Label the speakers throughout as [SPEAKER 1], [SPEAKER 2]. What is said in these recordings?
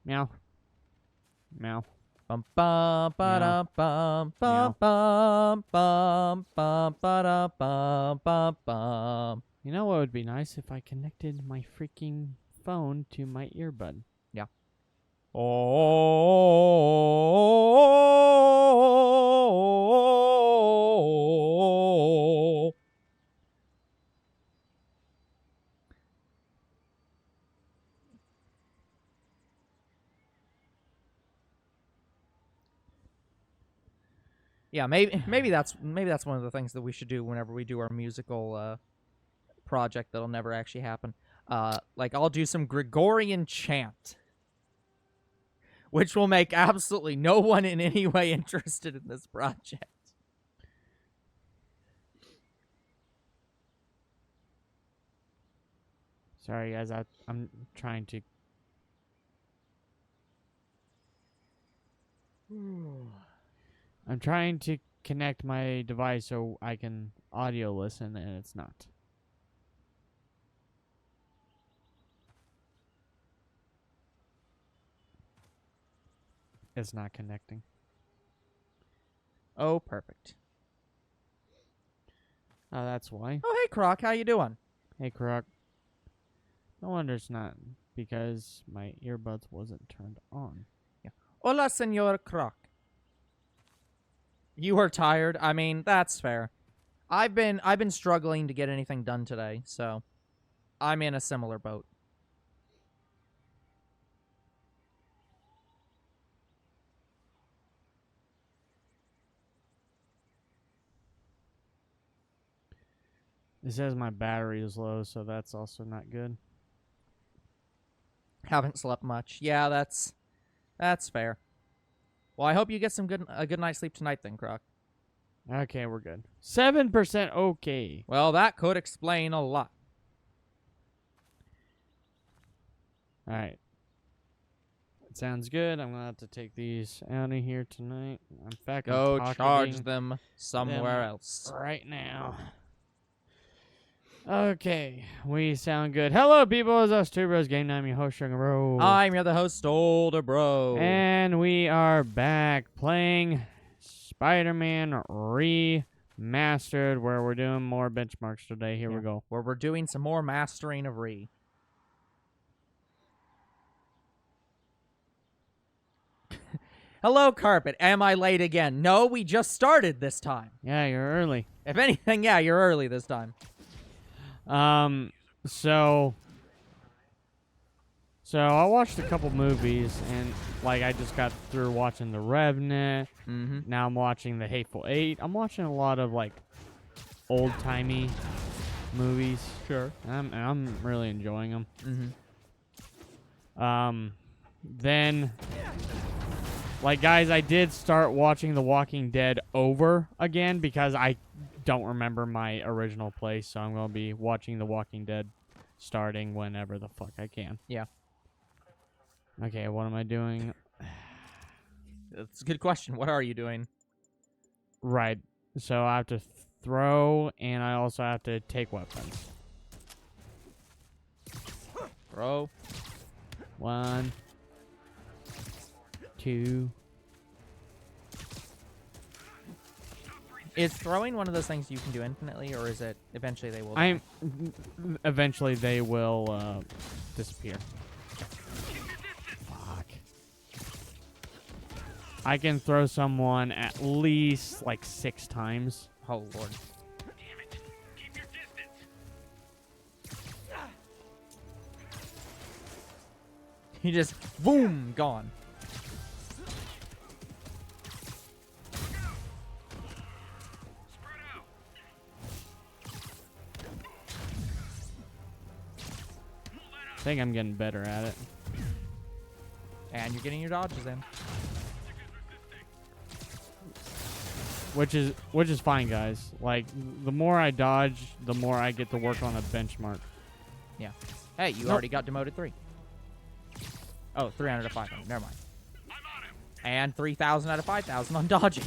[SPEAKER 1] Meow. Meow.
[SPEAKER 2] Bum bum ba da bum bum bum bum bum ba da bum bum bum.
[SPEAKER 1] You know what would be nice if I connected my freaking phone to my earbud?
[SPEAKER 2] Yeah. Oh. Yeah, maybe that's one of the things that we should do whenever we do our musical project that'll never actually happen. Like I'll do some Gregorian chant, which will make absolutely no one in any way interested in this project.
[SPEAKER 1] Sorry, guys. I'm trying to. I'm trying to connect my device so I can audio listen, and it's not. It's not connecting.
[SPEAKER 2] Oh, perfect.
[SPEAKER 1] Oh, that's why.
[SPEAKER 2] Oh, hey, Croc, how you doing?
[SPEAKER 1] Hey, Croc. No wonder it's not, because my earbuds wasn't turned on.
[SPEAKER 2] Yeah. Hola, Senor Croc. You are tired? I mean, that's fair. I've been struggling to get anything done today, so I'm in a similar boat.
[SPEAKER 1] It says my battery is low, so that's also not good.
[SPEAKER 2] Haven't slept much. Yeah, that's fair. Well, I hope you get a good night's sleep tonight then, Croc.
[SPEAKER 1] Okay, we're good. 7% okay.
[SPEAKER 2] Well, that could explain a lot.
[SPEAKER 1] All right. It sounds good. I'm going to have to take these out of here tonight. In fact,
[SPEAKER 2] Go
[SPEAKER 1] I'm
[SPEAKER 2] charge them somewhere else.
[SPEAKER 1] Right now. Okay, we sound good. Hello, people. It's us, Two Bros Game Night. I'm your host, Sugar Bro.
[SPEAKER 2] I'm your host, Older Bro.
[SPEAKER 1] And we are back playing Spider-Man Remastered, where we're doing more benchmarks today. Here we go.
[SPEAKER 2] Where we're doing some more mastering of Re. Hello, Carpet. Am I late again? No, we just started this time.
[SPEAKER 1] Yeah, you're early.
[SPEAKER 2] If anything, yeah, you're early this time.
[SPEAKER 1] So I watched a couple movies, and like I just got through watching The Revenant. Now I'm watching The Hateful Eight. I'm watching a lot of like old-timey movies.
[SPEAKER 2] Sure.
[SPEAKER 1] I'm really enjoying them. Then, like, guys, I did start watching The Walking Dead over again because I don't remember my original place, so I'm going to be watching The Walking Dead starting whenever the fuck I can.
[SPEAKER 2] Yeah.
[SPEAKER 1] Okay, what am I doing?
[SPEAKER 2] That's a good question. What are you doing?
[SPEAKER 1] Right. So I have to throw, and I also have to take weapons.
[SPEAKER 2] Throw.
[SPEAKER 1] 1, 2.
[SPEAKER 2] Is throwing one of those things you can do infinitely, or is it eventually they will?
[SPEAKER 1] Eventually they will disappear. Fuck. I can throw someone at least like 6 times.
[SPEAKER 2] Oh lord.
[SPEAKER 3] Damn it. Keep your distance.
[SPEAKER 2] He just boom gone.
[SPEAKER 1] I think I'm getting better at it.
[SPEAKER 2] And you're getting your dodges in.
[SPEAKER 1] Which is fine, guys. Like, the more I dodge, the more I get to work on a benchmark.
[SPEAKER 2] Yeah. Hey, you already got demoted 3. Oh, 300 out of 500. Never mind. And 3,000 out of 5,000 on dodging.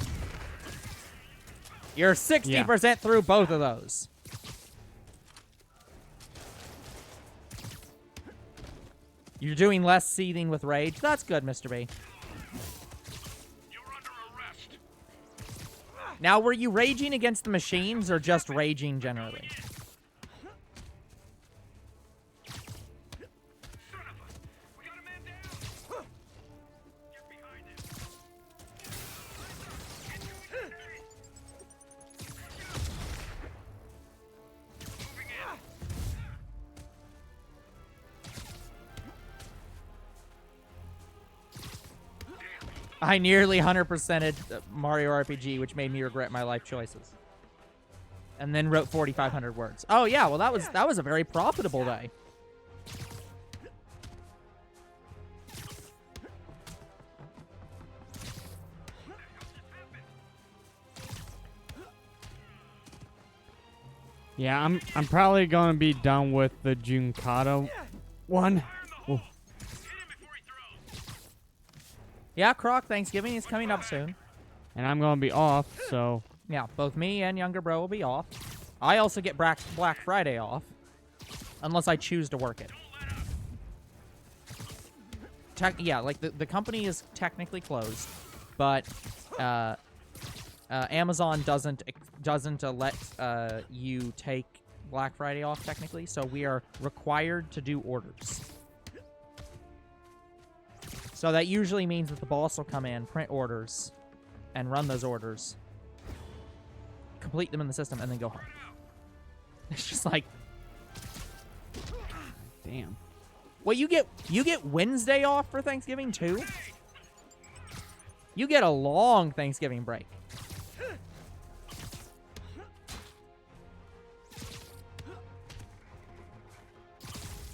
[SPEAKER 2] You're 60% through both of those. You're doing less seething with rage. That's good, Mr. B.
[SPEAKER 3] You're under arrest.
[SPEAKER 2] Now, were you raging against the machines or just raging generally?
[SPEAKER 3] Son of a... We got a man down. Get behind him. Moving in.
[SPEAKER 2] I nearly 100%ed Mario RPG, which made me regret my life choices. And then wrote 4,500 words. Oh yeah, well that was a very profitable day.
[SPEAKER 1] Yeah, I'm probably gonna be done with the Junkata one. Ooh.
[SPEAKER 3] Hit him before he throws.
[SPEAKER 2] Yeah, Croc, Thanksgiving is coming up soon.
[SPEAKER 1] And I'm gonna be off, so
[SPEAKER 2] Yeah, both me and younger bro will be off. I also get Black Friday off, unless I choose to work it. Yeah, like the company is technically closed, but Amazon doesn't let you take Black Friday off technically, so we are required to do orders. So that usually means that the boss will come in, print orders, and run those orders, complete them in the system, and then go home. It's just like,
[SPEAKER 1] damn.
[SPEAKER 2] well, you get Wednesday off for Thanksgiving too. You get a long Thanksgiving break.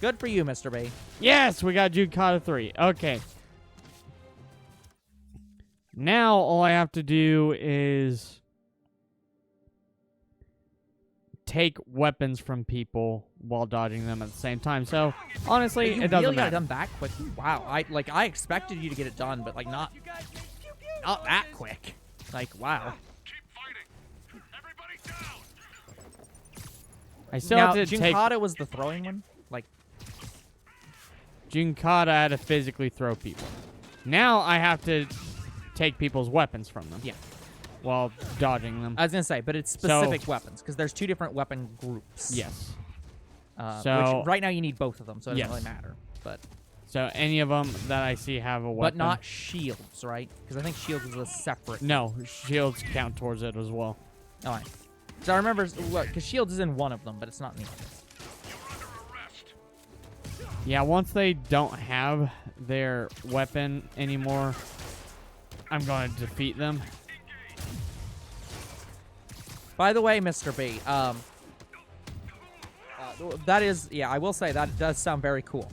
[SPEAKER 2] Good for you, Mr. B.
[SPEAKER 1] Yes, we got Junkata 3. Okay. Now all I have to do is take weapons from people while dodging them at the same time. So honestly,
[SPEAKER 2] You
[SPEAKER 1] it doesn't
[SPEAKER 2] really got it
[SPEAKER 1] matter.
[SPEAKER 2] done that quick. Wow, I expected you to get it done, but like not that quick. Like wow.
[SPEAKER 3] Keep fighting. Everybody down.
[SPEAKER 1] I still
[SPEAKER 2] Now,
[SPEAKER 1] have to take
[SPEAKER 2] Junkata was the throwing one. Like
[SPEAKER 1] Junkata. I had to physically throw people. Now I have to take people's weapons from them.
[SPEAKER 2] yeah,
[SPEAKER 1] While dodging them.
[SPEAKER 2] I was gonna say, but it's specific weapons because there's two different weapon groups.
[SPEAKER 1] Yes.
[SPEAKER 2] Which right now you need both of them, so it doesn't
[SPEAKER 1] Yes.
[SPEAKER 2] really matter. But
[SPEAKER 1] So any of them that I see have a weapon.
[SPEAKER 2] but not shields, right? Because I think shields is a separate.
[SPEAKER 1] No, shields count towards it as well.
[SPEAKER 2] All right. So I remember because shields is in one of them, but it's not in the other.
[SPEAKER 3] You're under arrest.
[SPEAKER 1] Yeah, once they don't have their weapon anymore, I'm going to defeat them.
[SPEAKER 2] By the way, Mr. B, that is, yeah, I will say that does sound very cool.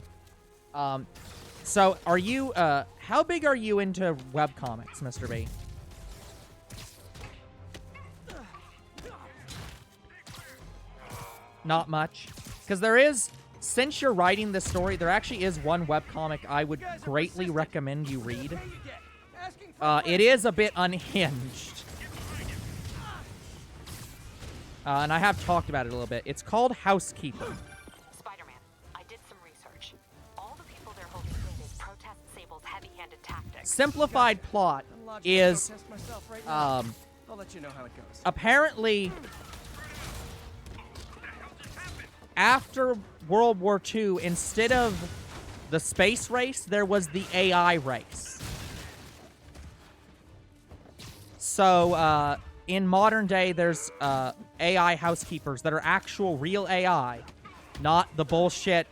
[SPEAKER 2] So are you, how big are you into webcomics, Mr. B? Not much. Because there is, since you're writing this story, there actually is one webcomic I would greatly recommend you read. It is a bit unhinged. And I have talked about it a little bit. It's called Housekeeper.
[SPEAKER 4] Spider-Man, I did some research. All the people they're holding in is protest Sable's heavy-handed tactics.
[SPEAKER 2] Simplified plot is,
[SPEAKER 5] I'll let you know how it goes.
[SPEAKER 2] apparently, after World War II, instead of the space race, there was the AI race. So, in modern day, there's AI housekeepers that are actual real AI, not the bullshit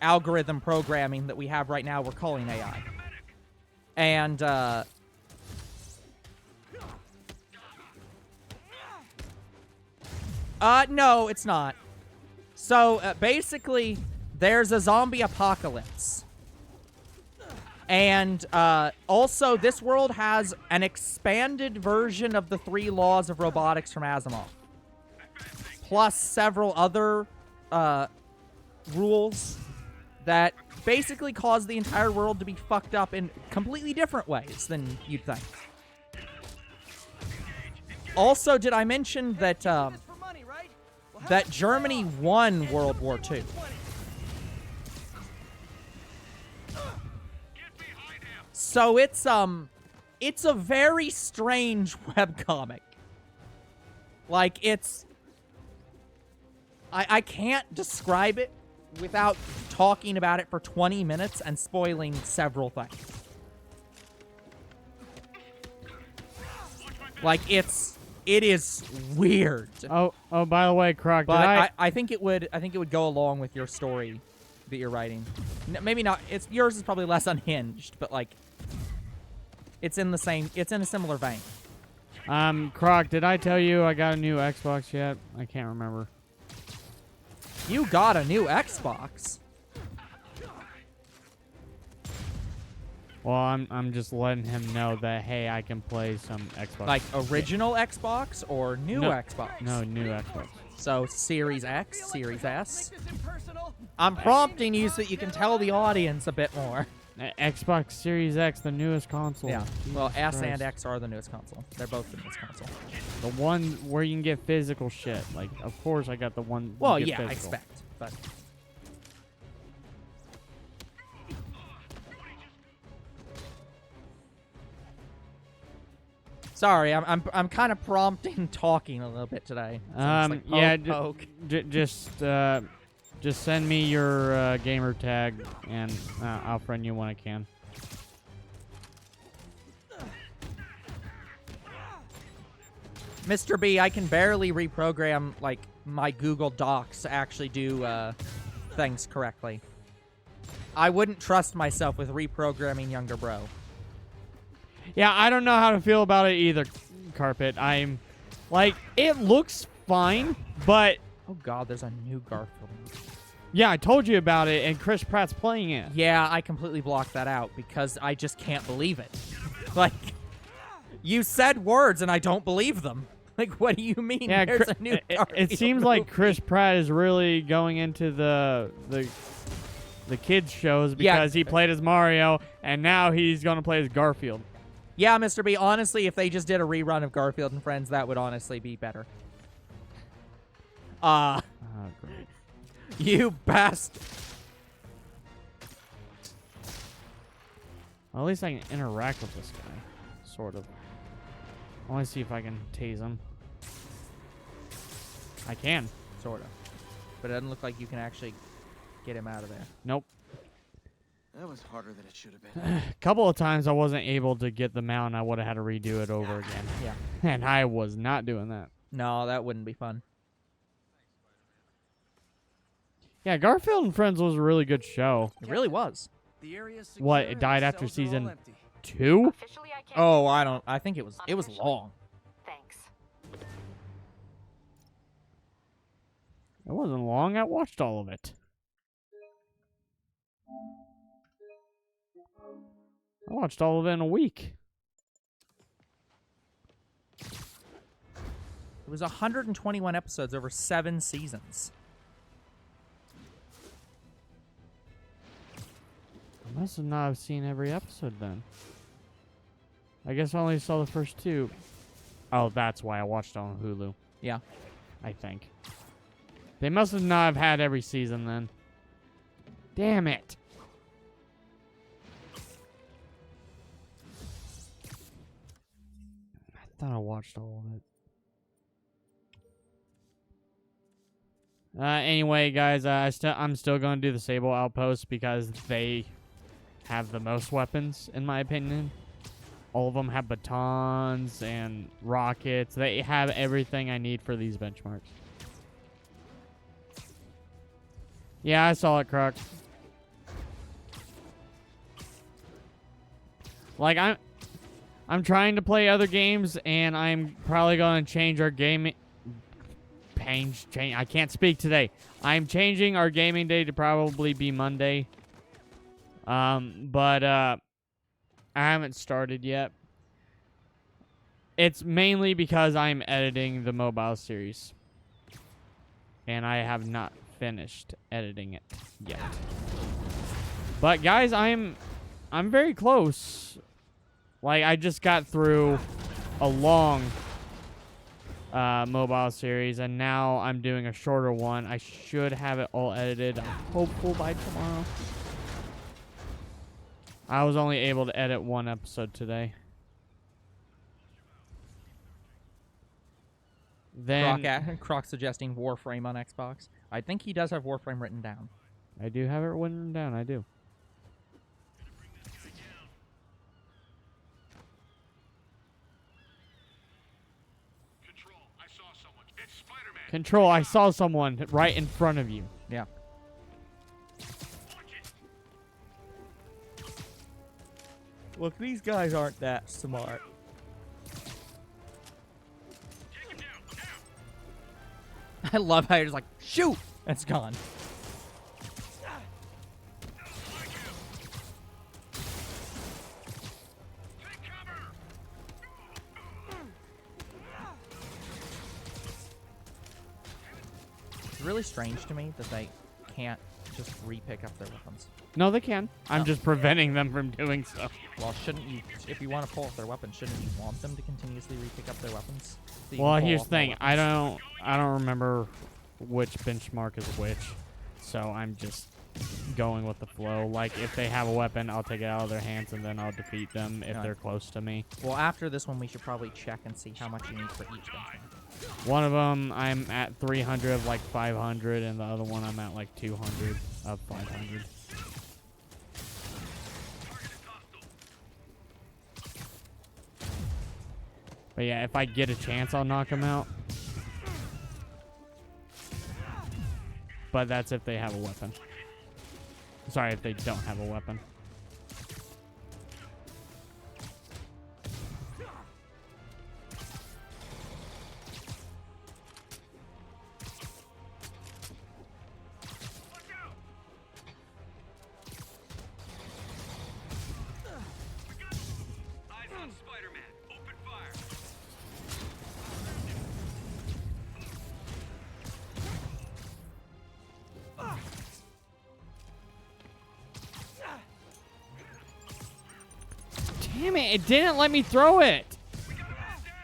[SPEAKER 2] algorithm programming that we have right now we're calling AI. And, no, it's not. So, basically, there's a zombie apocalypse. And also, this world has an expanded version of the 3 laws of robotics from Asimov. Plus several other rules that basically cause the entire world to be fucked up in completely different ways than you'd think. Also, did I mention that that Germany won World War II? So it's a very strange webcomic. Like, it's... I can't describe it without talking about it for 20 minutes and spoiling several things. Like, it is weird.
[SPEAKER 1] Oh, by the way, Croc, did
[SPEAKER 2] But I think it would go along with your story that you're writing. Maybe not. Yours is probably less unhinged, but like it's in a similar vein.
[SPEAKER 1] Croc, did I tell you I got a new Xbox yet? I can't remember.
[SPEAKER 2] You got a new Xbox?
[SPEAKER 1] Well, I'm just letting him know that, hey, I can play some Xbox.
[SPEAKER 2] Like original Xbox or new
[SPEAKER 1] No.
[SPEAKER 2] Xbox?
[SPEAKER 1] No, new Xbox.
[SPEAKER 2] So Series X, Series S.
[SPEAKER 3] Make this impersonal.
[SPEAKER 2] I'm prompting you so that you can tell the audience a bit more.
[SPEAKER 1] Xbox Series X, the newest console.
[SPEAKER 2] Yeah.
[SPEAKER 1] Jesus
[SPEAKER 2] Well, S
[SPEAKER 1] Christ.
[SPEAKER 2] and X are the newest console. They're both the newest console.
[SPEAKER 1] The one where you can get physical shit. Like, of course I got the one.
[SPEAKER 2] Well,
[SPEAKER 1] you get
[SPEAKER 2] yeah, I
[SPEAKER 1] physical.
[SPEAKER 2] expect, but sorry, I'm kind of prompting talking a little bit today. So it's like poke,
[SPEAKER 1] Yeah,
[SPEAKER 2] poke.
[SPEAKER 1] just send me your gamer tag and I'll friend you when I can.
[SPEAKER 2] Mr. B, I can barely reprogram like my Google Docs to actually do things correctly. I wouldn't trust myself with reprogramming younger bro.
[SPEAKER 1] Yeah, I don't know how to feel about it either, Carpet. I'm like, it looks fine, but
[SPEAKER 2] Oh god, there's a new Garfield.
[SPEAKER 1] yeah, I told you about it, and Chris Pratt's playing it.
[SPEAKER 2] Yeah, I completely blocked that out because I just can't believe it. Like, you said words and I don't believe them. Like, what do you mean?
[SPEAKER 1] Yeah,
[SPEAKER 2] There's a new
[SPEAKER 1] it
[SPEAKER 2] Garfield
[SPEAKER 1] seems like
[SPEAKER 2] movie?
[SPEAKER 1] Chris Pratt is really going into the kids shows
[SPEAKER 2] Yeah.
[SPEAKER 1] because he played as Mario, and now he's gonna play as Garfield.
[SPEAKER 2] Yeah, Mr. B, honestly, if they just did a rerun of Garfield and Friends, that would honestly be better.
[SPEAKER 1] Oh, great.
[SPEAKER 2] You bastard.
[SPEAKER 1] Well, at least I can interact with this guy, sort of. I want to see if I can tase him. I can.
[SPEAKER 2] Sort of. But it doesn't look like you can actually get him out of there.
[SPEAKER 1] Nope.
[SPEAKER 5] That was harder than it should have been.
[SPEAKER 1] A couple of times I wasn't able to get them out, and I would have had to redo it over again.
[SPEAKER 2] Yeah.
[SPEAKER 1] And I was not doing that.
[SPEAKER 2] No, that wouldn't be fun.
[SPEAKER 1] Yeah, Garfield and Friends was a really good show.
[SPEAKER 2] It really was.
[SPEAKER 5] The area's secure
[SPEAKER 1] What, it
[SPEAKER 5] and
[SPEAKER 1] died
[SPEAKER 5] the
[SPEAKER 1] after
[SPEAKER 5] cells are all
[SPEAKER 1] season
[SPEAKER 5] empty.
[SPEAKER 1] 2?
[SPEAKER 4] Officially, I can't.
[SPEAKER 2] Oh, I think it was long.
[SPEAKER 4] Thanks.
[SPEAKER 1] It wasn't long. I watched all of it. I watched all of it in a week.
[SPEAKER 2] It was 121 episodes over 7 seasons.
[SPEAKER 1] I must have not have seen every episode then. I guess I only saw the first 2. Oh, that's why I watched it on Hulu.
[SPEAKER 2] Yeah.
[SPEAKER 1] I think. They must have not have had every season then. Damn it. I thought I watched all of it. Anyway, guys, I'm still going to do the Sable Outpost because they have the most weapons, in my opinion. All of them have batons and rockets. They have everything I need for these benchmarks. Yeah, I saw it, Croc. Like, I'm trying to play other games, and I'm probably going to change our gaming... I can't speak today. I'm changing our gaming day to probably be Monday. But I haven't started yet. It's mainly because I'm editing the mobile series. And I have not finished editing it yet. But guys, I'm very close. Like, I just got through a long mobile series, and now I'm doing a shorter one. I should have it all edited. I'm hopeful by tomorrow. I was only able to edit one episode today. Then
[SPEAKER 2] Croc suggesting Warframe on Xbox. I think he does have Warframe written down.
[SPEAKER 1] I do have it written down. I do.
[SPEAKER 3] Control, I saw someone. It's Spider-Man.
[SPEAKER 1] Control, I saw someone right in front of you.
[SPEAKER 2] Yeah.
[SPEAKER 3] Watch it.
[SPEAKER 2] Look, these guys aren't that smart.
[SPEAKER 3] Take him down. Now.
[SPEAKER 2] I love how you're just like, shoot! It's gone.
[SPEAKER 3] Like him. Take cover.
[SPEAKER 2] It's really strange to me that they can't just re-pick up their weapons.
[SPEAKER 1] No, they can. I'm
[SPEAKER 2] No.
[SPEAKER 1] just preventing them from doing so.
[SPEAKER 2] Well, shouldn't you, if you want to pull up their weapons, shouldn't you want them to continuously re-pick up their weapons? So you
[SPEAKER 1] Well,
[SPEAKER 2] can pull
[SPEAKER 1] here's
[SPEAKER 2] off
[SPEAKER 1] the
[SPEAKER 2] more
[SPEAKER 1] thing. I
[SPEAKER 2] weapons?
[SPEAKER 1] don't remember which benchmark is which, so I'm just going with the flow. Like, if they have a weapon, I'll take it out of their hands and then I'll defeat them if
[SPEAKER 2] Alright.
[SPEAKER 1] they're close to me.
[SPEAKER 2] Well, after this one, we should probably check and see how much you need for each benchmark.
[SPEAKER 1] One of them I'm at 300 of like 500, and the other one I'm at like 200 of 500. But yeah, if I get a chance, I'll knock them out. But that's if they have a weapon. Sorry, if they don't have a weapon.
[SPEAKER 3] Look out. Eyes on Spider-Man. Open fire.
[SPEAKER 1] Damn it, it didn't let me throw it.
[SPEAKER 3] We got a man down.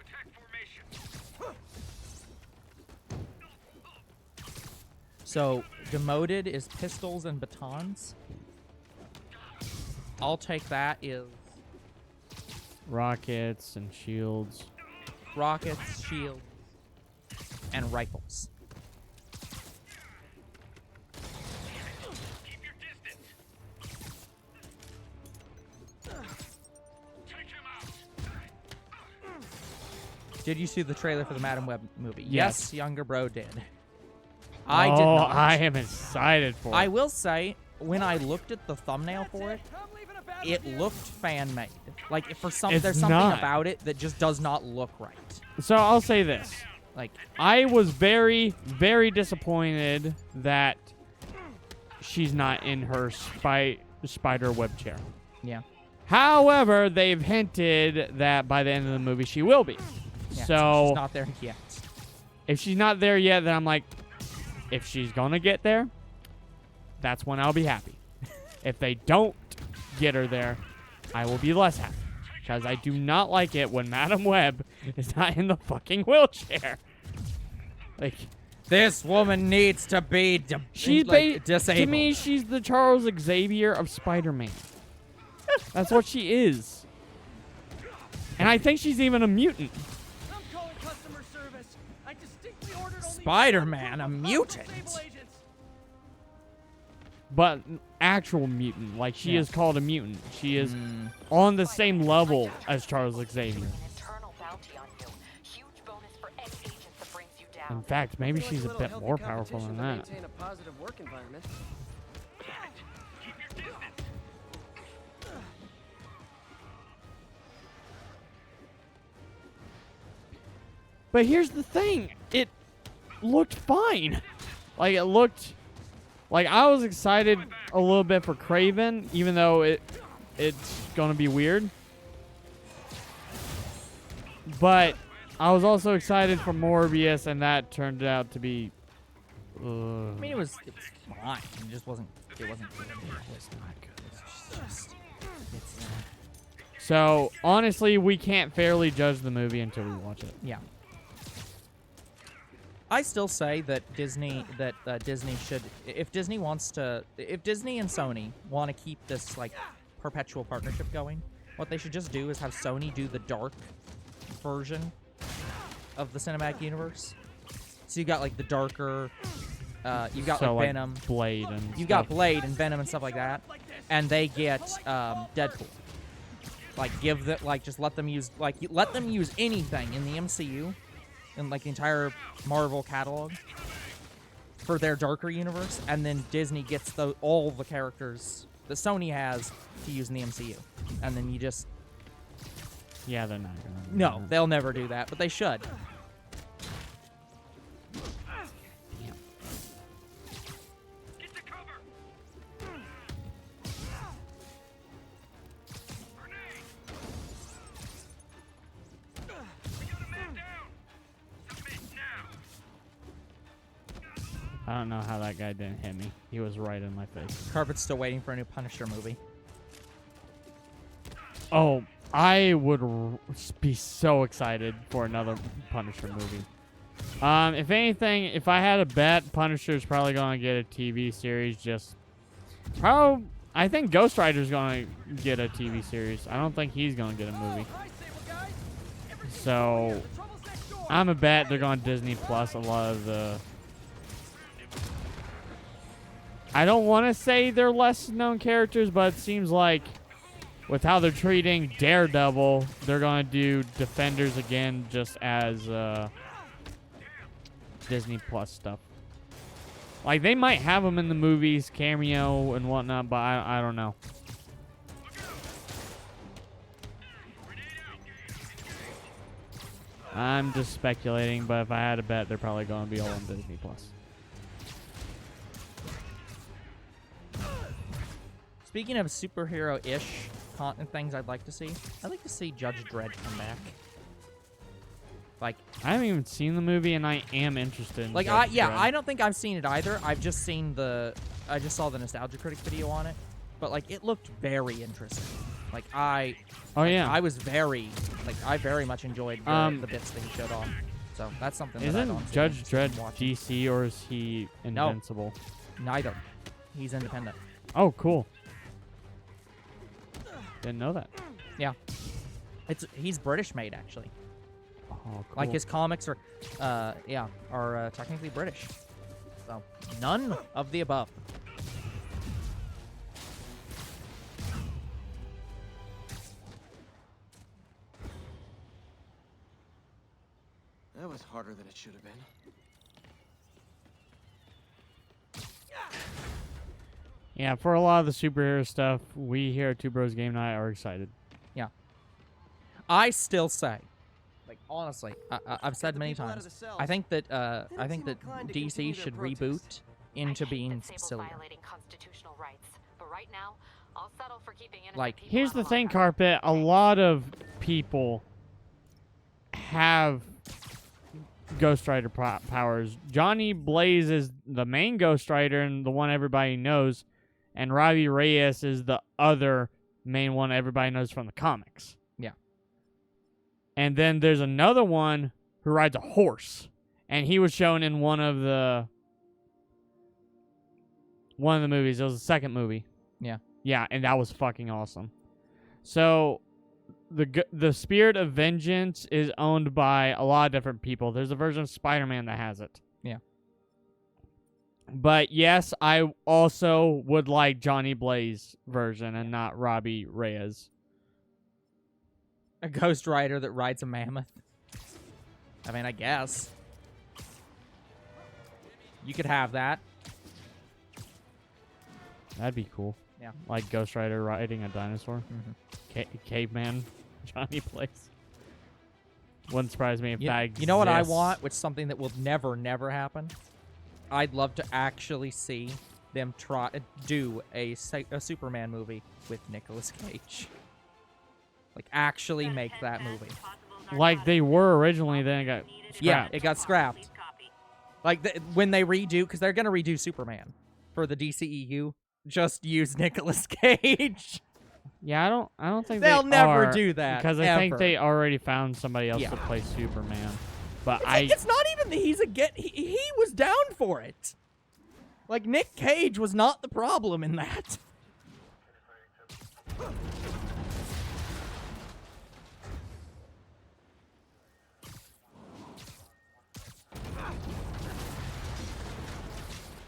[SPEAKER 3] Attack formation.
[SPEAKER 2] So, demoted is pistols and batons. I'll take that is
[SPEAKER 1] Rockets and shields.
[SPEAKER 2] rockets, shields, and rifles.
[SPEAKER 3] Keep your distance. Take him out.
[SPEAKER 2] Did you see the trailer for the Madam Web movie?
[SPEAKER 1] Yes.
[SPEAKER 2] Younger bro did. I
[SPEAKER 1] Oh,
[SPEAKER 2] did not.
[SPEAKER 1] I am excited for
[SPEAKER 2] I
[SPEAKER 1] it.
[SPEAKER 2] will say, when I looked at the thumbnail for it, it looked fan-made. Like, there's something
[SPEAKER 1] not.
[SPEAKER 2] about it that just does not look right.
[SPEAKER 1] So I'll say this.
[SPEAKER 2] Like,
[SPEAKER 1] I was very, very disappointed that she's not in her spider web chair.
[SPEAKER 2] yeah.
[SPEAKER 1] However, they've hinted that by the end of the movie she will be.
[SPEAKER 2] Yeah,
[SPEAKER 1] So
[SPEAKER 2] she's not there yet.
[SPEAKER 1] if she's not there yet, then I'm like, if she's gonna get there, that's when I'll be happy. If they don't get her there, I will be less happy. Because I do not like it when Madam Web is not in the fucking wheelchair. Like,
[SPEAKER 2] This woman needs to be
[SPEAKER 1] she's
[SPEAKER 2] disabled.
[SPEAKER 1] to me, she's the Charles Xavier of Spider-Man. That's what she is. And I think she's even a mutant.
[SPEAKER 5] I'm calling customer service. I distinctly ordered only
[SPEAKER 2] Spider-Man, a
[SPEAKER 5] possible
[SPEAKER 2] mutant?
[SPEAKER 5] stable agents.
[SPEAKER 1] But actual mutant. Like, she
[SPEAKER 2] Yeah.
[SPEAKER 1] is called a mutant. She is on the same level as Charles Xavier.
[SPEAKER 4] An internal bounty on you. Huge bonus for any agent that brings you down.
[SPEAKER 1] In fact, maybe
[SPEAKER 5] I feel like
[SPEAKER 1] she's a
[SPEAKER 5] little
[SPEAKER 1] bit
[SPEAKER 5] healthy
[SPEAKER 1] more powerful
[SPEAKER 5] competition
[SPEAKER 1] than
[SPEAKER 5] to
[SPEAKER 1] that.
[SPEAKER 5] maintain a positive work environment.
[SPEAKER 3] Keep your distance.
[SPEAKER 1] But here's the thing. It looked fine. Like, it looked... Like, I was excited a little bit for Kraven, even though it's going to be weird. But I was also excited for Morbius, and that turned out to be...
[SPEAKER 2] I mean, it was fine. It just wasn't. It wasn't good.
[SPEAKER 1] It's not good.
[SPEAKER 2] It's just. It's.
[SPEAKER 1] So, honestly, we can't fairly judge the movie until we watch it.
[SPEAKER 2] Yeah. I still say that Disney should, if Disney and Sony want to keep this like perpetual partnership going, what they should just do is have Sony do the dark version of the cinematic universe. So you got like the darker, you've got
[SPEAKER 1] So,
[SPEAKER 2] like Venom,
[SPEAKER 1] Blade and
[SPEAKER 2] you've
[SPEAKER 1] stuff.
[SPEAKER 2] got Blade and Venom and stuff like that, and they get Deadpool. Like just let them use anything in the MCU, in like the entire Marvel catalog for their darker universe, and then Disney gets all the characters that Sony has to use in the MCU, and then you just
[SPEAKER 1] Yeah, they're not gonna. do
[SPEAKER 2] no,
[SPEAKER 1] that.
[SPEAKER 2] they'll never do that, but they should.
[SPEAKER 3] Get to cover. Grenade. We got a man down. Submit now.
[SPEAKER 1] I don't know how that guy didn't hit me. He was right in my face.
[SPEAKER 2] Carpet's still waiting for a new Punisher movie.
[SPEAKER 1] Oh, I would be so excited for another Punisher movie. If anything, if I had a bet, Punisher's probably going to get a TV series. I think Ghost Rider's going to get a TV series. I don't think he's going to get a movie.
[SPEAKER 5] Hi, Sable guys. Everything's
[SPEAKER 1] So,
[SPEAKER 5] clear. The trouble's next door.
[SPEAKER 1] I'm a bet they're going Disney Plus. A lot of the. I don't want to say they're less known characters, but it seems like with how they're treating Daredevil, they're going to do Defenders again just as Disney Plus stuff. Like, they might have them in the movies, cameo and whatnot, but I don't know. I'm just speculating, but if I had to bet, they're probably going to be all on Disney Plus.
[SPEAKER 2] Speaking of superhero-ish things I'd like to see Judge Dredd come back. Like,
[SPEAKER 1] I haven't even seen the movie, and I am interested in
[SPEAKER 2] like
[SPEAKER 1] Judge
[SPEAKER 2] I
[SPEAKER 1] Dredd.
[SPEAKER 2] don't think I've seen it either. I just saw the Nostalgia Critic video on it, but like it looked very interesting. Like I was I very much enjoyed the bits that he showed off. So that's something that I'd
[SPEAKER 1] Isn't
[SPEAKER 2] honestly
[SPEAKER 1] Judge
[SPEAKER 2] be interested
[SPEAKER 1] Dredd
[SPEAKER 2] in watching.
[SPEAKER 1] DC, or is he Invincible?
[SPEAKER 2] Neither. He's independent.
[SPEAKER 1] Oh, cool. Didn't know that.
[SPEAKER 2] Yeah. He's British made actually.
[SPEAKER 1] Oh, cool.
[SPEAKER 2] Like his comics are technically British. So none of the above.
[SPEAKER 6] That was harder than it should have been.
[SPEAKER 1] Yeah, for a lot of the superhero stuff, we here at Two Bros Game Night are excited.
[SPEAKER 2] Yeah. I still say, like honestly, I've said
[SPEAKER 6] the
[SPEAKER 2] many
[SPEAKER 6] people out
[SPEAKER 2] times.
[SPEAKER 6] of the cells.
[SPEAKER 2] I think that
[SPEAKER 6] Didn't seem inclined to continue
[SPEAKER 2] DC
[SPEAKER 6] their
[SPEAKER 2] should
[SPEAKER 6] protest.
[SPEAKER 2] reboot into
[SPEAKER 4] I hate
[SPEAKER 2] being
[SPEAKER 4] that Sable's
[SPEAKER 2] sillier.
[SPEAKER 4] violating constitutional rights, but right now, I'll settle for keeping innocent
[SPEAKER 2] Like,
[SPEAKER 4] people
[SPEAKER 1] Here's
[SPEAKER 4] out
[SPEAKER 1] the
[SPEAKER 4] of
[SPEAKER 1] thing,
[SPEAKER 4] locker.
[SPEAKER 1] Carpet. A lot of people have Ghost Rider powers. Johnny Blaze is the main Ghost Rider and the one everybody knows, and Robbie Reyes is the other main one everybody knows from the comics.
[SPEAKER 2] Yeah.
[SPEAKER 1] And then there's another one who rides a horse, and he was shown in one of the movies. It was the second movie.
[SPEAKER 2] Yeah.
[SPEAKER 1] Yeah, and that was fucking awesome. So the Spirit of Vengeance is owned by a lot of different people. There's a version of Spider-Man that has it.
[SPEAKER 2] Yeah.
[SPEAKER 1] But yes, I also would like Johnny Blaze version and not Robbie Reyes.
[SPEAKER 2] A Ghost Rider that rides a mammoth. I mean, I guess you could have that.
[SPEAKER 1] That'd be cool.
[SPEAKER 2] Yeah.
[SPEAKER 1] Like Ghost Rider riding a dinosaur.
[SPEAKER 2] Mm-hmm.
[SPEAKER 1] Caveman Johnny Blaze. Wouldn't surprise me if that exists.
[SPEAKER 2] You know what I want, which is something that will never happen? I'd love to actually see them do a Superman movie with Nicolas Cage. Like, actually make that movie.
[SPEAKER 1] Like they were originally, then it got scrapped.
[SPEAKER 2] Yeah, it got scrapped. Like, when they redo, because they're going to redo Superman for the DCEU, just use Nicolas Cage.
[SPEAKER 1] Yeah, I don't think
[SPEAKER 2] They'll
[SPEAKER 1] they
[SPEAKER 2] never
[SPEAKER 1] are,
[SPEAKER 2] do that,
[SPEAKER 1] because I think
[SPEAKER 2] ever.
[SPEAKER 1] they already found somebody else
[SPEAKER 2] Yeah.
[SPEAKER 1] to play Superman. But
[SPEAKER 2] It's not even that he's he was down for it. Like, Nick Cage was not the problem in that.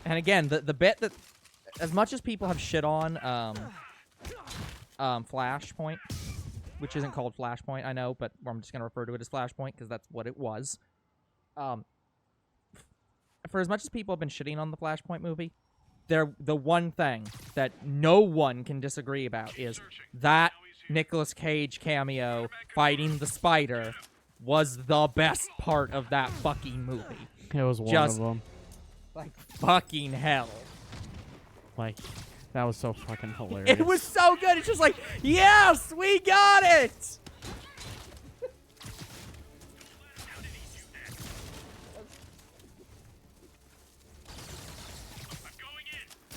[SPEAKER 2] And again, the bit that, as much as people have shit on Flashpoint, which isn't called Flashpoint, I know, but I'm just gonna refer to it as Flashpoint because that's what it was. For as much as people have been shitting on the Flashpoint movie, the one thing that no one can disagree about is that Nicolas Cage cameo fighting the spider was the best part of that fucking movie.
[SPEAKER 1] it was one
[SPEAKER 2] Just-
[SPEAKER 1] of them.
[SPEAKER 2] Like, fucking hell.
[SPEAKER 1] Like, that was so fucking hilarious.
[SPEAKER 2] It was so good. It's just like, yes, we got it.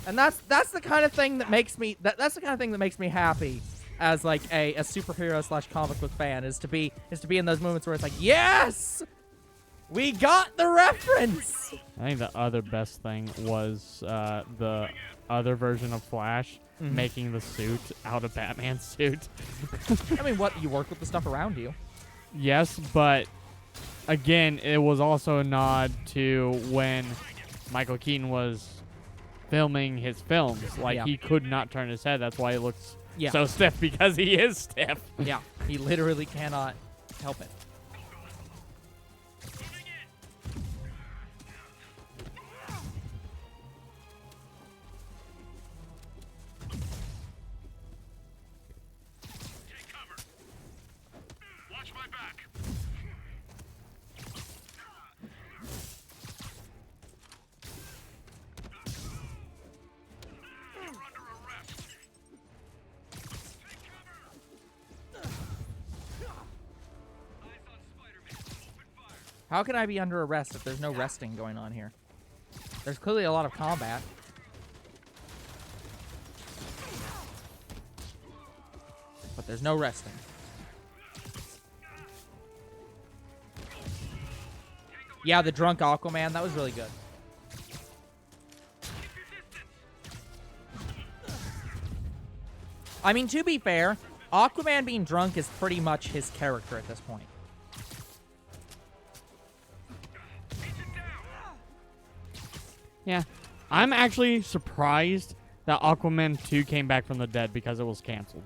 [SPEAKER 2] And that's the kind of thing that makes me that's the kind of thing that makes me happy as like a superhero / comic book fan is to be in those moments where it's like, yes, we got the reference.
[SPEAKER 1] I think the other best thing was the other version of Flash making the suit out of Batman's suit.
[SPEAKER 2] I mean, what, you work with the stuff around you.
[SPEAKER 1] Yes, but again, it was also a nod to when Michael Keaton was filming his films. Like,
[SPEAKER 2] Yeah.
[SPEAKER 1] he could not turn his head. That's why he looks
[SPEAKER 2] Yeah.
[SPEAKER 1] so stiff, because he is stiff.
[SPEAKER 2] Yeah, he literally cannot help it.
[SPEAKER 3] Take cover. Watch my back. You're under arrest. Take cover. Eyes on Spider-Man. Open fire.
[SPEAKER 2] How can I be under arrest if there's no resting going on here? There's clearly a lot of combat. But there's no resting. Yeah, the drunk Aquaman, that was really good. I mean, to be fair, Aquaman being drunk is pretty much his character at this point.
[SPEAKER 1] Yeah. I'm actually surprised that Aquaman 2 came back from the dead because it was canceled.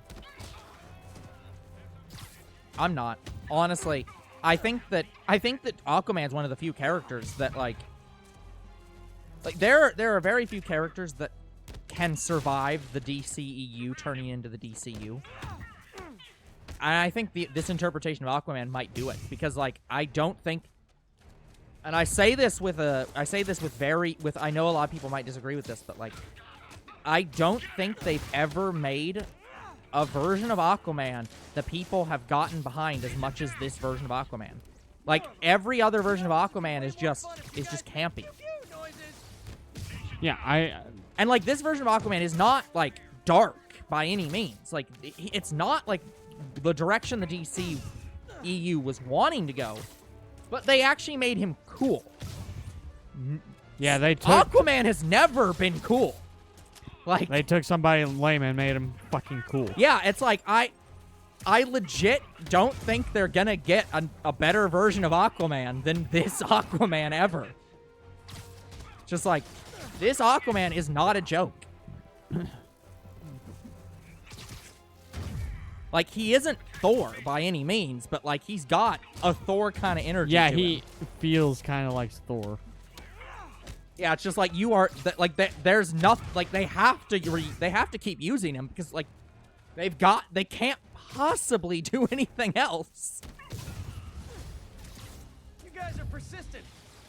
[SPEAKER 2] I'm not. Honestly, I think that Aquaman's one of the few characters that like there are very few characters that can survive the DCEU turning into the DCU. And I think this interpretation of Aquaman might do it because like I don't think, and I say this with I know a lot of people might disagree with this, but like I don't think they've ever made a version of Aquaman that people have gotten behind as much as this version of Aquaman. Like every other version of Aquaman is just campy.
[SPEAKER 1] Yeah,
[SPEAKER 2] And like this version of Aquaman is not like dark by any means. Like it's not like the direction the DC EU was wanting to go, but they actually made him cool.
[SPEAKER 1] yeah, they took
[SPEAKER 2] Aquaman has never been cool. Like
[SPEAKER 1] they took somebody lame and made him fucking cool.
[SPEAKER 2] yeah, it's like I legit don't think they're gonna get a better version of Aquaman than this Aquaman ever. Just like, this Aquaman is not a joke. Like, he isn't Thor by any means, but like he's got a Thor kind of energy.
[SPEAKER 1] Yeah,
[SPEAKER 2] to
[SPEAKER 1] he
[SPEAKER 2] him.
[SPEAKER 1] feels kind of like Thor.
[SPEAKER 2] Yeah, it's just like you are. There's nothing. Like they have to keep using him because like they can't possibly do anything else.
[SPEAKER 5] You guys are persistent.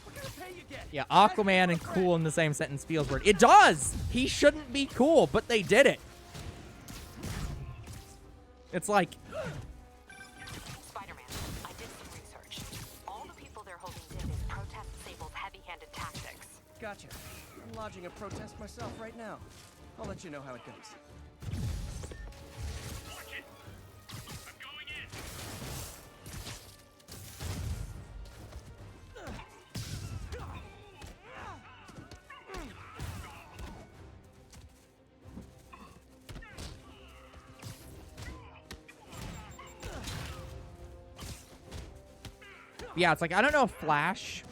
[SPEAKER 5] What kind of pay you get?
[SPEAKER 2] Yeah, Aquaman and cool in the same sentence feels weird. It does. He shouldn't be cool, but they did it. It's like,
[SPEAKER 4] Spider-Man, I did some research. All the people they're holding dead is protest Sable's heavy-handed tactics.
[SPEAKER 5] Gotcha. I'm lodging a protest myself right now. I'll let you know how it goes.
[SPEAKER 3] Watch it. I'm going in.
[SPEAKER 2] Yeah, it's like I don't know if Flash,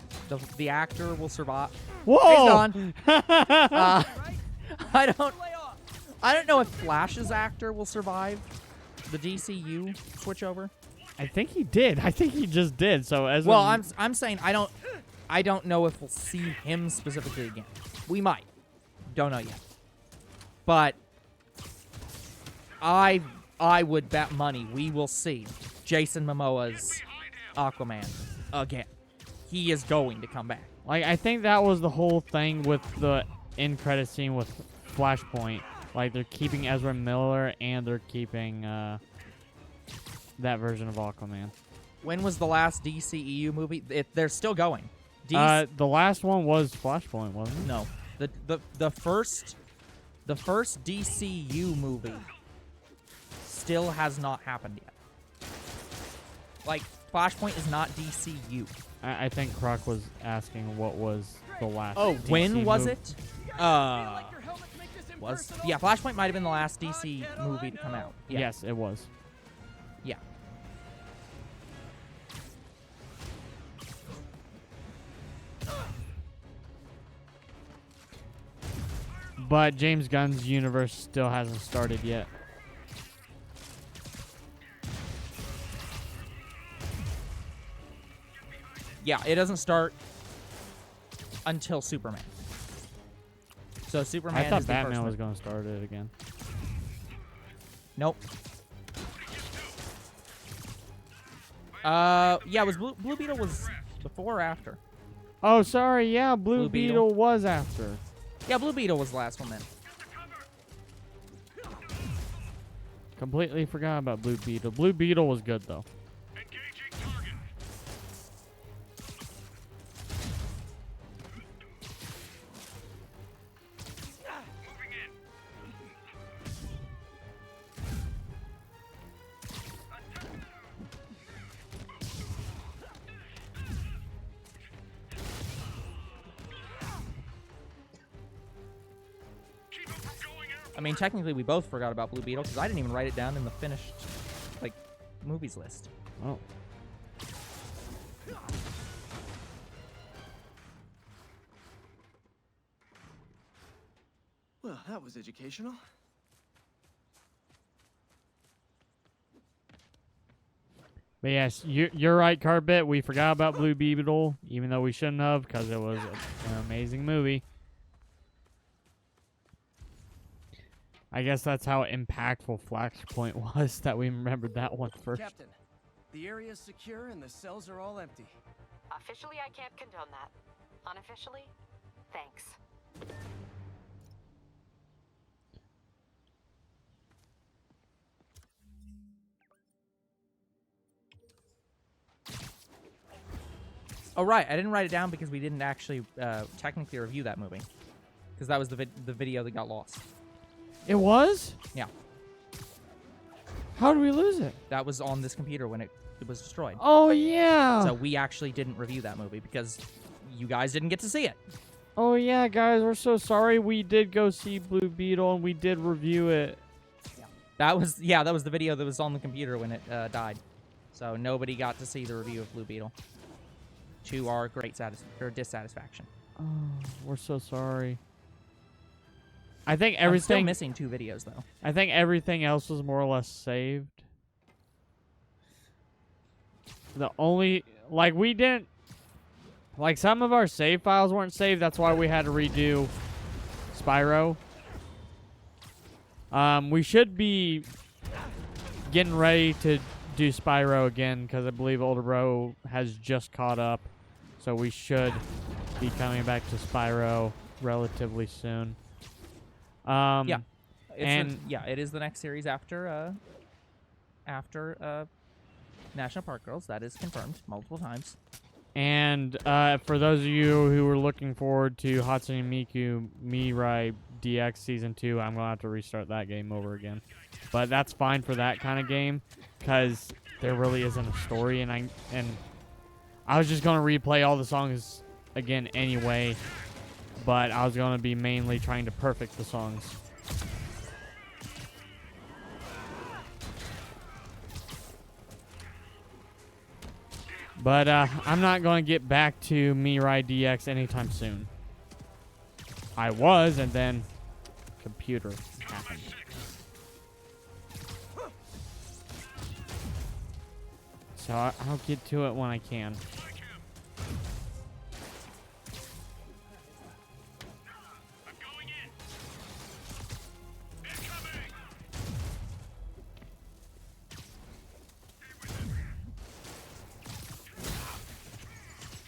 [SPEAKER 2] the actor, will survive.
[SPEAKER 1] Whoa!
[SPEAKER 2] He's gone. I don't know if Flash's actor will survive the DCU switchover.
[SPEAKER 1] I think he did. I think he just did. So as
[SPEAKER 2] Well, I'm saying I don't know if we'll see him specifically again. We might. Don't know yet. But I would bet money we will see Jason Momoa's Aquaman again. He is going to come back.
[SPEAKER 1] like I think that was the whole thing with the end credit scene with Flashpoint. Like they're keeping Ezra Miller and they're keeping that version of Aquaman.
[SPEAKER 2] When was the last DCEU movie? They're still going.
[SPEAKER 1] The last one was Flashpoint, wasn't it?
[SPEAKER 2] No, the first DCU movie still has not happened yet. Like Flashpoint is not DCU.
[SPEAKER 1] I think Croc was asking what was the last.
[SPEAKER 2] Oh,
[SPEAKER 1] DC
[SPEAKER 2] when was
[SPEAKER 1] movie.
[SPEAKER 2] it?
[SPEAKER 5] Like your helmets make this
[SPEAKER 2] Was
[SPEAKER 5] impersonal?
[SPEAKER 2] yeah, Flashpoint might have been the last DC movie to come out. Yeah.
[SPEAKER 1] Yes, it was.
[SPEAKER 2] Yeah.
[SPEAKER 1] But James Gunn's universe still hasn't started yet.
[SPEAKER 2] Yeah, it doesn't start until Superman. So Superman
[SPEAKER 1] I thought
[SPEAKER 2] is the first
[SPEAKER 1] Batman
[SPEAKER 2] one.
[SPEAKER 1] was going to start it again.
[SPEAKER 2] Nope. Yeah, it was Blue Beetle was before or after?
[SPEAKER 1] Oh, sorry. Yeah, Blue
[SPEAKER 2] Blue
[SPEAKER 1] Beetle
[SPEAKER 2] Beetle.
[SPEAKER 1] was after.
[SPEAKER 2] Yeah, Blue Beetle was the last one then.
[SPEAKER 1] Completely forgot about Blue Beetle. Blue Beetle was good though.
[SPEAKER 3] Engaging target. Moving in. Keep him from going airborne.
[SPEAKER 2] I mean, technically, we both forgot about Blue Beetle because I didn't even write it down in the finished, like, movies list.
[SPEAKER 1] Oh.
[SPEAKER 6] Well, that was educational.
[SPEAKER 1] But yes, you're right, Carbet. We forgot about Blue Beetle, even though we shouldn't have, because it was an amazing movie. I guess that's how impactful Flashpoint was, that we remembered that one first.
[SPEAKER 5] Captain, the area's secure and the cells are all empty.
[SPEAKER 4] Officially, I can't condone that. Unofficially, thanks.
[SPEAKER 2] Oh, right. I didn't write it down because we didn't actually technically review that movie. Because that was the video that got lost.
[SPEAKER 1] It was?
[SPEAKER 2] Yeah.
[SPEAKER 1] How did we lose it?
[SPEAKER 2] That was on this computer when it was destroyed.
[SPEAKER 1] Oh, yeah.
[SPEAKER 2] So we actually didn't review that movie because you guys didn't get to see it.
[SPEAKER 1] Oh, yeah, guys. We're so sorry. We did go see Blue Beetle, and we did review it.
[SPEAKER 2] That was the video that was on the computer when it died. So nobody got to see the review of Blue Beetle. To our great dissatisfaction.
[SPEAKER 1] Oh, we're so sorry. I think
[SPEAKER 2] I'm still
[SPEAKER 1] everything...
[SPEAKER 2] missing 2 videos, though.
[SPEAKER 1] I think everything else was more or less saved. The only... Like, we didn't... Like, some of our save files weren't saved. That's why we had to redo Spyro. We should be getting ready to do Spyro again, because I believe Older Bro has just caught up. So we should be coming back to Spyro relatively soon.
[SPEAKER 2] Yeah.
[SPEAKER 1] And
[SPEAKER 2] it is the next series after National Park Girls. That is confirmed multiple times.
[SPEAKER 1] And for those of you who were looking forward to Hatsune Miku Mirai DX Season 2, I'm going to have to restart that game over again. But that's fine for that kind of game, because there really isn't a story, and I was just going to replay all the songs again anyway, but I was going to be mainly trying to perfect the songs. But I'm not going to get back to Mirai DX anytime soon. I was, and then computer happened. So I'll get to it when I can.
[SPEAKER 3] I'm going in. Incoming.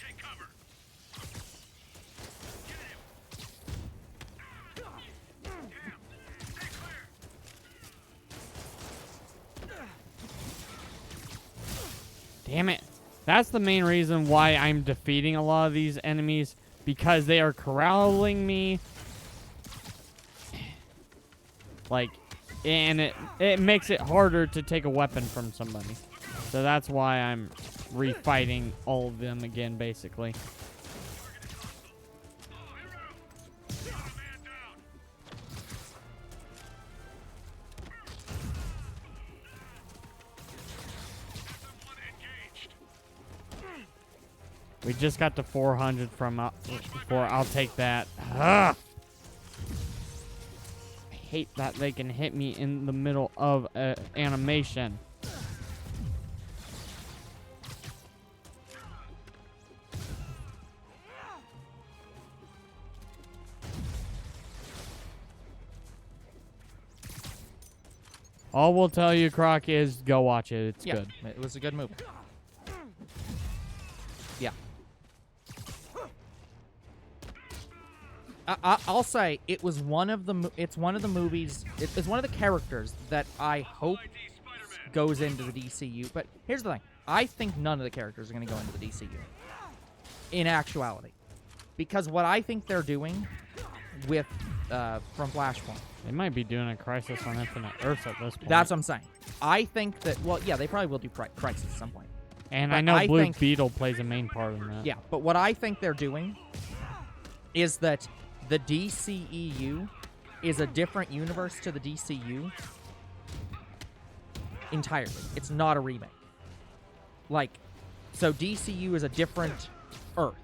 [SPEAKER 3] Take cover. Get him. Stay clear.
[SPEAKER 1] Damn it. That's the main reason why I'm defeating a lot of these enemies, because they are corralling me. Like, and it makes it harder to take a weapon from somebody. So that's why I'm refighting all of them again, basically. We just got to 400 from before. I'll take that. Ugh. I hate that they can hit me in the middle of animation. All we'll tell you, Croc, is go watch it. It's good.
[SPEAKER 2] It was a good movie. Yeah. I'll say it was one of the it's one of the movies. It's one of the characters that I hope goes into the DCU. But here's the thing: I think none of the characters are going to go into the DCU. In actuality, because what I think they're doing with from Flashpoint.
[SPEAKER 1] They might be doing a Crisis on Infinite Earths at this point.
[SPEAKER 2] That's what I'm saying. I think that, well, yeah, they probably will do Crisis at some point.
[SPEAKER 1] And
[SPEAKER 2] But
[SPEAKER 1] I know
[SPEAKER 2] I
[SPEAKER 1] Blue
[SPEAKER 2] think-
[SPEAKER 1] Beetle plays a main part in that.
[SPEAKER 2] Yeah, but what I think they're doing is that the DCEU is a different universe to the DCU entirely. It's not a remake. Like, so DCU is a different Earth.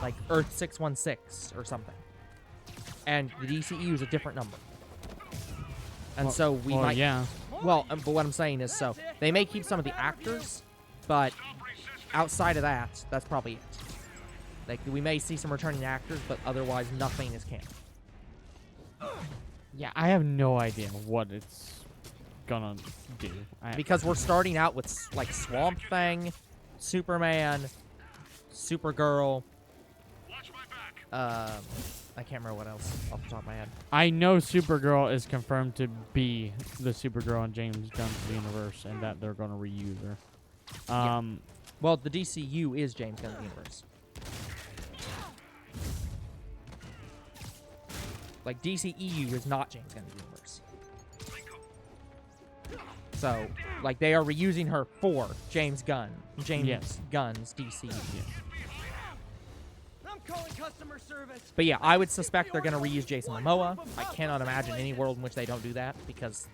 [SPEAKER 2] Like Earth 616 or something. And the DCEU is a different number. And so we
[SPEAKER 1] well,
[SPEAKER 2] might...
[SPEAKER 1] yeah.
[SPEAKER 2] Well, but what I'm saying is, so they may keep some of the actors, but outside of that, that's probably it. Like, we may see some returning actors, but otherwise nothing is canon.
[SPEAKER 1] Yeah, I have no idea what it's gonna do.
[SPEAKER 2] Because we're starting out with, like, Swamp Thing, Superman, Supergirl, I can't remember what else off the top of my head.
[SPEAKER 1] I know Supergirl is confirmed to be the Supergirl in James Gunn's universe, and that they're gonna reuse her.
[SPEAKER 2] Well, the DCU is James Gunn's universe. Like, DCEU is not James Gunn's universe. So, like, they are reusing her for James Gunn's DCU.
[SPEAKER 5] I'm calling customer service.
[SPEAKER 2] But yeah, I would suspect they're going to reuse Jason Momoa. I cannot imagine any world in which they don't do that, because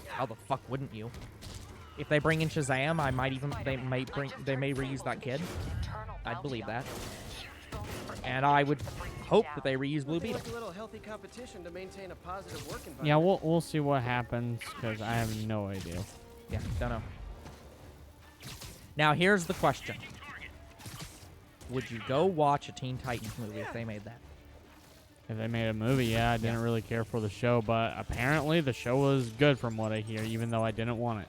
[SPEAKER 2] how the fuck wouldn't you? If they bring in Shazam, they may reuse that kid. I'd believe that. And I would hope that they reuse Blue Beetle.
[SPEAKER 5] Like a little healthy competition to maintain a positive work environment.
[SPEAKER 1] Yeah, we'll see what happens, because I have no idea.
[SPEAKER 2] Yeah, don't know. Now, here's the question. Would you go watch a Teen Titans movie if they made that?
[SPEAKER 1] If they made a movie, yeah, I didn't really care for the show, but apparently the show was good from what I hear, even though I didn't want it.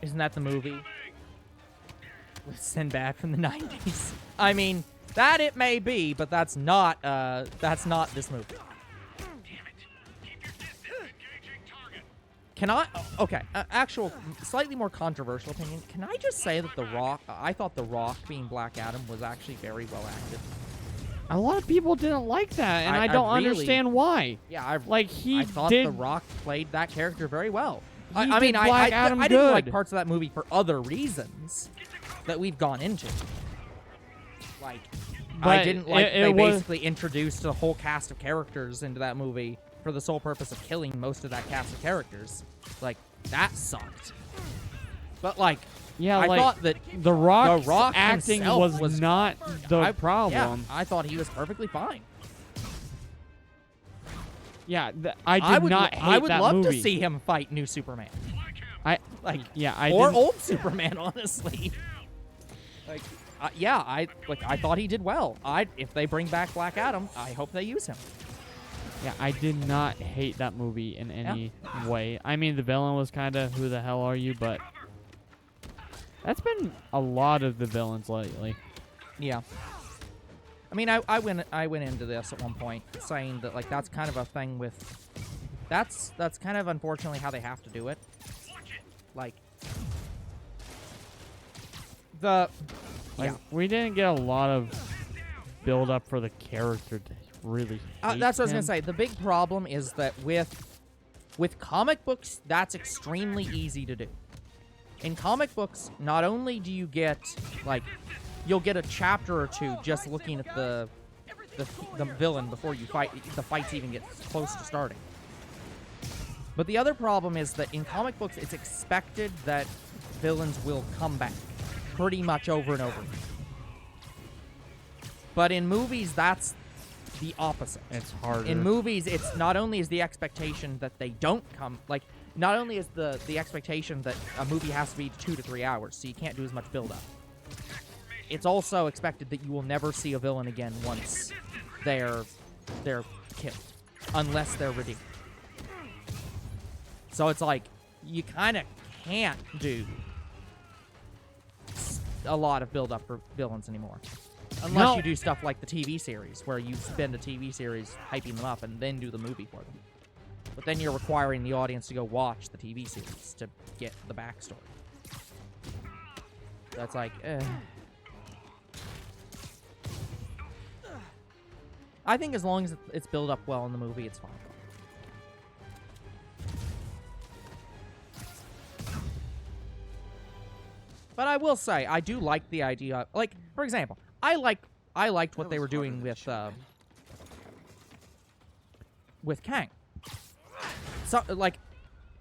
[SPEAKER 2] Isn't that the movie with Sinbad from the 90s? I mean, that it may be, but that's not this movie. Can I? Okay, actual, slightly more controversial opinion. Can I just say that The Rock? I thought The Rock being Black Adam was actually very well acted.
[SPEAKER 1] A lot of people didn't like that, and I
[SPEAKER 2] I
[SPEAKER 1] don't
[SPEAKER 2] really-
[SPEAKER 1] understand why.
[SPEAKER 2] Yeah,
[SPEAKER 1] I
[SPEAKER 2] I thought
[SPEAKER 1] did.
[SPEAKER 2] The Rock played that character very well.
[SPEAKER 1] He
[SPEAKER 2] I mean,
[SPEAKER 1] did Black Adam
[SPEAKER 2] I didn't like
[SPEAKER 1] good.
[SPEAKER 2] parts of that movie for other reasons that we've gone into. Like, I
[SPEAKER 1] But
[SPEAKER 2] didn't like
[SPEAKER 1] it
[SPEAKER 2] they
[SPEAKER 1] was-
[SPEAKER 2] basically introduced a whole cast of characters into that movie for the sole purpose of killing most of that cast of characters. Like, that sucked. But, like,
[SPEAKER 1] Yeah,
[SPEAKER 2] I
[SPEAKER 1] like
[SPEAKER 2] thought that
[SPEAKER 1] The Rock's
[SPEAKER 2] Rock
[SPEAKER 1] acting
[SPEAKER 2] himself
[SPEAKER 1] was not the problem.
[SPEAKER 2] Yeah, I thought he was perfectly fine.
[SPEAKER 1] Yeah, I
[SPEAKER 2] would,
[SPEAKER 1] not hate
[SPEAKER 2] I would
[SPEAKER 1] that
[SPEAKER 2] love
[SPEAKER 1] movie.
[SPEAKER 2] to see him fight new Superman.
[SPEAKER 1] I
[SPEAKER 2] Like,
[SPEAKER 1] I
[SPEAKER 2] or
[SPEAKER 1] didn't-
[SPEAKER 2] old Superman, honestly. Like, yeah, I thought he did well. If they bring back Black Adam, I hope they use him.
[SPEAKER 1] Yeah, I did not hate that movie in any way. I mean, the villain was kind of who the hell are you, but that's been a lot of the villains lately.
[SPEAKER 2] Yeah. I mean, I went into this at one point saying that like that's kind of a thing with that's kind of unfortunately how they have to do it. Like the
[SPEAKER 1] Like,
[SPEAKER 2] yeah.
[SPEAKER 1] we didn't get a lot of build up for the character to really hate
[SPEAKER 2] That's what I was
[SPEAKER 1] him.
[SPEAKER 2] gonna say. The big problem is that with comic books, that's extremely easy to do. In comic books, not only do you get like you'll get a chapter or two just looking at the villain before the fights even get close to starting. But the other problem is that in comic books, it's expected that villains will come back pretty much over and over again. But in movies, that's the opposite.
[SPEAKER 1] It's harder.
[SPEAKER 2] In movies, it's not only is the expectation that they don't come, like, not only is the expectation that a movie has to be 2 to 3 hours, so you can't do as much build-up. It's also expected that you will never see a villain again once they're killed, unless they're redeemed. So it's like, you kind of can't do a lot of build-up for villains anymore. Unless you do stuff like the TV series, where you spend a TV series hyping them up and then do the movie for them. But then you're requiring the audience to go watch the TV series to get the backstory. That's like, I think as long as it's built up well in the movie, it's fine. But I will say, I do like the idea. Like, for example, I liked what they were doing with Kang. So, like,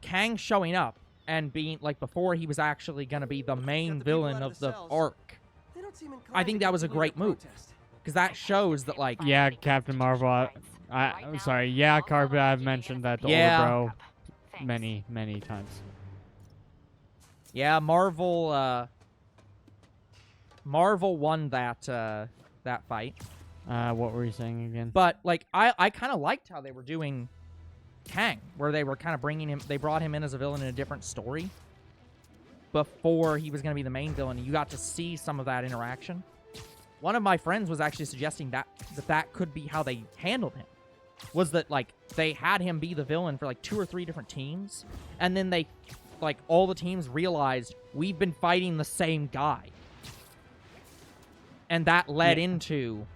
[SPEAKER 2] Kang showing up and being, like, before he was actually going to be the main villain of the arc. I think that was a great move. Because that shows that, like...
[SPEAKER 1] Yeah, Captain Marvel. I'm sorry. Yeah, Carpet, I've mentioned that to
[SPEAKER 2] Yeah.
[SPEAKER 1] Older Bro many, many times.
[SPEAKER 2] Yeah, Marvel won that fight.
[SPEAKER 1] What were you saying again?
[SPEAKER 2] But, like, I kind of liked how they were doing Kang, where they were kind of bringing him... They brought him in as a villain in a different story before he was going to be the main villain. And you got to see some of that interaction. One of my friends was actually suggesting that could be how they handled him. Was that, like, they had him be the villain for, like, 2 or 3 different teams. And then they, like, all the teams realized we've been fighting the same guy. And that led into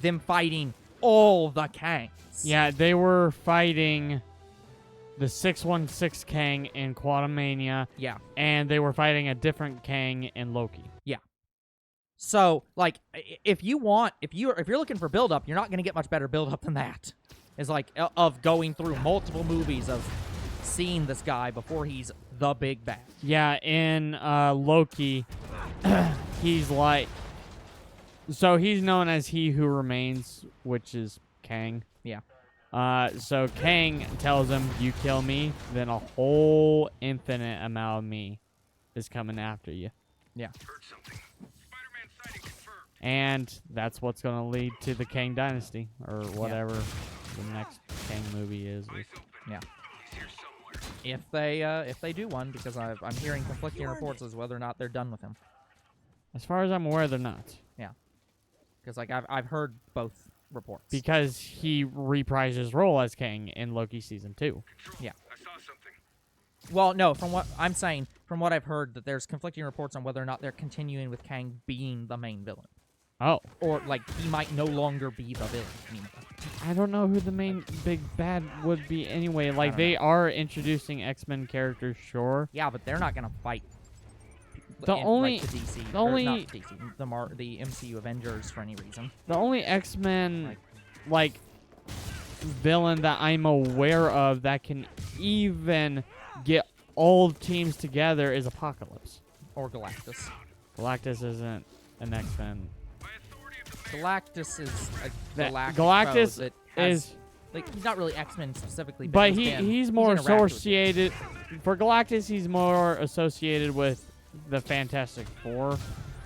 [SPEAKER 2] them fighting all the Kangs.
[SPEAKER 1] Yeah, they were fighting the 616 Kang in Quantumania.
[SPEAKER 2] Yeah.
[SPEAKER 1] And they were fighting a different Kang in Loki.
[SPEAKER 2] Yeah. So, like, if you're looking for build-up, you're not going to get much better build-up than that. It's like, of going through multiple movies of seeing this guy before he's the big bad.
[SPEAKER 1] Yeah, in Loki, he's like... So he's known as He Who Remains, which is Kang.
[SPEAKER 2] Yeah.
[SPEAKER 1] So Kang tells him, you kill me, then a whole infinite amount of me is coming after you.
[SPEAKER 2] Yeah.
[SPEAKER 3] Heard something. Spider-Man sighting confirmed.
[SPEAKER 1] And that's what's going to lead to the Kang Dynasty, or whatever the next Kang movie is.
[SPEAKER 3] Eyes open.
[SPEAKER 2] Yeah.
[SPEAKER 3] He's here somewhere.
[SPEAKER 2] If they do one, because I'm hearing conflicting reports as whether or not they're done with him.
[SPEAKER 1] As far as I'm aware, they're not.
[SPEAKER 2] Yeah. Because, like, I've heard both reports.
[SPEAKER 1] Because he reprised his role as Kang in Loki Season 2.
[SPEAKER 2] Yeah.
[SPEAKER 3] I saw something.
[SPEAKER 2] Well, no, from what I'm saying, from what I've heard, that there's conflicting reports on whether or not they're continuing with Kang being the main villain.
[SPEAKER 1] Oh.
[SPEAKER 2] Or, like, he might no longer be the villain anymore.
[SPEAKER 1] I don't know who the main big bad would be anyway. Like,
[SPEAKER 2] don't
[SPEAKER 1] they are introducing X-Men characters, sure.
[SPEAKER 2] Yeah, but they're not going to fight
[SPEAKER 1] The only-
[SPEAKER 2] like, the DC,
[SPEAKER 1] the
[SPEAKER 2] or
[SPEAKER 1] only-
[SPEAKER 2] not DC, the MCU Avengers for any reason.
[SPEAKER 1] The only X-Men, like, villain that I'm aware of that can even get all teams together is Apocalypse.
[SPEAKER 2] Or Galactus.
[SPEAKER 1] Galactus isn't an X-Men.
[SPEAKER 2] Galactus is a
[SPEAKER 1] That-
[SPEAKER 2] galactic
[SPEAKER 1] Galactus
[SPEAKER 2] foe that has,
[SPEAKER 1] is,
[SPEAKER 2] like, he's not really X-Men specifically,
[SPEAKER 1] but
[SPEAKER 2] he's
[SPEAKER 1] he's more
[SPEAKER 2] interacted with it.
[SPEAKER 1] associated. For Galactus, he's more associated with the Fantastic Four,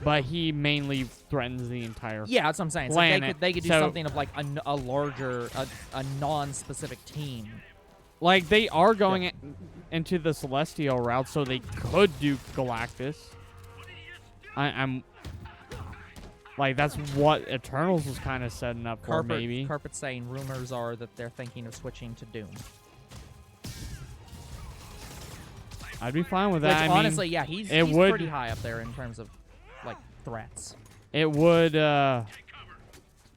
[SPEAKER 1] but he mainly threatens the entire.
[SPEAKER 2] Yeah, that's what I'm saying. So they
[SPEAKER 1] planet.
[SPEAKER 2] could do
[SPEAKER 1] So-
[SPEAKER 2] something of like a larger, a non-specific team.
[SPEAKER 1] Like they are going into the Celestial route, so they could do Galactus. I'm like that's what Eternals was kind of setting up for, maybe.
[SPEAKER 2] Carpet's saying rumors are that they're thinking of switching to Doom.
[SPEAKER 1] I'd be fine with
[SPEAKER 2] Which
[SPEAKER 1] that. I mean,
[SPEAKER 2] honestly, yeah, he's
[SPEAKER 1] would-
[SPEAKER 2] pretty high up there in terms of like threats.
[SPEAKER 1] it would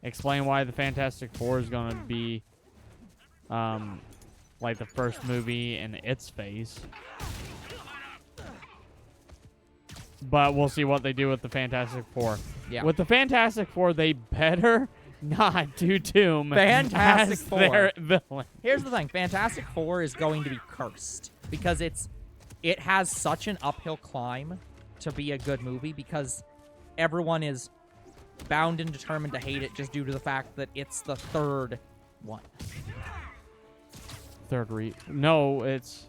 [SPEAKER 1] explain why the Fantastic Four is going to be like the first movie in its phase. But we'll see what they do with the Fantastic Four.
[SPEAKER 2] Yeah.
[SPEAKER 1] With the Fantastic Four, they better not do Doom
[SPEAKER 2] Fantastic
[SPEAKER 1] as
[SPEAKER 2] Four.
[SPEAKER 1] their villain.
[SPEAKER 2] Here's the thing: Fantastic Four is going to be cursed because it has such an uphill climb to be a good movie because everyone is bound and determined to hate it just due to the fact that it's the third one.
[SPEAKER 1] No, it's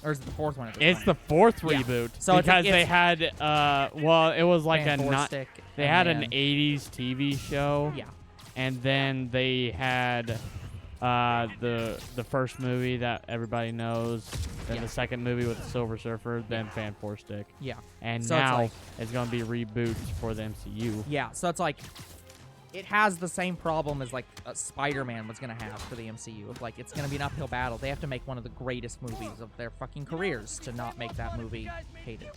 [SPEAKER 2] Or is it the fourth one?
[SPEAKER 1] it's the fourth
[SPEAKER 2] Yeah.
[SPEAKER 1] reboot.
[SPEAKER 2] So it's-
[SPEAKER 1] because they
[SPEAKER 2] it's-
[SPEAKER 1] had well, it was like a not.
[SPEAKER 2] Fantastic,
[SPEAKER 1] They
[SPEAKER 2] and
[SPEAKER 1] had
[SPEAKER 2] then-
[SPEAKER 1] an '80s TV show.
[SPEAKER 2] Yeah.
[SPEAKER 1] And then they had the first movie that everybody knows, then
[SPEAKER 2] Yeah.
[SPEAKER 1] the second movie with the Silver Surfer, then Fan Four Stick,
[SPEAKER 2] Yeah.
[SPEAKER 1] and
[SPEAKER 2] So it's
[SPEAKER 1] now
[SPEAKER 2] like-
[SPEAKER 1] it's gonna be reboots for the MCU.
[SPEAKER 2] Yeah, so it's like it has the same problem as like Spider-Man was gonna have for the MCU. Of like it's gonna be an uphill battle. They have to make one of the greatest movies of their fucking careers to not make that movie hated.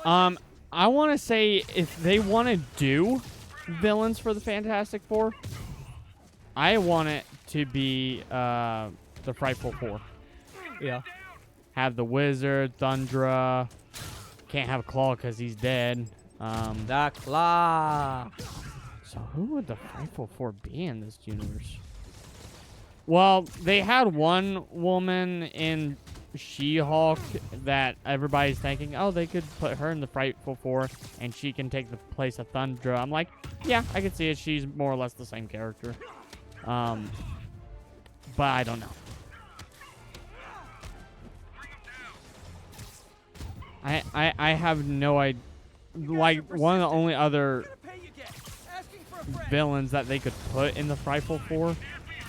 [SPEAKER 1] I want to say if they want to do villains for the Fantastic Four, I want it to be the Frightful Four.
[SPEAKER 2] Yeah.
[SPEAKER 1] Have the Wizard, Thundra. Can't have Claw because he's dead.
[SPEAKER 2] The Claw.
[SPEAKER 1] So who would the Frightful Four be in this universe? Well, they had one woman in She-Hulk that everybody's thinking, oh, they could put her in the Frightful Four and she can take the place of Thundra. I'm like, yeah, I can see it. She's more or less the same character. But I don't know. I have no idea. Like, one of the only other villains that they could put in the Frightful Four,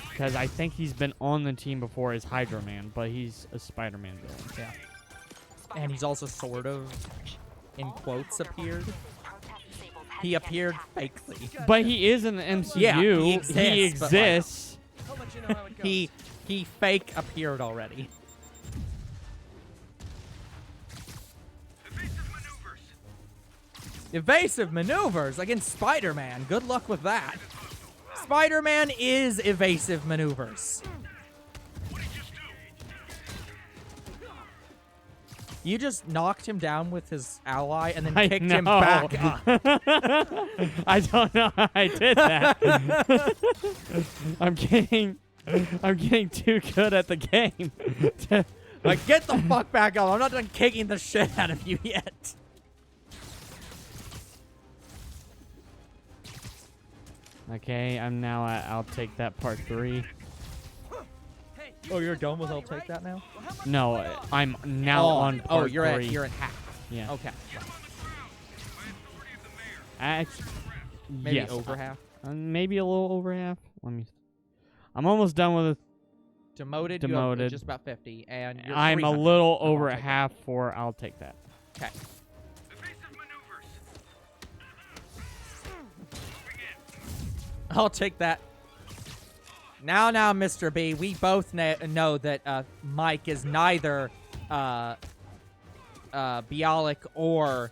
[SPEAKER 1] because I think he's been on the team before, is Hydro Man, but he's a Spider-Man villain.
[SPEAKER 2] Yeah. And he's also sort of, in quotes, appeared. He appeared fakely.
[SPEAKER 1] But he is in the MCU.
[SPEAKER 2] Yeah, he
[SPEAKER 1] He
[SPEAKER 2] exists, but, like,
[SPEAKER 1] exists.
[SPEAKER 5] I'll let you know how it goes.
[SPEAKER 2] He fake appeared already. Evasive maneuvers against Spider-Man. Good luck with that. Spider-Man is evasive maneuvers. You just knocked him down with his ally and then
[SPEAKER 1] I
[SPEAKER 2] kicked him
[SPEAKER 1] know.
[SPEAKER 2] back up.
[SPEAKER 1] I don't know how I did that. I'm getting too good at the game.
[SPEAKER 2] Like, get the fuck back up. I'm not done kicking the shit out of you yet.
[SPEAKER 1] Okay, I'm now at I'll take that part 3.
[SPEAKER 2] Oh, you're done with I'll take that now?
[SPEAKER 1] No, I'm now on part 3.
[SPEAKER 2] You're at half.
[SPEAKER 1] Yeah.
[SPEAKER 2] Okay. Maybe
[SPEAKER 1] yes.
[SPEAKER 2] over half.
[SPEAKER 1] Maybe a little over half. I'm almost done with it.
[SPEAKER 2] Demoted. You
[SPEAKER 1] Demoted.
[SPEAKER 2] have just about 50, and you're
[SPEAKER 1] I'm a
[SPEAKER 2] 300.
[SPEAKER 1] little
[SPEAKER 2] I'll
[SPEAKER 1] over
[SPEAKER 2] take that.
[SPEAKER 1] half for I'll take that.
[SPEAKER 2] Okay. I'll take that. Now, Mr. B, we both know that Mike is neither Bialik or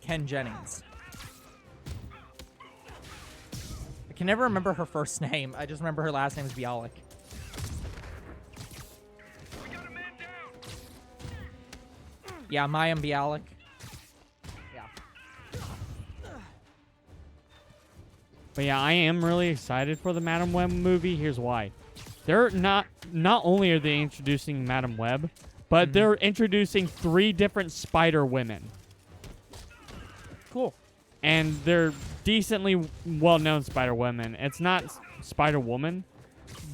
[SPEAKER 2] Ken Jennings. I can never remember her first name. I just remember her last name is Bialik. Yeah, Mayim Bialik. Yeah.
[SPEAKER 1] But yeah, I am really excited for the Madam Web movie. Here's why. They're not only are they introducing Madam Web, but they're introducing 3 different Spider Women.
[SPEAKER 2] Cool.
[SPEAKER 1] And they're decently well-known Spider Women. It's not Spider Woman,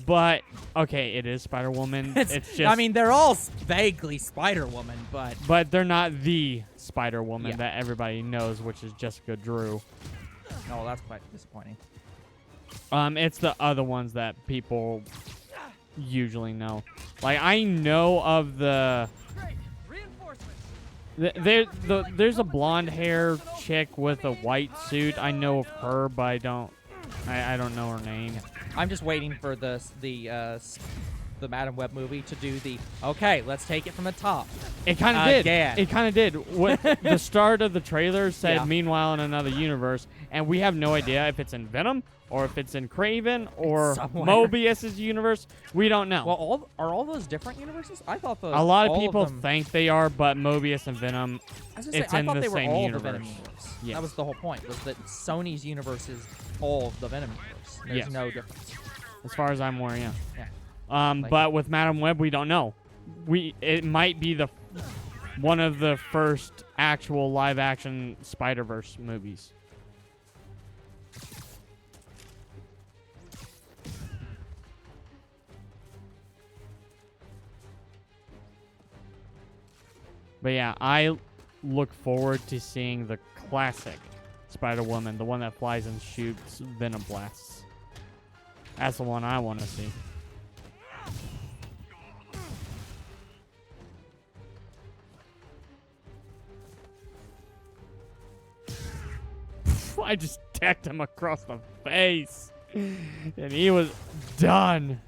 [SPEAKER 1] but okay, it is Spider Woman. It's just.
[SPEAKER 2] I mean, they're all vaguely Spider Woman,
[SPEAKER 1] but they're not the Spider Woman
[SPEAKER 2] Yeah.
[SPEAKER 1] that everybody knows, which is Jessica Drew.
[SPEAKER 2] oh, that's quite disappointing.
[SPEAKER 1] It's the other ones that people usually know. Like I know of the.
[SPEAKER 5] Great. Reinforcements.
[SPEAKER 1] There's a blonde hair chick with a white suit. I know of her, but I don't know her name.
[SPEAKER 2] I'm just waiting for the Madam Web movie to do the okay. Let's take it from the top.
[SPEAKER 1] It kind of did.
[SPEAKER 2] Again.
[SPEAKER 1] It kind of did. What the start of the trailer said,
[SPEAKER 2] Yeah.
[SPEAKER 1] "Meanwhile, in another universe," and we have no idea if it's in Venom or if it's in Craven or
[SPEAKER 2] somewhere.
[SPEAKER 1] Mobius's universe. We don't know.
[SPEAKER 2] Well, are all those different universes? I thought
[SPEAKER 1] a lot of
[SPEAKER 2] all
[SPEAKER 1] people
[SPEAKER 2] them,
[SPEAKER 1] think they are, but Mobius and Venom.
[SPEAKER 2] I was gonna say,
[SPEAKER 1] it's
[SPEAKER 2] I
[SPEAKER 1] in
[SPEAKER 2] thought
[SPEAKER 1] the
[SPEAKER 2] they were
[SPEAKER 1] same
[SPEAKER 2] all
[SPEAKER 1] universe.
[SPEAKER 2] the Venom universe.
[SPEAKER 1] Yes.
[SPEAKER 2] That was the whole point. Was that Sony's universe is all of the Venom universe? There's
[SPEAKER 1] Yes.
[SPEAKER 2] no difference.
[SPEAKER 1] As far as I'm aware, yeah.
[SPEAKER 2] Yeah.
[SPEAKER 1] But with Madam Web, we don't know. It might be one of the first actual live-action Spider-Verse movies. But yeah, I look forward to seeing the classic Spider-Woman, the one that flies and shoots venom blasts. That's the one I want to see. I just decked him across the face, and he was done.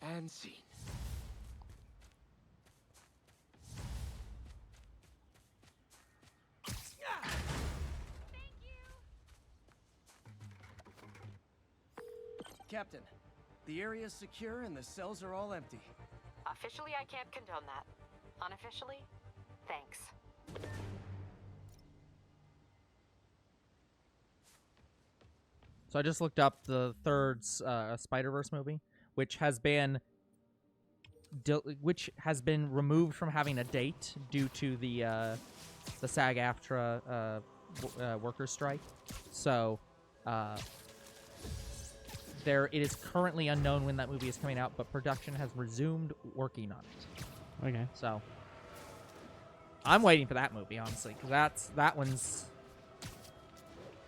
[SPEAKER 6] And scene.
[SPEAKER 5] Captain, the area's secure and the cells are all empty.
[SPEAKER 4] Officially, I can't condone that. Unofficially, thanks.
[SPEAKER 2] So I just looked up the third Spider-Verse movie, which has been removed from having a date due to the SAG-AFTRA workers' strike. So it is currently unknown when that movie is coming out, but production has resumed working on it.
[SPEAKER 1] Okay.
[SPEAKER 2] So I'm waiting for that movie, honestly, because that one's.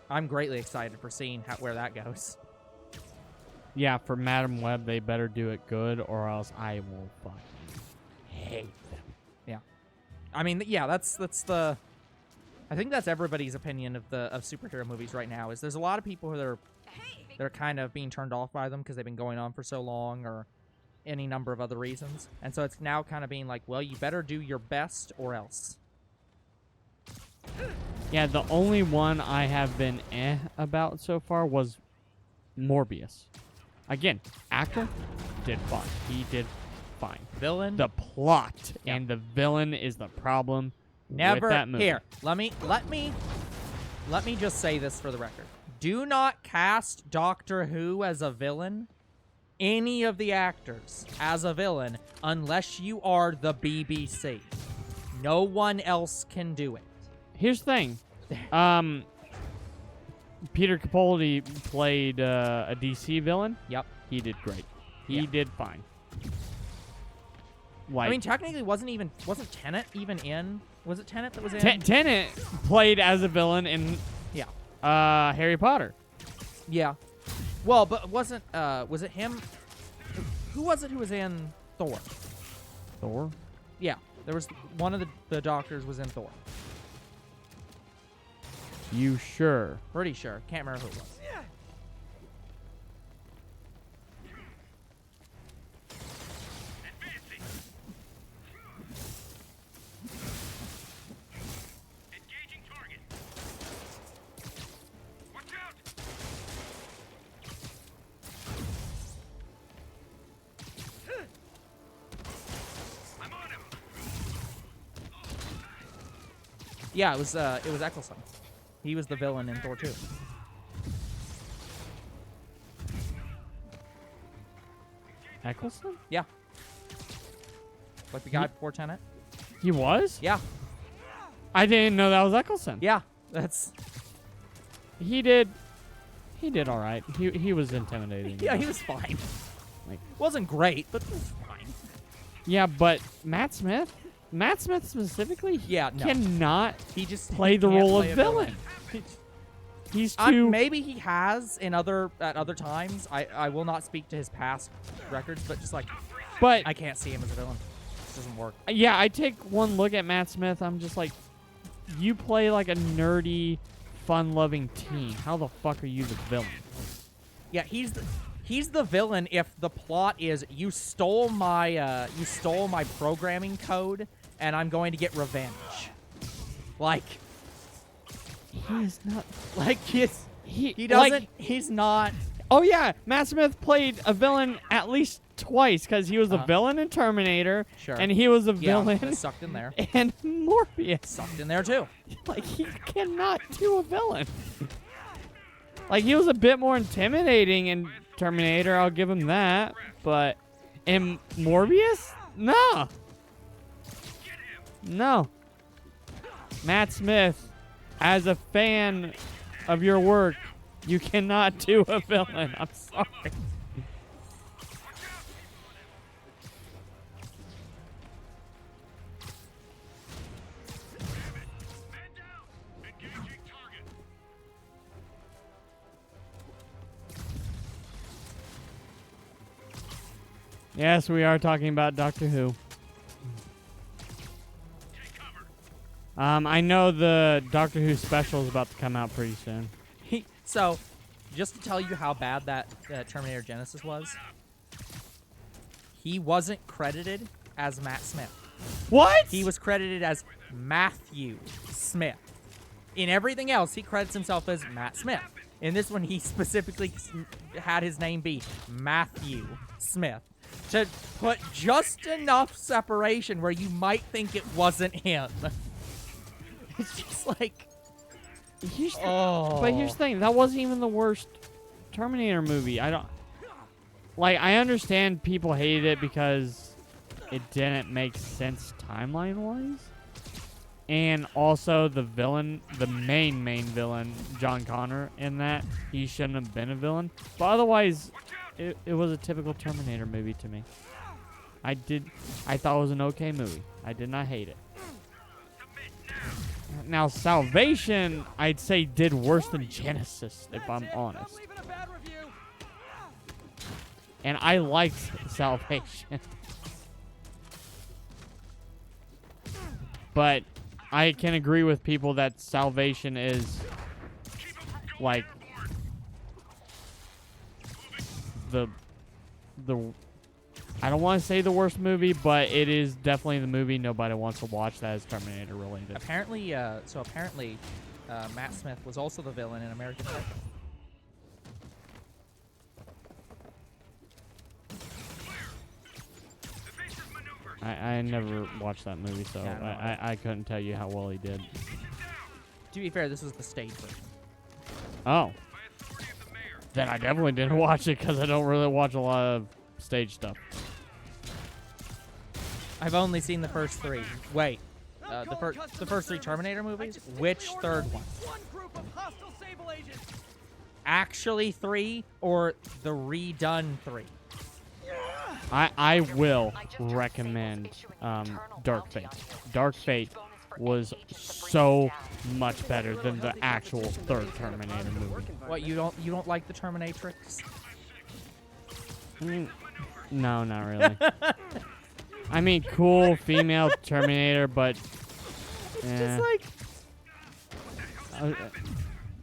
[SPEAKER 2] I'm greatly excited for seeing where that goes.
[SPEAKER 1] Yeah, for Madam Web, they better do it good, or else I will fucking hate them.
[SPEAKER 2] Yeah, I mean, yeah, that's the. I think that's everybody's opinion of superhero movies right now. Is there's a lot of people that are kind of being turned off by them because they've been going on for so long, or any number of other reasons, and so it's now kind of being like, well, you better do your best, or else.
[SPEAKER 1] Yeah, the only one I have been about so far was Morbius. Again, actor did fine. He did fine.
[SPEAKER 2] Villain.
[SPEAKER 1] The plot
[SPEAKER 2] Yeah.
[SPEAKER 1] and the villain is the problem
[SPEAKER 2] Never
[SPEAKER 1] with that movie.
[SPEAKER 2] here. Let me just say this for the record. Do not cast Doctor Who as a villain, any of the actors as a villain, unless you are the BBC. No one else can do it.
[SPEAKER 1] Here's the thing. Peter Capaldi played a DC villain.
[SPEAKER 2] Yep.
[SPEAKER 1] He did great. He
[SPEAKER 2] Yeah.
[SPEAKER 1] did fine. Like,
[SPEAKER 2] I mean, technically, wasn't Tenet even in? Was it Tenet that was in?
[SPEAKER 1] Tenet played as a villain in
[SPEAKER 2] Yeah.
[SPEAKER 1] Harry Potter.
[SPEAKER 2] Yeah. Well, but was it him? Who was it who was in Thor?
[SPEAKER 1] Thor?
[SPEAKER 2] Yeah. There was one of the doctors was in Thor.
[SPEAKER 1] You sure?
[SPEAKER 2] Pretty sure. Can't remember who it was.
[SPEAKER 3] Advancing. Engaging target. Watch out. I'm on him.
[SPEAKER 2] Yeah, it was Eccleston. He was the villain in Thor 2.
[SPEAKER 1] Eccleston?
[SPEAKER 2] Yeah. Like the guy before Tenet?
[SPEAKER 1] He was?
[SPEAKER 2] Yeah.
[SPEAKER 1] I didn't know that was Eccleston.
[SPEAKER 2] Yeah. That's...
[SPEAKER 1] He did all right. He was intimidating.
[SPEAKER 2] Yeah, he was fine.
[SPEAKER 1] Like-
[SPEAKER 2] wasn't great, but it was fine.
[SPEAKER 1] Yeah, but Matt Smith specifically,
[SPEAKER 2] Yeah, no.
[SPEAKER 1] cannot
[SPEAKER 2] He just
[SPEAKER 1] play the
[SPEAKER 2] can't
[SPEAKER 1] role
[SPEAKER 2] play
[SPEAKER 1] of
[SPEAKER 2] a
[SPEAKER 1] villain. He's too.
[SPEAKER 2] Maybe he has at other times. I will not speak to his past records, but just like
[SPEAKER 1] But
[SPEAKER 2] I can't see him as a villain. It doesn't work.
[SPEAKER 1] yeah, I take one look at Matt Smith. I'm just like, you play like a nerdy, fun-loving teen. How the fuck are you the villain?
[SPEAKER 2] Yeah, he's the villain if the plot is you stole my programming code and I'm going to get revenge. Like
[SPEAKER 1] He is not.
[SPEAKER 2] like he doesn't
[SPEAKER 1] like-
[SPEAKER 2] he's not
[SPEAKER 1] Oh yeah, Matt Smith played a villain at least twice because he was a
[SPEAKER 2] Uh-huh.
[SPEAKER 1] villain in Terminator,
[SPEAKER 2] Sure.
[SPEAKER 1] and he was a
[SPEAKER 2] yeah,
[SPEAKER 1] villain
[SPEAKER 2] that's sucked in there.
[SPEAKER 1] and Morbius.
[SPEAKER 2] Sucked in there too.
[SPEAKER 1] Like, he cannot do a villain. Like, he was a bit more intimidating in Terminator, I'll give him that. But in Morbius? No. No. Matt Smith, as a fan of your work, you cannot do a villain. I'm sorry.
[SPEAKER 3] Man down! Engaging target!
[SPEAKER 1] Yes, we are talking about Doctor Who.
[SPEAKER 3] Take cover!
[SPEAKER 1] I know the Doctor Who special is about to come out pretty soon.
[SPEAKER 2] So, just to tell you how bad that Terminator Genesis was, he wasn't credited as Matt Smith.
[SPEAKER 1] What?
[SPEAKER 2] He was credited as Matthew Smith. In everything else, he credits himself as Matt Smith. In this one, he specifically had his name be Matthew Smith to put just enough separation where you might think it wasn't him. It's just like,
[SPEAKER 1] Here's the,
[SPEAKER 2] oh.
[SPEAKER 1] But here's the thing, that wasn't even the worst Terminator movie. I understand people hated it because it didn't make sense timeline-wise. And also the villain, the main villain, John Connor, in that, he shouldn't have been a villain. But otherwise, it was a typical Terminator movie to me. I thought it was an okay movie. I did not hate it. Now, Salvation, I'd say, did worse than Genesis, if I'm honest.
[SPEAKER 5] Leaving a bad review.
[SPEAKER 1] And I liked Salvation. But I can agree with people that Salvation is, like, the I don't want to say the worst movie, but it is definitely the movie nobody wants to watch that is Terminator related.
[SPEAKER 2] Apparently, Matt Smith was also the villain in American Psycho.
[SPEAKER 3] Evasive maneuvers!
[SPEAKER 1] I never watched that movie, so
[SPEAKER 2] Yeah, no,
[SPEAKER 1] I couldn't tell you how well he did.
[SPEAKER 2] To be fair, this was the stage version.
[SPEAKER 1] Oh,
[SPEAKER 3] By authority of the mayor.
[SPEAKER 1] then I definitely didn't watch it because I don't really watch a lot of stage stuff.
[SPEAKER 2] I've only seen the first three. Wait, the first three Terminator movies? Which third one?
[SPEAKER 5] One group of hostile Sable agents.
[SPEAKER 2] Actually 3 or the redone 3?
[SPEAKER 1] I will
[SPEAKER 4] I just heard
[SPEAKER 1] recommend
[SPEAKER 4] Sable's issuing an internal
[SPEAKER 1] Dark
[SPEAKER 4] bounty
[SPEAKER 1] Fate.
[SPEAKER 4] on you.
[SPEAKER 1] Dark
[SPEAKER 4] Huge
[SPEAKER 1] Fate
[SPEAKER 4] bonus for
[SPEAKER 1] was
[SPEAKER 4] any agent to bring
[SPEAKER 1] so
[SPEAKER 4] you down.
[SPEAKER 1] much better than the actual third Terminator movie.
[SPEAKER 2] What, you don't like the Terminatrix?
[SPEAKER 1] No, not really. I mean, cool female Terminator, but
[SPEAKER 2] Just like,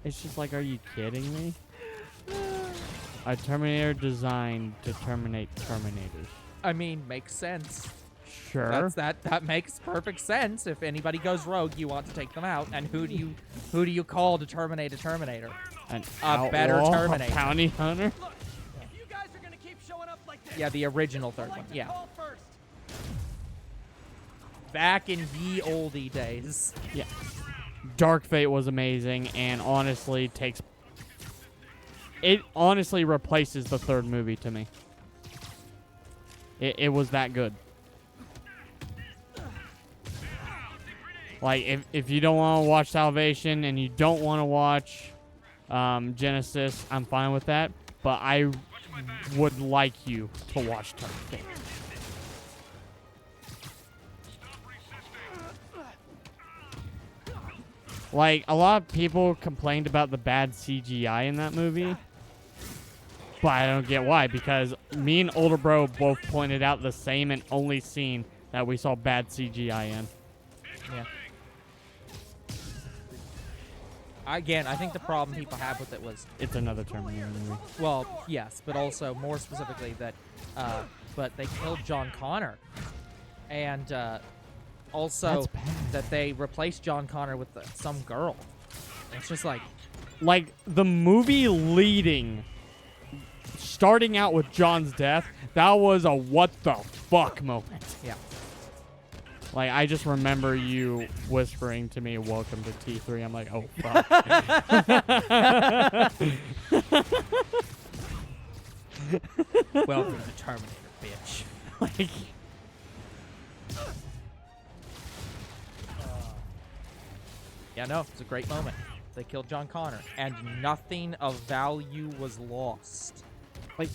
[SPEAKER 1] it's just like, are you kidding me? A Terminator designed to terminate Terminators.
[SPEAKER 2] I mean, makes sense.
[SPEAKER 1] Sure.
[SPEAKER 2] That makes perfect sense. If anybody goes rogue, you want to take them out. And who do you call to terminate a Terminator?
[SPEAKER 1] An
[SPEAKER 2] A better
[SPEAKER 1] outlaw,
[SPEAKER 2] Terminator.
[SPEAKER 1] A bounty hunter.
[SPEAKER 5] Look, if you guys are gonna keep showing up like this,
[SPEAKER 2] Yeah, the original
[SPEAKER 5] I'd
[SPEAKER 2] third
[SPEAKER 5] like
[SPEAKER 2] one.
[SPEAKER 5] to
[SPEAKER 2] Yeah,
[SPEAKER 5] call first.
[SPEAKER 2] back in ye oldie days.
[SPEAKER 1] Yeah. Dark Fate was amazing, and honestly it honestly replaces the third movie to me. It was that good. Like, if you don't want to watch Salvation and you don't want to watch Genesis, I'm fine with that. But I would like you to watch Terminator. Like, a lot of people complained about the bad CGI in that movie. But I don't get why, because me and older bro both pointed out the same and only scene that we saw bad CGI in.
[SPEAKER 2] Yeah. Again, I think the problem people had with it was,
[SPEAKER 1] It's another Terminator movie.
[SPEAKER 2] well, yes, but also more specifically that, but they killed John Connor, and also
[SPEAKER 1] That's bad.
[SPEAKER 2] that they replaced John Connor with some girl. It's just like,
[SPEAKER 1] The movie leading, starting out with John's death, that was a what the fuck moment.
[SPEAKER 2] yeah.
[SPEAKER 1] Like, I just remember you whispering to me, "Welcome to T3." I'm like, oh, fuck.
[SPEAKER 2] Welcome to Terminator, bitch.
[SPEAKER 1] Like,
[SPEAKER 2] Yeah, no, it's a great moment. They killed John Connor, and nothing of value was lost.
[SPEAKER 1] Like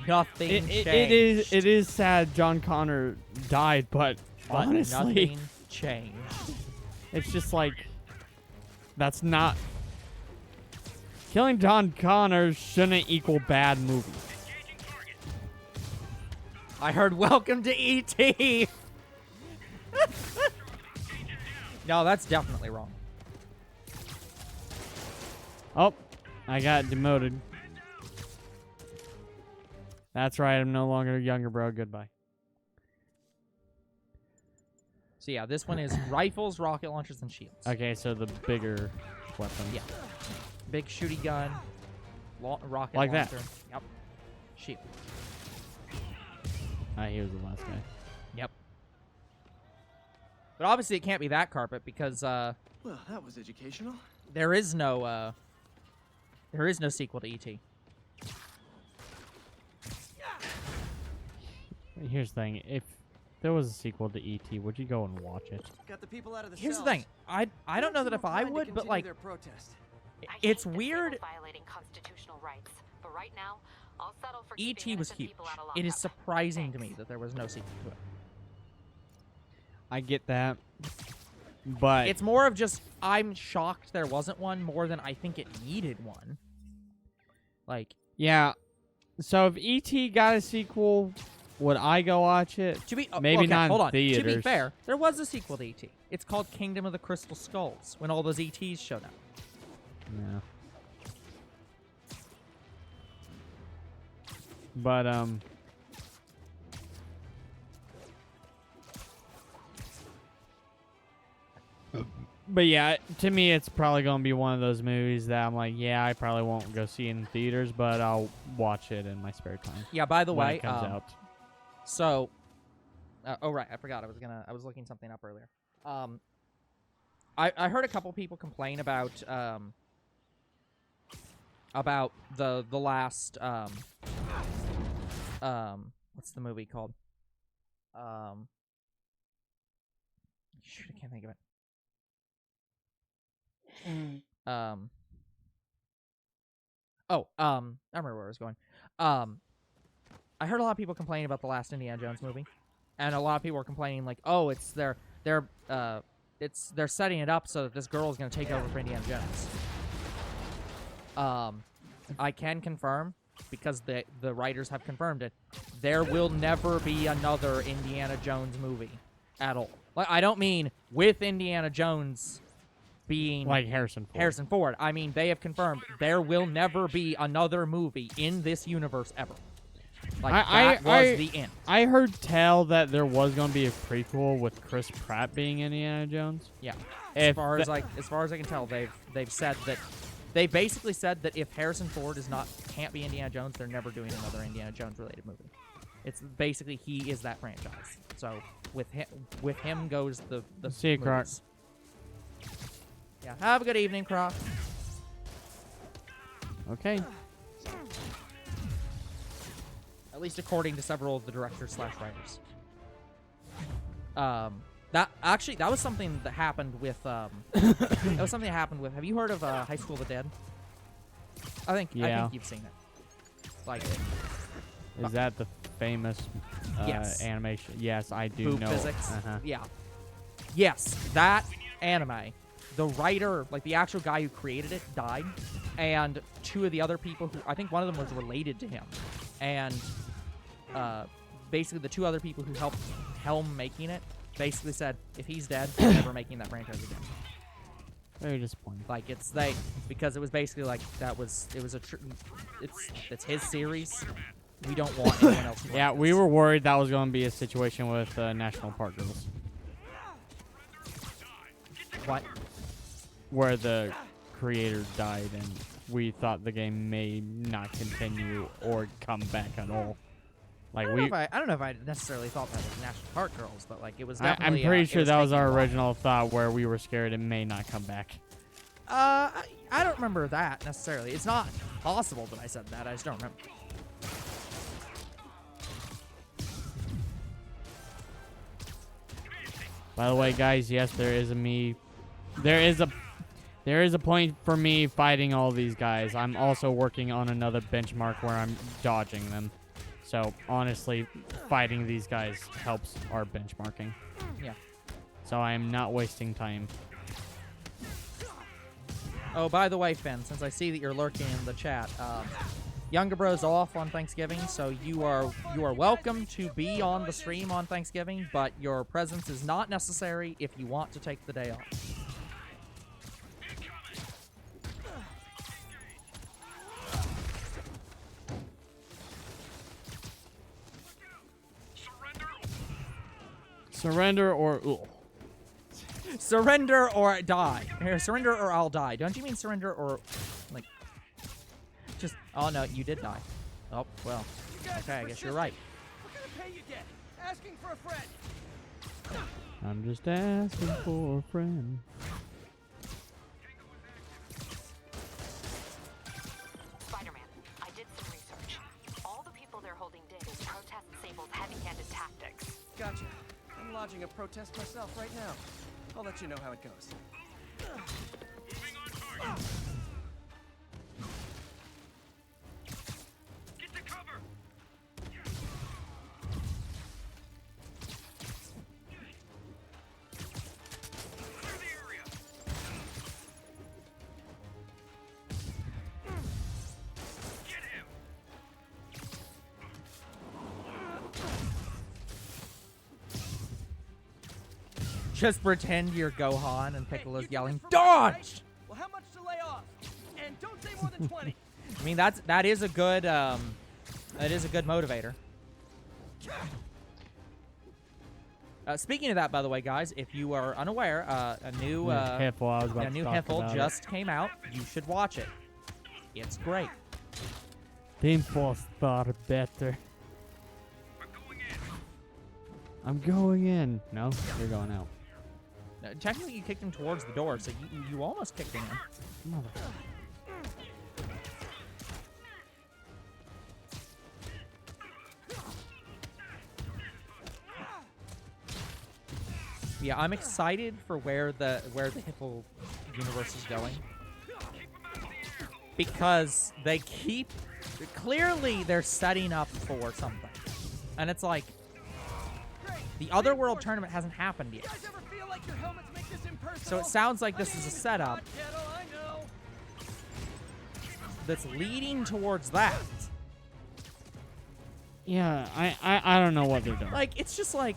[SPEAKER 2] Nothing
[SPEAKER 1] it
[SPEAKER 2] changed.
[SPEAKER 1] is sad John Connor died, but
[SPEAKER 2] But
[SPEAKER 1] honestly,
[SPEAKER 2] nothing changed.
[SPEAKER 1] it's just like, that's not... Killing John Connor shouldn't equal bad movie.
[SPEAKER 2] I heard "Welcome to E.T." No, that's definitely wrong.
[SPEAKER 1] Oh, I got demoted. That's right, I'm no longer a younger bro. Goodbye.
[SPEAKER 2] So yeah, this one is rifles, rocket launchers, and shields.
[SPEAKER 1] Okay, so the bigger weapons.
[SPEAKER 2] Yeah. Big shooty gun, rocket
[SPEAKER 1] Like that.
[SPEAKER 2] launcher. Yep. Shield.
[SPEAKER 1] He was the last guy.
[SPEAKER 2] Yep. But obviously it can't be that carpet because
[SPEAKER 6] Well, that was educational.
[SPEAKER 2] there is no sequel to E.T.
[SPEAKER 1] Here's the thing. If there was a sequel to E.T., would you go and watch it?
[SPEAKER 5] Got the people out of the
[SPEAKER 2] Here's the
[SPEAKER 5] cells.
[SPEAKER 2] thing. I don't know that if I
[SPEAKER 5] Trying to
[SPEAKER 2] would, but
[SPEAKER 5] continue
[SPEAKER 2] like
[SPEAKER 5] their protest.
[SPEAKER 4] I
[SPEAKER 2] it's
[SPEAKER 4] hate the
[SPEAKER 2] weird.
[SPEAKER 4] civil violating constitutional rights, but right now, I'll settle for
[SPEAKER 2] E.T.
[SPEAKER 4] keeping
[SPEAKER 2] was
[SPEAKER 4] innocent
[SPEAKER 2] huge.
[SPEAKER 4] people out of
[SPEAKER 2] It is
[SPEAKER 4] lockup.
[SPEAKER 2] surprising to me
[SPEAKER 4] Thanks.
[SPEAKER 2] that there was no sequel to it.
[SPEAKER 1] I get that. But
[SPEAKER 2] It's more of just I'm shocked there wasn't one more than I think it needed one. Like,
[SPEAKER 1] yeah. So if E.T. got a sequel, would I go watch it?
[SPEAKER 2] to be
[SPEAKER 1] Maybe
[SPEAKER 2] okay,
[SPEAKER 1] not in
[SPEAKER 2] hold on. To be
[SPEAKER 1] theaters.
[SPEAKER 2] fair, there was a sequel to E.T. It's called Kingdom of the Crystal Skulls when all those ETs showed up.
[SPEAKER 1] Yeah. But But yeah, to me, it's probably gonna be one of those movies that I'm like, yeah, I probably won't go see in theaters, but I'll watch it in my spare time
[SPEAKER 2] Yeah, by the
[SPEAKER 1] when
[SPEAKER 2] way,
[SPEAKER 1] it comes out.
[SPEAKER 2] So, oh right, I forgot. I was looking something up earlier. I heard a couple people complain about the last what's the movie called? Shoot, I can't think of it. I remember where I was going. I heard a lot of people complaining about the last Indiana Jones movie, and a lot of people were complaining like, "Oh, they're setting it up so that this girl is going to take over for Indiana Jones." I can confirm, because the writers have confirmed it, there will never be another Indiana Jones movie at all. Like, I don't mean with Indiana Jones being
[SPEAKER 1] Like Harrison Ford.
[SPEAKER 2] Harrison Ford. I mean, they have confirmed there will never be another movie in this universe ever. Like, that was the end.
[SPEAKER 1] I heard tell that there was gonna be a prequel with Chris Pratt being Indiana Jones.
[SPEAKER 2] Yeah.
[SPEAKER 1] If
[SPEAKER 2] As far as I can tell, they've said that they basically said that if Harrison Ford can't be Indiana Jones, they're never doing another Indiana Jones related movie. It's basically he is that franchise. So with him goes the
[SPEAKER 1] See you, Croc.
[SPEAKER 2] movies. Yeah. Have a good evening, Croc.
[SPEAKER 1] Okay.
[SPEAKER 2] At least according to several of the directors/writers. That was something that happened with that was something that happened with. Have you heard of High School of the Dead? I think you've seen it. Like,
[SPEAKER 1] Is that the famous
[SPEAKER 2] Yes.
[SPEAKER 1] animation? Yes, I do
[SPEAKER 2] boob
[SPEAKER 1] know.
[SPEAKER 2] physics.
[SPEAKER 1] Uh-huh.
[SPEAKER 2] Yeah. Yes, that anime. The writer, like the actual guy who created it, died, and two of the other people who I think one of them was related to him, and basically the two other people who helped helm making it basically said, if he's dead, we're never making that franchise again.
[SPEAKER 1] Very disappointing.
[SPEAKER 2] Like because it was basically like it's his series. We don't want anyone else.
[SPEAKER 1] Yeah, we were worried that was going to be a situation with National Park Girls,
[SPEAKER 2] What?
[SPEAKER 1] where the creator died, and we thought the game may not continue or come back at all. Like
[SPEAKER 2] I don't know if I necessarily thought that was National Park Girls, but like it was
[SPEAKER 1] I'm
[SPEAKER 2] definitely.
[SPEAKER 1] pretty
[SPEAKER 2] it
[SPEAKER 1] sure that was
[SPEAKER 2] taking
[SPEAKER 1] our
[SPEAKER 2] a while.
[SPEAKER 1] original thought, where we were scared it may not come back.
[SPEAKER 2] I don't remember that necessarily. It's not possible that I said that. I just don't remember.
[SPEAKER 1] By the way, guys, yes, there is a point for me fighting all these guys. I'm also working on another benchmark where I'm dodging them. So honestly, fighting these guys helps our benchmarking.
[SPEAKER 2] Yeah.
[SPEAKER 1] So I am not wasting time.
[SPEAKER 2] Oh, by the way, Finn, since I see that you're lurking in the chat, Younger Bro's off on Thanksgiving, so you are welcome to be on the stream on Thanksgiving, but your presence is not necessary if you want to take the day off.
[SPEAKER 1] Surrender or
[SPEAKER 2] Surrender or die. Here, surrender or I'll die. Don't you mean surrender or like just? Oh no, you did die. Oh well.
[SPEAKER 5] You guys
[SPEAKER 2] Okay,
[SPEAKER 5] are
[SPEAKER 2] I guess you're right.
[SPEAKER 5] What kind of pay you get? Asking for a friend.
[SPEAKER 1] I'm just asking for a friend.
[SPEAKER 4] Spider-Man, I did some research. All the people they're holding did is protest Sable's heavy-handed tactics.
[SPEAKER 5] Gotcha. I'm lodging a protest myself right now. I'll let you know how it goes.
[SPEAKER 3] Moving on target. Get to cover. Clear the area. Get him.
[SPEAKER 2] Just pretend you're Gohan and Piccolo's yelling, "Dodge!"
[SPEAKER 5] Well, how much to lay off? And don't say more than 20.
[SPEAKER 2] I mean that is a good motivator. Speaking of that, by the way, guys, if you are unaware, a new
[SPEAKER 1] Careful, I was about
[SPEAKER 2] a
[SPEAKER 1] to
[SPEAKER 2] new
[SPEAKER 1] talk
[SPEAKER 2] Hiffle
[SPEAKER 1] about it.
[SPEAKER 2] just came out. You should watch it. It's great.
[SPEAKER 1] Team Force thought better. I'm going in. No, you're going out.
[SPEAKER 2] Technically, you kicked him towards the door, so you almost kicked him in.
[SPEAKER 1] Mother.
[SPEAKER 2] Yeah, I'm excited for where the Hiffle universe is going, because they keep clearly they're setting up for something, and it's like the Otherworld tournament hasn't happened yet,
[SPEAKER 5] You guys ever feel like your helmets make this impersonal?
[SPEAKER 2] so it sounds like this is a setup
[SPEAKER 5] Kettle, I know.
[SPEAKER 2] that's leading towards that.
[SPEAKER 1] Yeah, I don't know what they're doing.
[SPEAKER 2] Like, it's just like.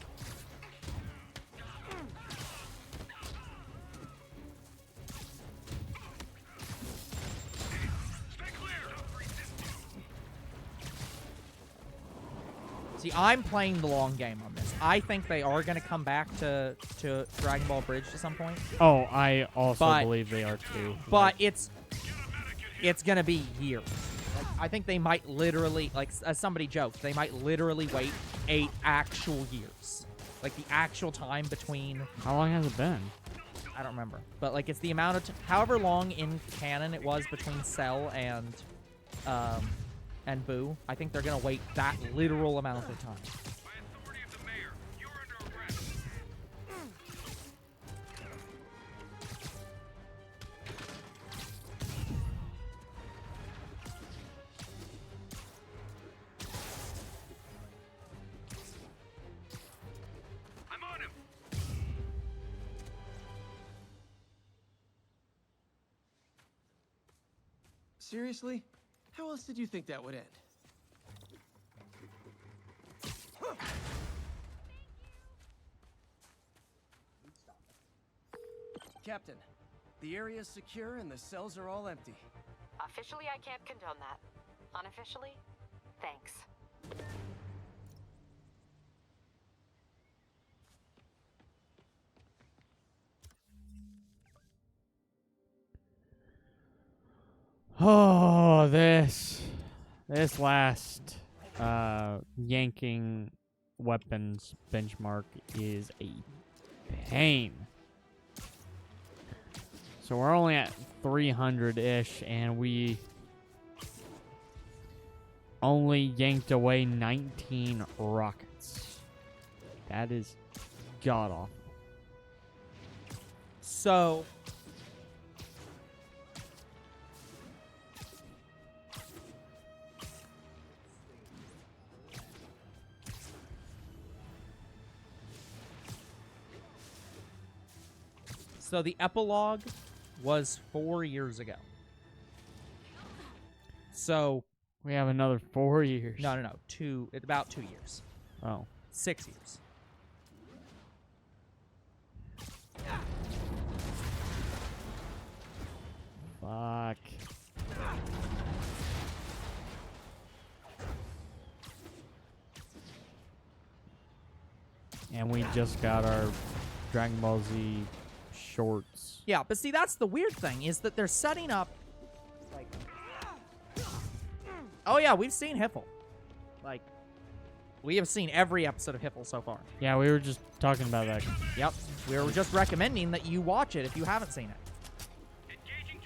[SPEAKER 2] See, I'm playing the long game on this. I think they are going to come back to Dragon Ball Bridge at some point.
[SPEAKER 1] Oh, I also
[SPEAKER 2] But-
[SPEAKER 1] believe they are too.
[SPEAKER 2] But it's going to be years. Like, I think they might literally, like, as somebody joked, they might literally wait 8 actual years. Like, the actual time between,
[SPEAKER 1] How long has it been?
[SPEAKER 2] I don't remember. But, like, it's the amount of, however long in canon it was between Cell and and Boo. I think they're gonna wait that literal amount of time.
[SPEAKER 3] By authority of the mayor, you're under arrest. I'm on him.
[SPEAKER 6] Seriously? How else did you think that would end?
[SPEAKER 5] Captain, the area's secure and the cells are all empty.
[SPEAKER 4] Officially, I can't condone that. Unofficially, thanks.
[SPEAKER 1] Oh, this last yanking weapons benchmark is a pain. So we're only at 300-ish, and we only yanked away 19 rockets. That is god-awful.
[SPEAKER 2] So the epilogue was 4 years ago. So
[SPEAKER 1] We have another 4 years.
[SPEAKER 2] no, about 2 years,
[SPEAKER 1] Oh.
[SPEAKER 2] 6 years.
[SPEAKER 1] Fuck. And we just got our Dragon Ball Z shorts.
[SPEAKER 2] Yeah, but see, that's the weird thing is that they're setting up. Like, oh yeah, we've seen Hiffle. Like, we have seen every episode of Hiffle so far.
[SPEAKER 1] Yeah, we were just talking about that.
[SPEAKER 2] Yep, we were just recommending that you watch it if you haven't seen it.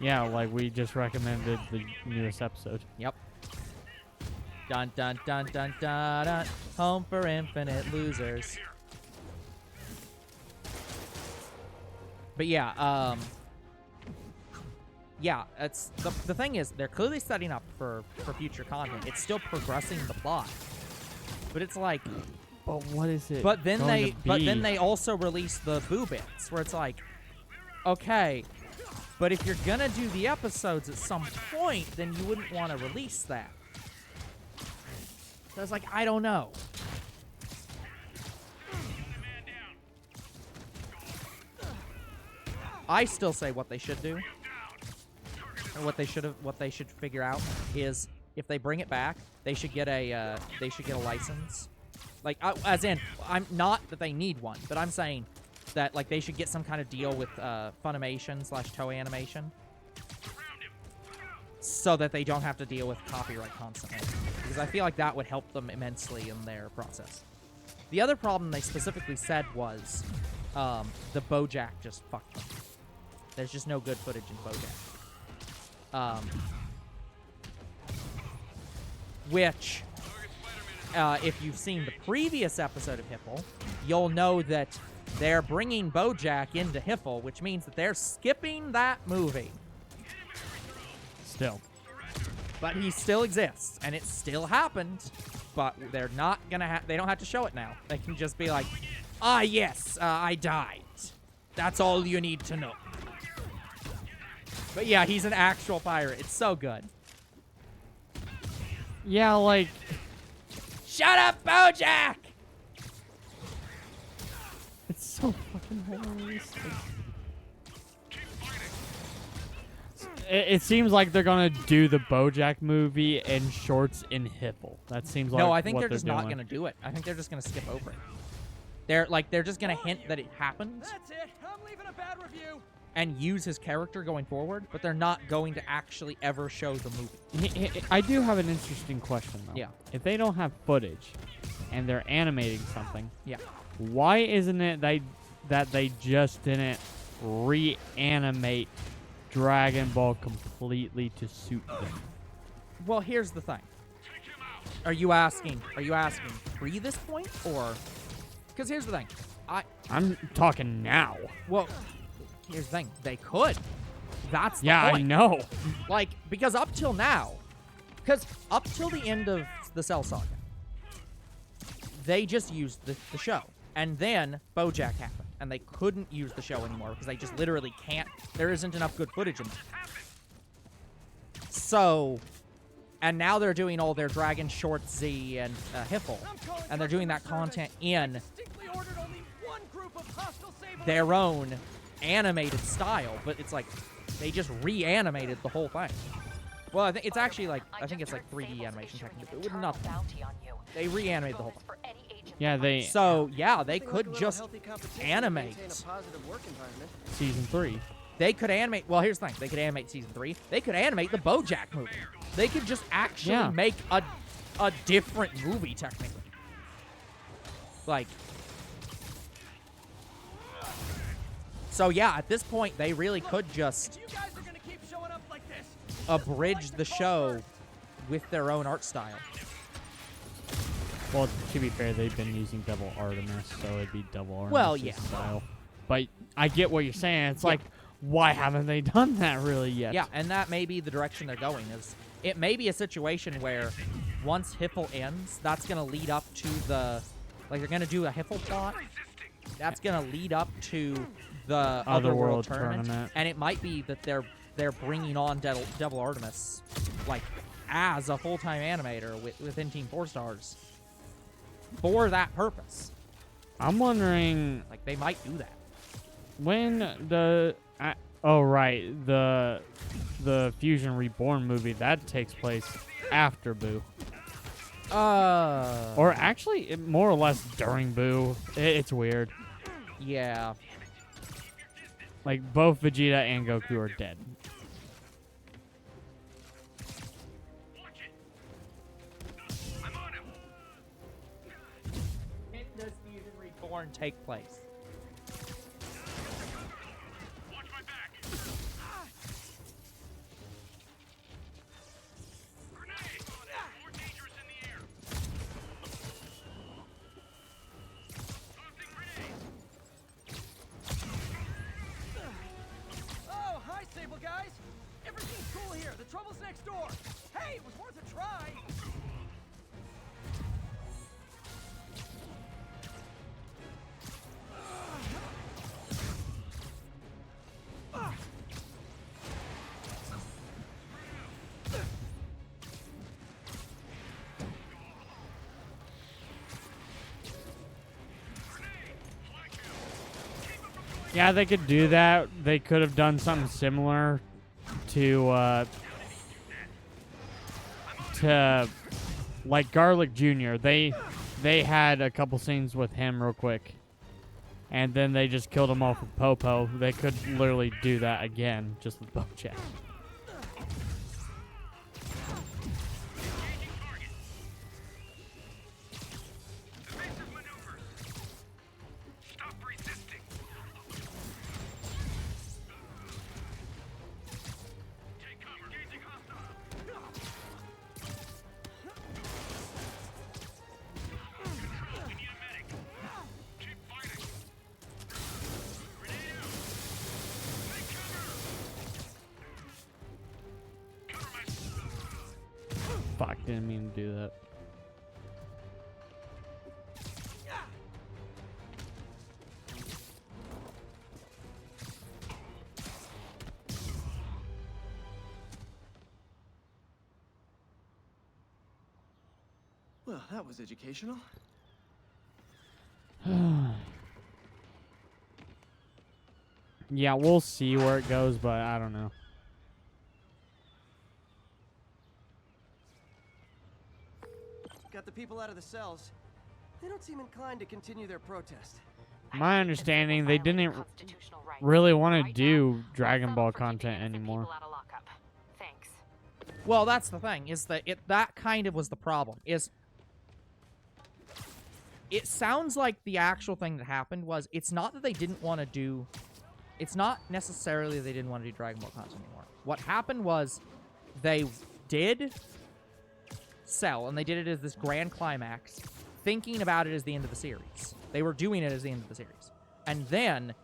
[SPEAKER 1] Yeah, like we just recommended the newest episode.
[SPEAKER 2] Yep. Dun dun dun dun dun dun. Home for infinite losers. But yeah, yeah, it's the thing is they're clearly setting up for future content. It's still progressing the plot, but it's like,
[SPEAKER 1] But what is it?
[SPEAKER 2] but then
[SPEAKER 1] going to be?
[SPEAKER 2] they also release the Boo bits where it's like, okay, but if you're gonna do the episodes at some point, then you wouldn't want to release that. So I was like, I don't know. I still say what they should do, or what they should figure out is if they bring it back, they should get a license. Like, as in, I'm not that they need one, but I'm saying that like they should get some kind of deal with Funimation / Toei Animation, so that they don't have to deal with copyright constantly. Because I feel like that would help them immensely in their process. The other problem they specifically said was the BoJack just fucked them. There's just no good footage in BoJack. Which, if you've seen the previous episode of Hiffle, you'll know that they're bringing BoJack into Hiffle, which means that they're skipping that movie.
[SPEAKER 1] Still.
[SPEAKER 2] But he still exists, and it still happened. But they're not gonna they don't have to show it now. They can just be like, ah, yes, I died. That's all you need to know. But yeah, he's an actual pirate. It's so good.
[SPEAKER 1] Yeah, like,
[SPEAKER 2] Shut up, BoJack!
[SPEAKER 1] it's so fucking hilarious. It seems like they're gonna do the BoJack movie in shorts in Hiffle. That seems like
[SPEAKER 2] No, I think
[SPEAKER 1] what
[SPEAKER 2] they're just not
[SPEAKER 1] doing.
[SPEAKER 2] gonna do it. I think they're just gonna skip over it. They're just gonna hint that it happened
[SPEAKER 5] That's it. I'm leaving a bad review.
[SPEAKER 2] and use his character going forward, but they're not going to actually ever show the movie.
[SPEAKER 1] I do have an interesting question though.
[SPEAKER 2] Yeah.
[SPEAKER 1] If they don't have footage and they're animating something,
[SPEAKER 2] Yeah.
[SPEAKER 1] why isn't it that they just didn't reanimate Dragon Ball completely to suit them?
[SPEAKER 2] Well, here's the thing. Are you asking pre this point, or? Because here's the thing.
[SPEAKER 1] I'm talking now.
[SPEAKER 2] Well, here's the thing. They could. That's the
[SPEAKER 1] Yeah,
[SPEAKER 2] point.
[SPEAKER 1] I know.
[SPEAKER 2] Like, because up till now, because up till the end of the Cell Saga, they just used the show. And then BoJack happened, and they couldn't use the show anymore because they just literally can't. There isn't enough good footage in there. So, and now they're doing all their Dragon Short Z and Hiffle, and they're doing that content in
[SPEAKER 5] Distinctly ordered only one group of hostile Sable
[SPEAKER 2] their own animated style, but it's like they just reanimated the whole thing. Well, I think it's actually like I think it's like 3D animation technically. It would not. They reanimated the whole thing.
[SPEAKER 1] Yeah, they
[SPEAKER 2] So yeah, they
[SPEAKER 5] Nothing like a
[SPEAKER 2] could
[SPEAKER 5] little
[SPEAKER 2] just
[SPEAKER 5] healthy competition to
[SPEAKER 2] animate.
[SPEAKER 5] maintain a positive work environment.
[SPEAKER 1] season 3.
[SPEAKER 2] They could animate. Well, here's the thing: they could animate season 3. They could animate the BoJack movie. They could just actually
[SPEAKER 1] Yeah.
[SPEAKER 2] make a different movie technically. Like. So yeah, at this point, they really could just
[SPEAKER 5] You guys are gonna keep showing up like this.
[SPEAKER 2] abridge the show with their own art style.
[SPEAKER 1] Well, to be fair, they've been using Double Artemis, so it'd be Double Artemis
[SPEAKER 2] Well, yeah.
[SPEAKER 1] style. But I get what you're saying. It's like, why haven't they done that really yet?
[SPEAKER 2] Yeah, and that may be the direction they're going. Is it may be a situation where once Hiffle ends, that's gonna lead up to the they're gonna do a Hiffle plot. That's gonna lead up to the Otherworld tournament, and it might be that they're bringing on Double Artemis like as a full-time animator within Team 4 Stars for that purpose.
[SPEAKER 1] I'm wondering
[SPEAKER 2] Like they might do that.
[SPEAKER 1] when the the Fusion Reborn movie that takes place after Boo, or actually more or less during Boo. It's weird.
[SPEAKER 2] Yeah.
[SPEAKER 1] Like both Vegeta and Goku are dead.
[SPEAKER 3] Watch it. I'm on him.
[SPEAKER 2] When does Fusion Reborn take place?
[SPEAKER 3] Watch my back. Grenade. More dangerous in the air. Tossing grenade.
[SPEAKER 5] Oh, hi, Sable guys. Everything's cool here. The trouble's next door. Hey, it was worth a try.
[SPEAKER 1] Yeah, they could do that. They could have done something similar to like Garlic Jr. They had a couple scenes with him real quick, and then they just killed him off with Popo. They could literally do that again, just with BoJack.
[SPEAKER 3] Evasive maneuvers. Stop resisting. Take cover. Engaging hostile. We need a medic. Keep fighting. Grenade out. Take cover. Cover my.
[SPEAKER 1] Fuck, didn't mean to do that.
[SPEAKER 6] Well, that was educational.
[SPEAKER 1] Yeah, we'll see where it goes, but I don't know.
[SPEAKER 5] Got the people out of the cells. They don't seem inclined to continue their protest.
[SPEAKER 1] My understanding, they didn't really want to do Dragon Ball content anymore.
[SPEAKER 4] Thanks.
[SPEAKER 2] Well, that's the thing, is that that kind of was the problem, is it sounds like the actual thing that happened was, it's not that they didn't want to do, it's not necessarily they didn't want to do Dragon Ball content anymore. What happened was, they did Cell, and they did it as this grand climax, thinking about it as the end of the series. They were doing it as the end of the series. And then,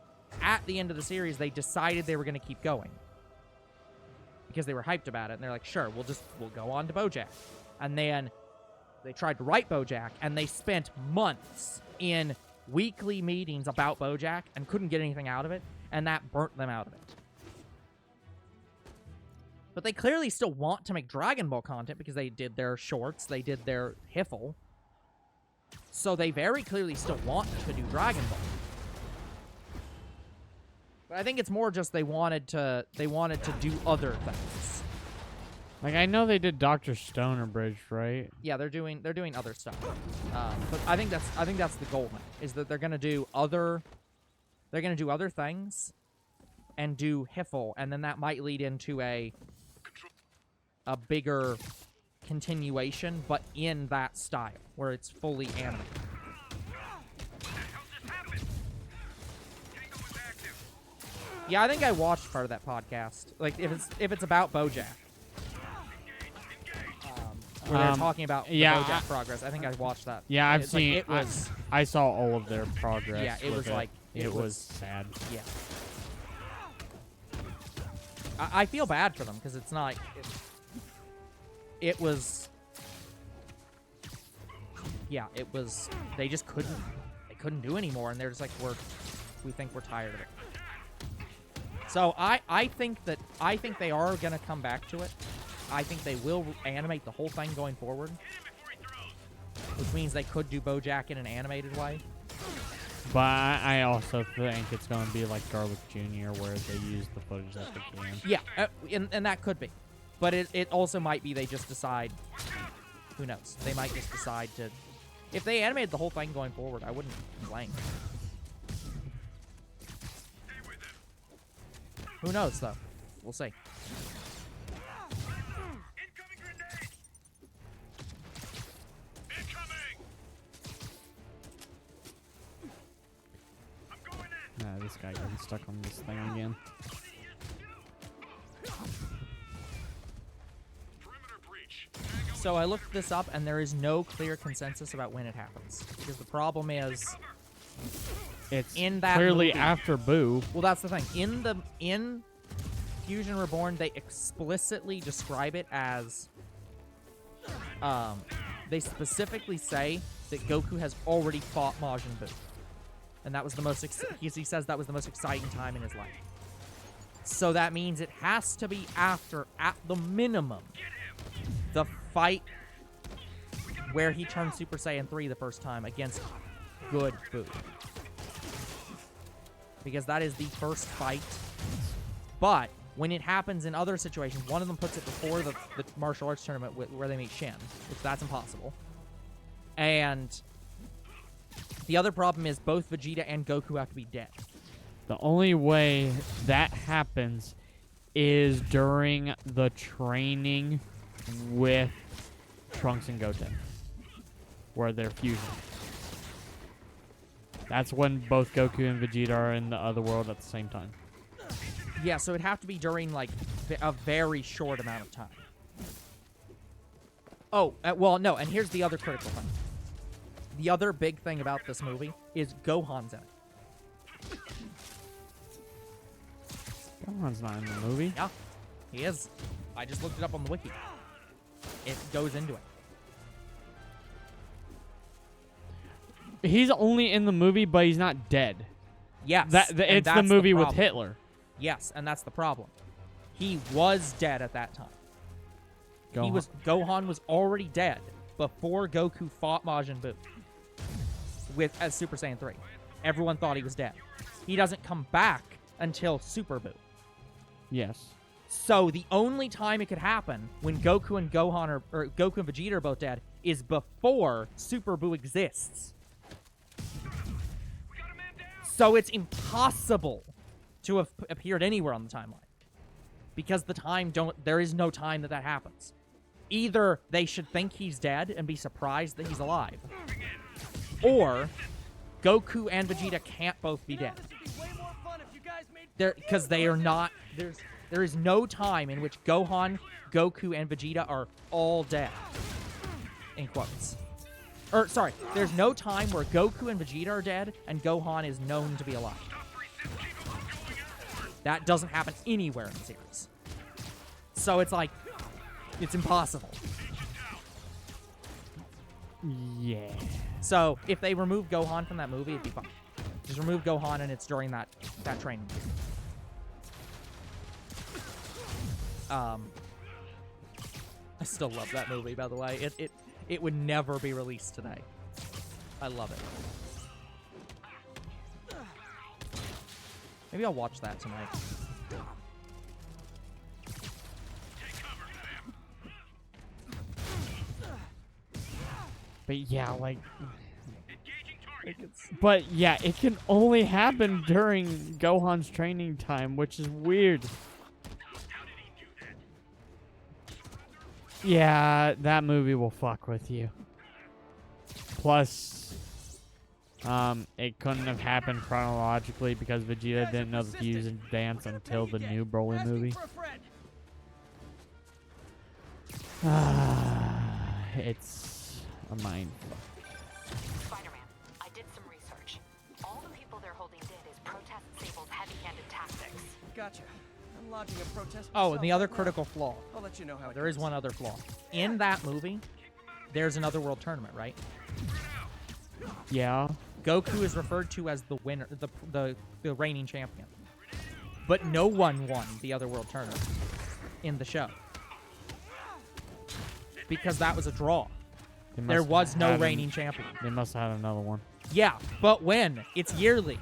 [SPEAKER 2] at the end of the series, they decided they were going to keep going. Because they were hyped about it, and they're like, sure, we'll go on to BoJack. And then they tried to write BoJack, and they spent months in weekly meetings about BoJack and couldn't get anything out of it, and that burnt them out of it. But they clearly still want to make Dragon Ball content because they did their shorts, they did their Hiffle. So they very clearly still want to do Dragon Ball. But I think it's more just they wanted to do other things.
[SPEAKER 1] Like, I know they did Dr. Stone Bridge, right?
[SPEAKER 2] Yeah, they're doing other stuff. But I think that's the goal now, is that they're gonna do other things and do Hiffle, and then that might lead into a bigger continuation, but in that style, where it's fully animated. Yeah, I think I watched part of that podcast. Like, if it's about BoJack, where they're talking about the BoJack progress. I think I watched that.
[SPEAKER 1] Yeah, I've
[SPEAKER 2] It's like,
[SPEAKER 1] seen.
[SPEAKER 2] it was.
[SPEAKER 1] I saw all of their progress.
[SPEAKER 2] Yeah, it
[SPEAKER 1] with
[SPEAKER 2] was like
[SPEAKER 1] it was sad.
[SPEAKER 2] Yeah. I feel bad for them because it's not. It was. Yeah, it was. They just couldn't. They couldn't do anymore, and they're just like, we think we're tired of it. So I think they are gonna come back to it. I think they will animate the whole thing going forward, which means they could do BoJack in an animated way.
[SPEAKER 1] But I also think it's going to be like Garlic Jr., where they use the footage that they can.
[SPEAKER 2] Yeah, and that could be. But it also might be they just decide. Who knows? They might just decide to. If they animated the whole thing going forward, I wouldn't complain. Who knows, though? We'll see.
[SPEAKER 3] Incoming grenade! Incoming! I'm going in!
[SPEAKER 1] Nah, this guy getting stuck on this thing again.
[SPEAKER 3] Perimeter breach.
[SPEAKER 2] So I looked this up, and there is no clear consensus about when it happens. Because the problem is,
[SPEAKER 1] It's
[SPEAKER 2] in that
[SPEAKER 1] clearly
[SPEAKER 2] movie-
[SPEAKER 1] after Boo.
[SPEAKER 2] well, that's the thing. In Fusion Reborn, they explicitly describe it as, they specifically say that Goku has already fought Majin Buu, and that was the most. He says that was the most exciting time in his life. So that means it has to be after, at the minimum, the fight where he turned Super Saiyan 3 the first time against good Buu. Because that is the first fight. But when it happens in other situations, one of them puts it before the martial arts tournament where they meet Shin, which that's impossible. And the other problem is both Vegeta and Goku have to be dead.
[SPEAKER 1] The only way that happens is during the training with Trunks and Goten, where they're fusion. That's when both Goku and Vegeta are in the other world at the same time.
[SPEAKER 2] Yeah, so it'd have to be during, like, a very short amount of time. Oh, well, no, and here's the other critical thing. The other big thing about this movie is Gohan's in it.
[SPEAKER 1] Gohan's not in the movie.
[SPEAKER 2] Yeah, he is. I just looked it up on the wiki. It goes into it.
[SPEAKER 1] He's only in the movie, but he's not dead.
[SPEAKER 2] Yes. and
[SPEAKER 1] It's the
[SPEAKER 2] that's
[SPEAKER 1] movie with
[SPEAKER 2] problem.
[SPEAKER 1] Hitler.
[SPEAKER 2] Yes, and that's the problem. He was dead at that time.
[SPEAKER 1] Gohan.
[SPEAKER 2] Gohan was already dead before Goku fought Majin Buu as Super Saiyan 3. Everyone thought he was dead. He doesn't come back until Super Buu.
[SPEAKER 1] Yes.
[SPEAKER 2] So the only time it could happen when Goku and Gohan or Goku and Vegeta are both dead is before Super Buu exists. So it's impossible to have appeared anywhere on the timeline. Because there is no time that happens. Either they should think he's dead and be surprised that he's alive, or Goku and Vegeta can't both be dead. Because they are not. There is no time in which Gohan, Goku, and Vegeta are all dead. in quotes. Or, sorry, there's no time where Goku and Vegeta are dead and Gohan is known to be alive. That doesn't happen anywhere in the series. So it's like, it's impossible.
[SPEAKER 1] Yeah.
[SPEAKER 2] So if they remove Gohan from that movie, it'd be fine. Just remove Gohan and it's during that training. I still love that movie, by the way. It would never be released today. I love it. Maybe I'll watch that tonight.
[SPEAKER 1] But yeah, like... But yeah, it can only happen during Gohan's training time, which is weird. Yeah, that movie will fuck with you. Plus, it couldn't have happened chronologically because Vegeta didn't know the fusion dance until the new Broly movie. It's a mind fuck.
[SPEAKER 4] Spider-Man, I did some research. All the people they're holding dead is protest Sable's heavy-handed tactics.
[SPEAKER 5] Gotcha. I'm lodging a protest.
[SPEAKER 2] Oh, and the
[SPEAKER 5] myself
[SPEAKER 2] other
[SPEAKER 5] right now.
[SPEAKER 2] critical flaw.
[SPEAKER 5] I'll let you know how it
[SPEAKER 2] There is
[SPEAKER 5] goes.
[SPEAKER 2] one other flaw. In that movie, there's another world tournament, right?
[SPEAKER 1] Yeah.
[SPEAKER 2] Goku is referred to as the winner, the reigning champion. But no one won the other world tournament in the show. Because that was a draw.
[SPEAKER 1] They
[SPEAKER 2] There
[SPEAKER 1] must
[SPEAKER 2] was no
[SPEAKER 1] have
[SPEAKER 2] reigning champion.
[SPEAKER 1] They must have had another one.
[SPEAKER 2] Yeah, but when? It's yearly.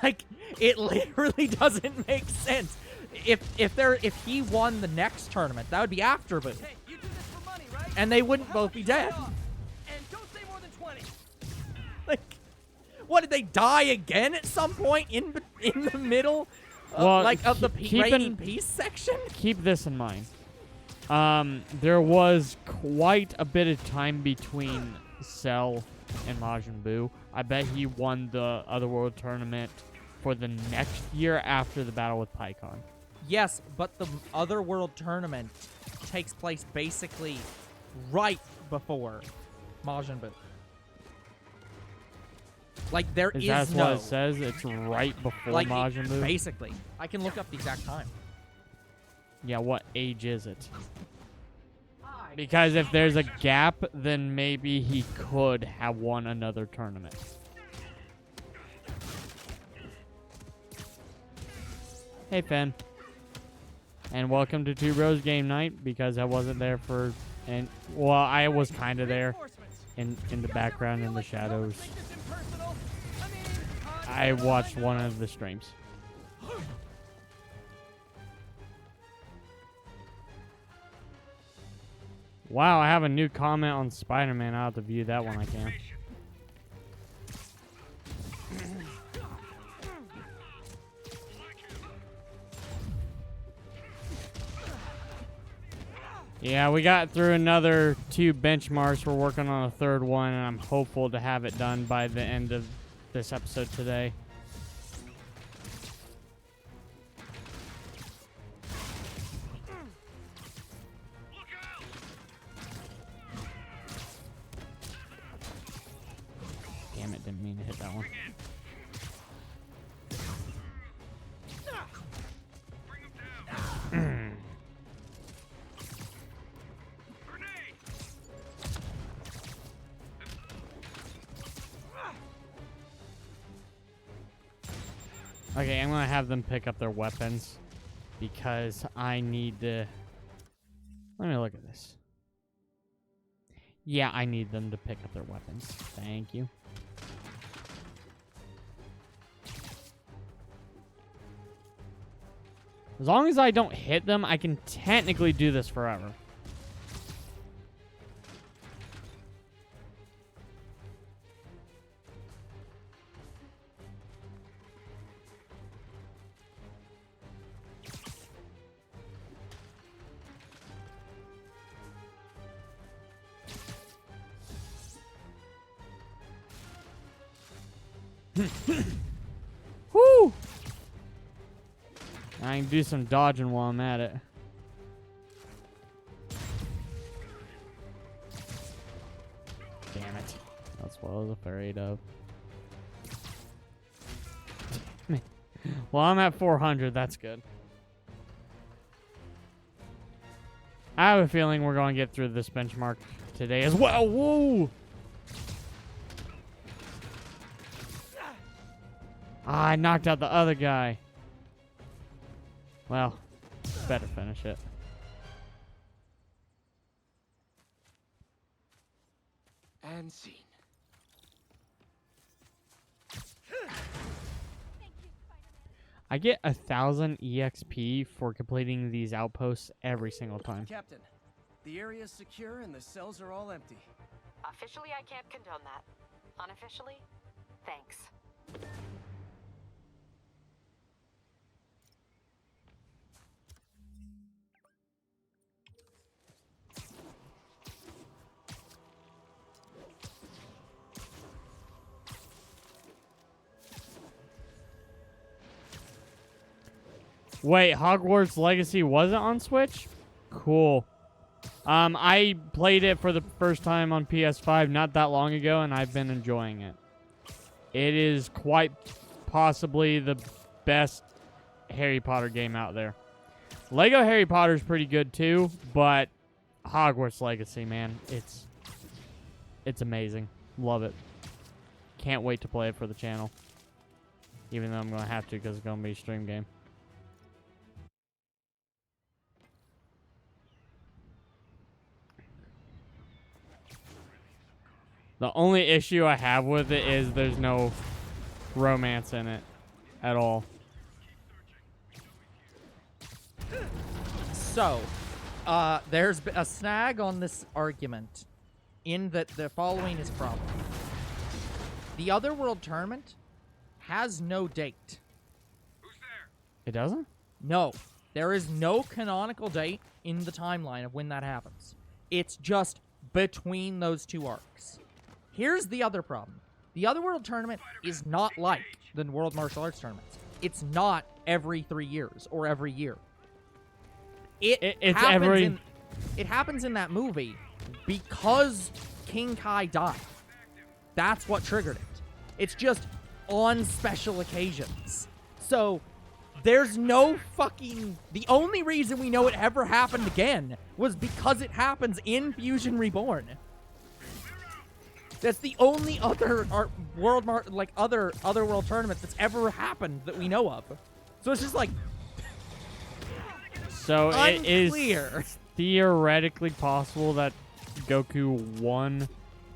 [SPEAKER 2] Like, it literally doesn't make sense. If he won the next tournament, that would be after Boo.
[SPEAKER 5] Hey, you do this for money, right?
[SPEAKER 2] And they wouldn't both be dead.
[SPEAKER 5] And don't say more than 20.
[SPEAKER 2] Like, what, did they die again at some point in the middle
[SPEAKER 1] Well,
[SPEAKER 2] of the
[SPEAKER 1] keep in-
[SPEAKER 2] reigning peace section?
[SPEAKER 1] Keep this in mind. There was quite a bit of time between Cell and Majin Buu. I bet he won the Otherworld tournament for the next year after the battle with Pikkon.
[SPEAKER 2] Yes, but the other world tournament takes place basically right before Majin Buu. Like, there
[SPEAKER 1] Is
[SPEAKER 2] is
[SPEAKER 1] that
[SPEAKER 2] no...
[SPEAKER 1] what it says? It's right before
[SPEAKER 2] like,
[SPEAKER 1] Majin Buu?
[SPEAKER 2] basically. I can look up the exact time.
[SPEAKER 1] Yeah, what age is it? Because if there's a gap, then maybe he could have won another tournament. Hey, Finn. And welcome to Two Bros Game Night, because I wasn't there for... well, I was kind of there in the background, in the shadows. I watched one of the streams. Wow, I have a new comment on Spider-Man. I'll have to view that when I can. Yeah, we got through another 2 benchmarks. We're working on a third one, and I'm hopeful to have it done by the end of this episode today. Damn it, didn't mean to hit that one. Okay, I'm gonna have them pick up their weapons because I need to... Let me look at this. Yeah, I need them to pick up their weapons. Thank you. As long as I don't hit them, I can technically do this forever. Whoo! I can do some dodging while I'm at it. Damn it. That's what I was afraid of. Well, I'm at 400. That's good. I have a feeling we're going to get through this benchmark today as well. Whoa! Ah, I knocked out the other guy. Well, better finish it.
[SPEAKER 6] And scene.
[SPEAKER 1] I get 1,000 EXP for completing these outposts every single time.
[SPEAKER 5] Captain, the area's secure and the cells are all empty.
[SPEAKER 4] Officially, I can't condone that. Unofficially, thanks.
[SPEAKER 1] Wait, Hogwarts Legacy wasn't on Switch? Cool. I played it for the first time on PS5 not that long ago, and I've been enjoying it. It is quite possibly the best Harry Potter game out there. Lego Harry Potter is pretty good too, but Hogwarts Legacy, man, it's amazing. Love it. Can't wait to play it for the channel. Even though I'm going to have to because it's going to be a stream game. The only issue I have with it is there's no romance in it at all.
[SPEAKER 2] So, there's a snag on this argument in that the following is a problem. The Otherworld tournament has no date.
[SPEAKER 3] Who's there?
[SPEAKER 1] It doesn't?
[SPEAKER 2] No, there is no canonical date in the timeline of when that happens. It's just between those two arcs. Here's the other problem. The Otherworld tournament is not like the World Martial Arts tournaments. It's not every 3 years or every year. It happens in that movie because King Kai died. That's what triggered it. It's just on special occasions. So there's no fucking... The only reason we know it ever happened again was because it happens in Fusion Reborn. That's the only other world tournament that's ever happened that we know of. So it's just like
[SPEAKER 1] So
[SPEAKER 2] unclear.
[SPEAKER 1] It is theoretically possible that Goku won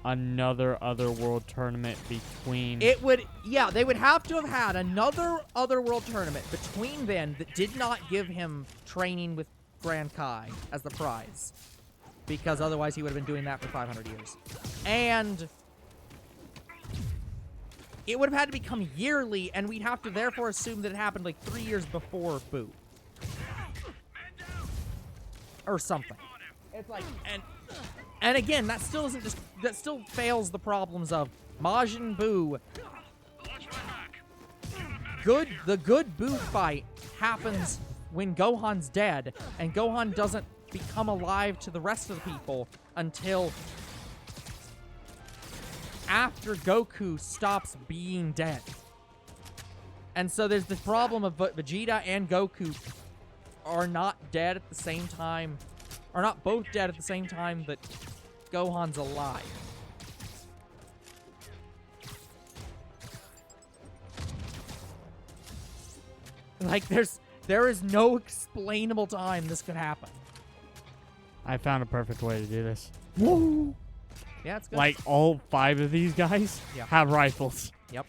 [SPEAKER 1] another Otherworld tournament between...
[SPEAKER 2] It would, yeah, they would have to have had another Otherworld tournament between then that did not give him training with Grand Kai as the prize. Because otherwise he would have been doing that for 500 years. And it would have had to become yearly, and we'd have to therefore assume that it happened like 3 years before Boo. Or something. It's like, and again, that still isn't just, that still fails the problems of Majin Buu. The good Buu fight happens when Gohan's dead, and Gohan doesn't become alive to the rest of the people until after Goku stops being dead. And so there's the problem of Vegeta and Goku are not dead at the same time, are not both dead at the same time that Gohan's alive. Like, there is no explainable time this could happen.
[SPEAKER 1] I found a perfect way to do this. Woo!
[SPEAKER 2] Yeah, it's good.
[SPEAKER 1] Like, all 5 of these guys
[SPEAKER 2] Yeah.
[SPEAKER 1] have rifles.
[SPEAKER 2] Yep.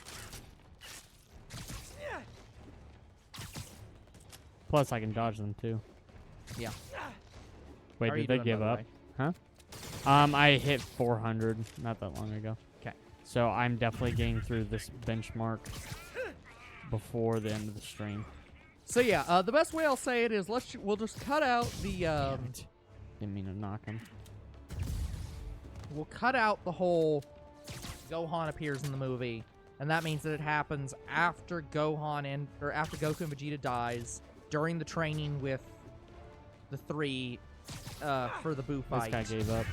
[SPEAKER 1] Plus, I can dodge them, too.
[SPEAKER 2] Yeah.
[SPEAKER 1] Wait,
[SPEAKER 2] How are you
[SPEAKER 1] did they
[SPEAKER 2] doing,
[SPEAKER 1] give
[SPEAKER 2] by the
[SPEAKER 1] up?
[SPEAKER 2] way?
[SPEAKER 1] Huh? I hit 400 not that long ago.
[SPEAKER 2] Okay.
[SPEAKER 1] So I'm definitely getting through this benchmark before the end of the stream.
[SPEAKER 2] So yeah, the best way I'll say it is we'll just cut out the
[SPEAKER 1] Didn't mean to knock him.
[SPEAKER 2] we'll cut out the whole Gohan appears in the movie, and that means that it happens after after Goku and Vegeta dies during the training with the 3 for the Buu fight.
[SPEAKER 1] This guy gave up.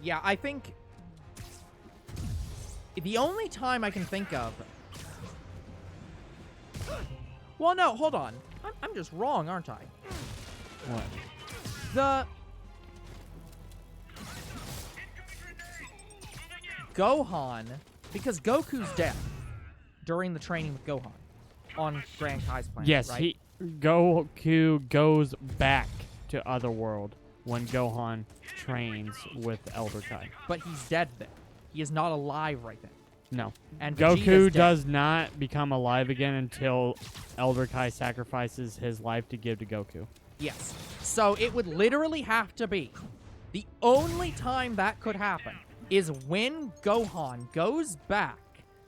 [SPEAKER 2] Yeah, I think the only time I can think of. Well, no, hold on. I'm just wrong, aren't I?
[SPEAKER 1] What?
[SPEAKER 2] The Gohan, because Goku's dead during the training with Gohan on Grand Kai's planet.
[SPEAKER 1] Yes,
[SPEAKER 2] right?
[SPEAKER 1] Goku goes back to Otherworld when Gohan trains with Elder Kai.
[SPEAKER 2] But he's dead then. He is not alive right then.
[SPEAKER 1] No.
[SPEAKER 2] And Vegeta's
[SPEAKER 1] Goku
[SPEAKER 2] dead.
[SPEAKER 1] does not become alive again until Elder Kai sacrifices his life to give to Goku.
[SPEAKER 2] Yes. So it would literally have to be the only time that could happen is when Gohan goes back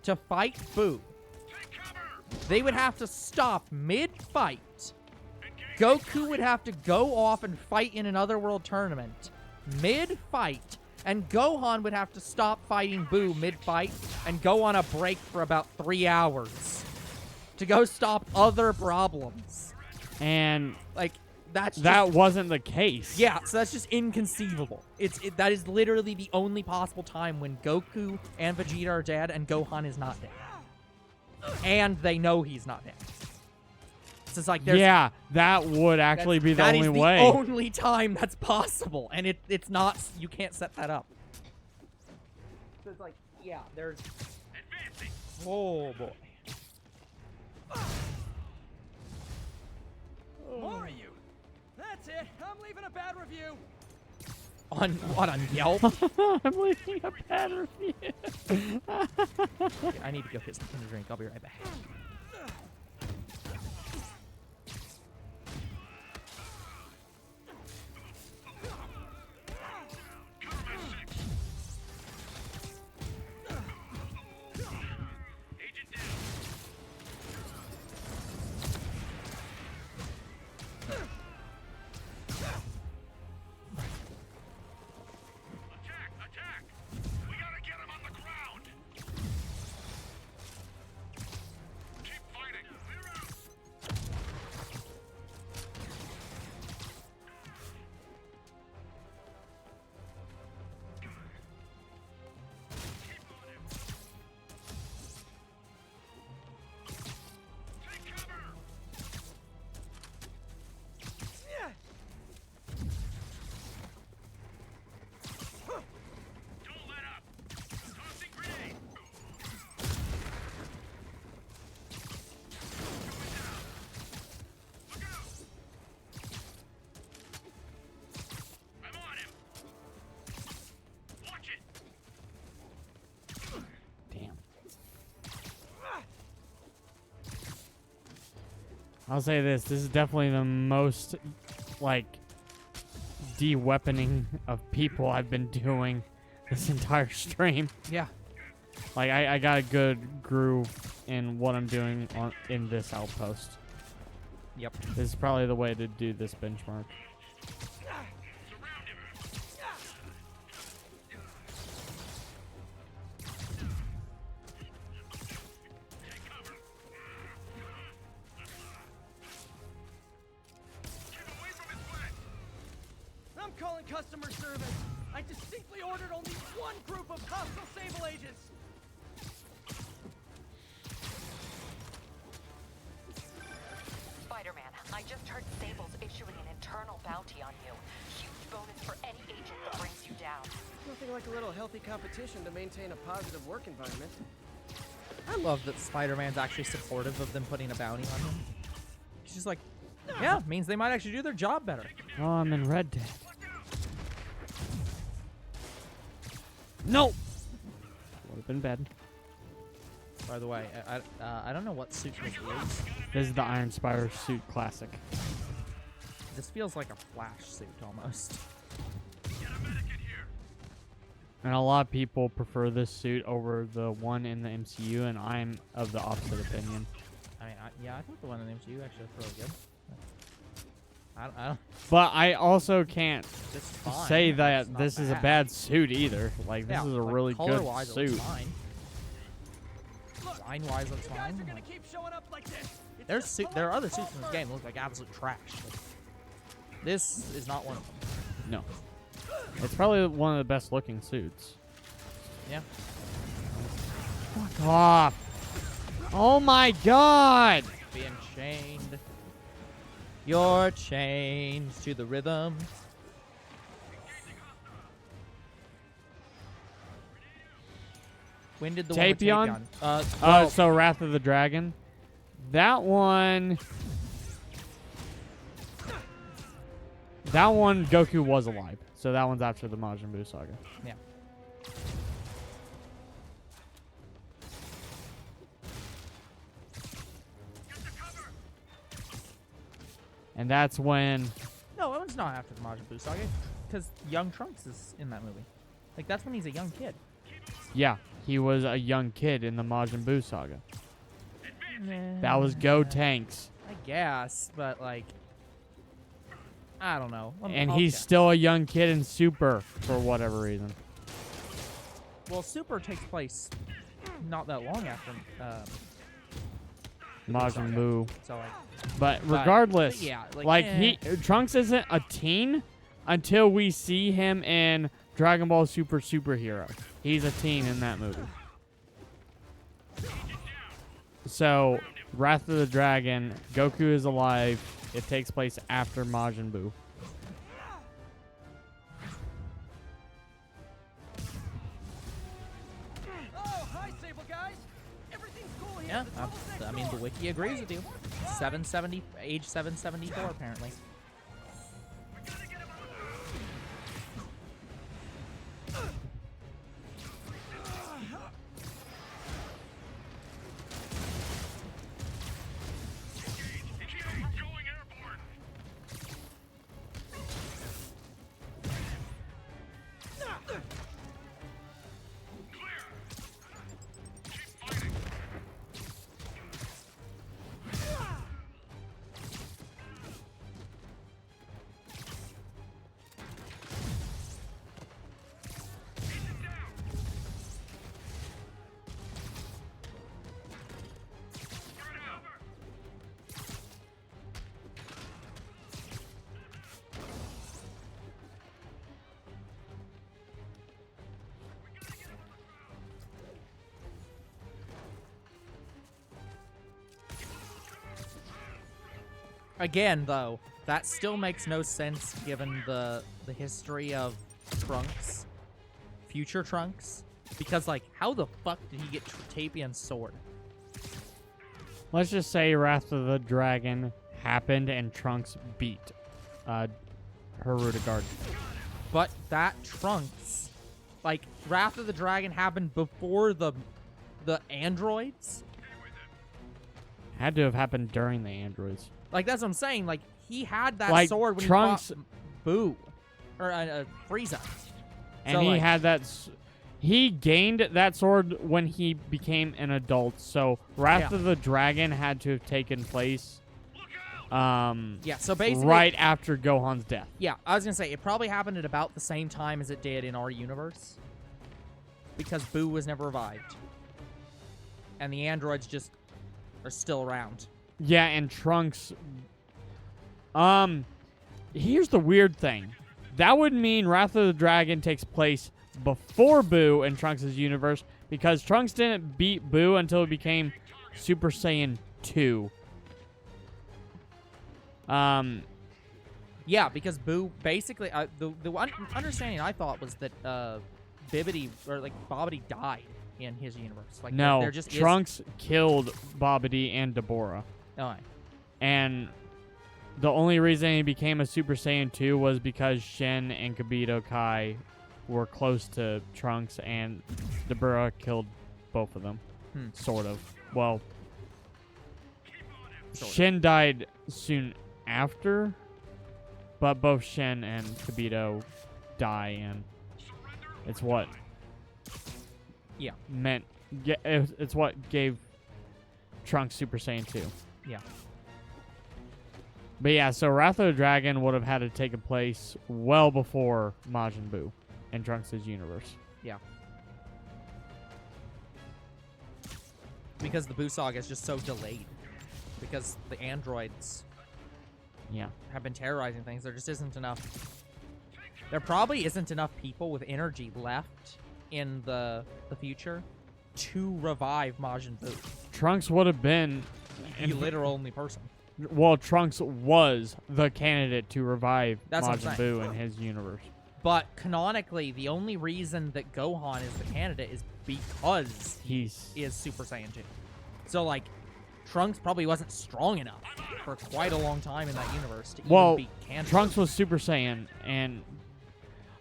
[SPEAKER 2] to fight Boo. They would have to stop mid-fight. Goku would have to go off and fight in another world tournament mid-fight. And Gohan would have to stop fighting Boo mid-fight and go on a break for about 3 hours to go stop other problems.
[SPEAKER 1] And
[SPEAKER 2] Like, that's
[SPEAKER 1] that
[SPEAKER 2] just,
[SPEAKER 1] wasn't the case.
[SPEAKER 2] yeah, so that's just inconceivable. That is literally the only possible time when Goku and Vegeta are dead and Gohan is not dead. And they know he's not dead. So it's like there's
[SPEAKER 1] Yeah, that would actually be the
[SPEAKER 2] that
[SPEAKER 1] only
[SPEAKER 2] is the
[SPEAKER 1] way.
[SPEAKER 2] only time that's possible, and it's not. You can't set that up. So it's like, yeah, there's. Oh boy.
[SPEAKER 5] More of you. That's it. I'm leaving a bad review.
[SPEAKER 2] On what, on Yelp?
[SPEAKER 1] I'm leaving a bad review.
[SPEAKER 2] I need to go get something to drink. I'll be right back.
[SPEAKER 3] Attack! We gotta get him on the ground! Keep fighting! Clear out! Keep on him! Take cover! Don't let up! Tossing grenade! Look out! I'm on him! Watch it!
[SPEAKER 1] Damn. I'll say this. This is definitely the most, like, de-weaponing of people I've been doing this entire stream.
[SPEAKER 2] Yeah.
[SPEAKER 1] Like, I got a good groove in what I'm doing in this outpost.
[SPEAKER 2] Yep.
[SPEAKER 1] This is probably the way to do this benchmark.
[SPEAKER 3] Surround him! Take cover! Keep away from his flank!
[SPEAKER 5] I'm calling customer service. I distinctly ordered only one group of hostile Sable agents.
[SPEAKER 4] Spider-Man, I just heard Sable's issuing an internal bounty on you. Huge bonus for any agent that brings you down.
[SPEAKER 5] Nothing like a little healthy competition to maintain a positive work environment.
[SPEAKER 2] I love that Spider-Man's actually supportive of them putting a bounty on him. He's just like, yeah, means they might actually do their job better.
[SPEAKER 1] Oh, I'm in Red Dead. No! Would have been bad.
[SPEAKER 2] By the way, I don't know what suit this is.
[SPEAKER 1] This is the Iron Spire suit classic.
[SPEAKER 2] This feels like a Flash suit almost.
[SPEAKER 3] Get a medic in here!
[SPEAKER 1] And a lot of people prefer this suit over the one in the MCU, and I'm of the opposite opinion.
[SPEAKER 2] I mean, yeah, I think the one in the MCU actually looks really good. I don't.
[SPEAKER 1] But I also can't
[SPEAKER 2] This is fine.
[SPEAKER 1] say that
[SPEAKER 2] It's not
[SPEAKER 1] this is a bad suit either. Like, this
[SPEAKER 2] Yeah,
[SPEAKER 1] is a
[SPEAKER 2] like,
[SPEAKER 1] really good
[SPEAKER 2] color-wise, it looks
[SPEAKER 1] suit.
[SPEAKER 2] fine. Design-wise, it looks
[SPEAKER 5] You guys
[SPEAKER 2] fine.
[SPEAKER 5] are gonna keep showing up like this. It's
[SPEAKER 2] There's
[SPEAKER 5] just
[SPEAKER 2] there are other
[SPEAKER 5] polite
[SPEAKER 2] suits in this
[SPEAKER 5] call
[SPEAKER 2] game that look like absolute trash. Like, this is not one of them.
[SPEAKER 1] No. It's probably one of the best looking suits.
[SPEAKER 2] Yeah.
[SPEAKER 1] Fuck off. Oh my god.
[SPEAKER 2] Being chained. You're chained to the rhythm. When did the one with
[SPEAKER 1] Tapion?
[SPEAKER 2] Tapion?
[SPEAKER 1] So Wrath of the Dragon. That one, Goku was alive. So that one's after the Majin Buu saga.
[SPEAKER 2] Yeah.
[SPEAKER 1] And that's when,
[SPEAKER 2] No, that one's not after the Majin Buu saga, because young Trunks is in that movie. Like, that's when he's a young kid.
[SPEAKER 1] yeah, he was a young kid in the Majin Buu saga. That was Go Tanks.
[SPEAKER 2] I guess, but like, I don't know.
[SPEAKER 1] And he's still a young kid in Super for whatever reason.
[SPEAKER 2] Well, Super takes place not that long after
[SPEAKER 1] Majin Buu.
[SPEAKER 2] so like,
[SPEAKER 1] But regardless,
[SPEAKER 2] but yeah,
[SPEAKER 1] like
[SPEAKER 2] eh.
[SPEAKER 1] Trunks isn't a teen until we see him in Dragon Ball Super Superhero. He's a teen in that movie. So, Wrath of the Dragon, Goku is alive. It takes place after Majin Buu.
[SPEAKER 5] Oh, hi, Sable guys. Everything's cool here.
[SPEAKER 2] Yeah,
[SPEAKER 5] The tunnel's next
[SPEAKER 2] I mean, the
[SPEAKER 5] door.
[SPEAKER 2] wiki agrees with you. 770, age 774 apparently.
[SPEAKER 3] Going airborne. Clear. Keep fighting. Agent down. Turn over.
[SPEAKER 2] Again, though, that still makes no sense given the history of Trunks, future Trunks, because like, how the fuck did he get Tapion's sword?
[SPEAKER 1] Let's just say Wrath of the Dragon happened and Trunks beat Hirudegarde.
[SPEAKER 2] But that Trunks, like, Wrath of the Dragon happened before the androids.
[SPEAKER 1] Had to have happened during the androids.
[SPEAKER 2] Like, that's what I'm saying. Like, he had that
[SPEAKER 1] Like,
[SPEAKER 2] sword when
[SPEAKER 1] Trunks-
[SPEAKER 2] he fought Boo. Or Frieza.
[SPEAKER 1] And
[SPEAKER 2] So,
[SPEAKER 1] he
[SPEAKER 2] like-
[SPEAKER 1] had that. He gained that sword when he became an adult. So Wrath
[SPEAKER 2] Yeah.
[SPEAKER 1] of the Dragon had to have taken place.
[SPEAKER 2] Yeah, so basically...
[SPEAKER 1] right after Gohan's death.
[SPEAKER 2] Yeah, I was going to say, it probably happened at about the same time as it did in our universe. Because Boo was never revived. And the androids just are still around.
[SPEAKER 1] Yeah, and Trunks. Here's the weird thing. That would mean Wrath of the Dragon takes place before Boo in Trunks' universe, because Trunks didn't beat Boo until he became Super Saiyan 2.
[SPEAKER 2] Yeah, because Boo basically... the understanding I thought was that Bibbidi, or like Bobbidi died in his universe. Like,
[SPEAKER 1] No,
[SPEAKER 2] there just
[SPEAKER 1] Trunks killed Bobbidi and Deborah.
[SPEAKER 2] Oh,
[SPEAKER 1] And the only reason he became a Super Saiyan 2 was because Shen and Kibito Kai were close to Trunks, and Deborah killed both of them. Sort of. Well,
[SPEAKER 2] Sort of.
[SPEAKER 1] Shen died soon after, but both Shen and Kibito die, and it's what
[SPEAKER 2] Yeah.
[SPEAKER 1] meant. It's what gave Trunks Super Saiyan 2.
[SPEAKER 2] Yeah.
[SPEAKER 1] But yeah, so Wrath of the Dragon would have had to take place well before Majin Buu in Trunks' universe.
[SPEAKER 2] Yeah. Because the Boo saga is just so delayed. Because the androids
[SPEAKER 1] Yeah.
[SPEAKER 2] have been terrorizing things. There just isn't enough There probably isn't enough people with energy left in the future to revive Majin Buu.
[SPEAKER 1] Trunks would have been,
[SPEAKER 2] The literal only person.
[SPEAKER 1] well, Trunks was the candidate to revive
[SPEAKER 2] That's what I'm
[SPEAKER 1] Majin
[SPEAKER 2] saying.
[SPEAKER 1] Buu in his universe.
[SPEAKER 2] But canonically, the only reason that Gohan is the candidate is because he is Super Saiyan 2. So, like, Trunks probably wasn't strong enough for quite a long time in that universe to even be candidate.
[SPEAKER 1] Trunks was Super Saiyan, and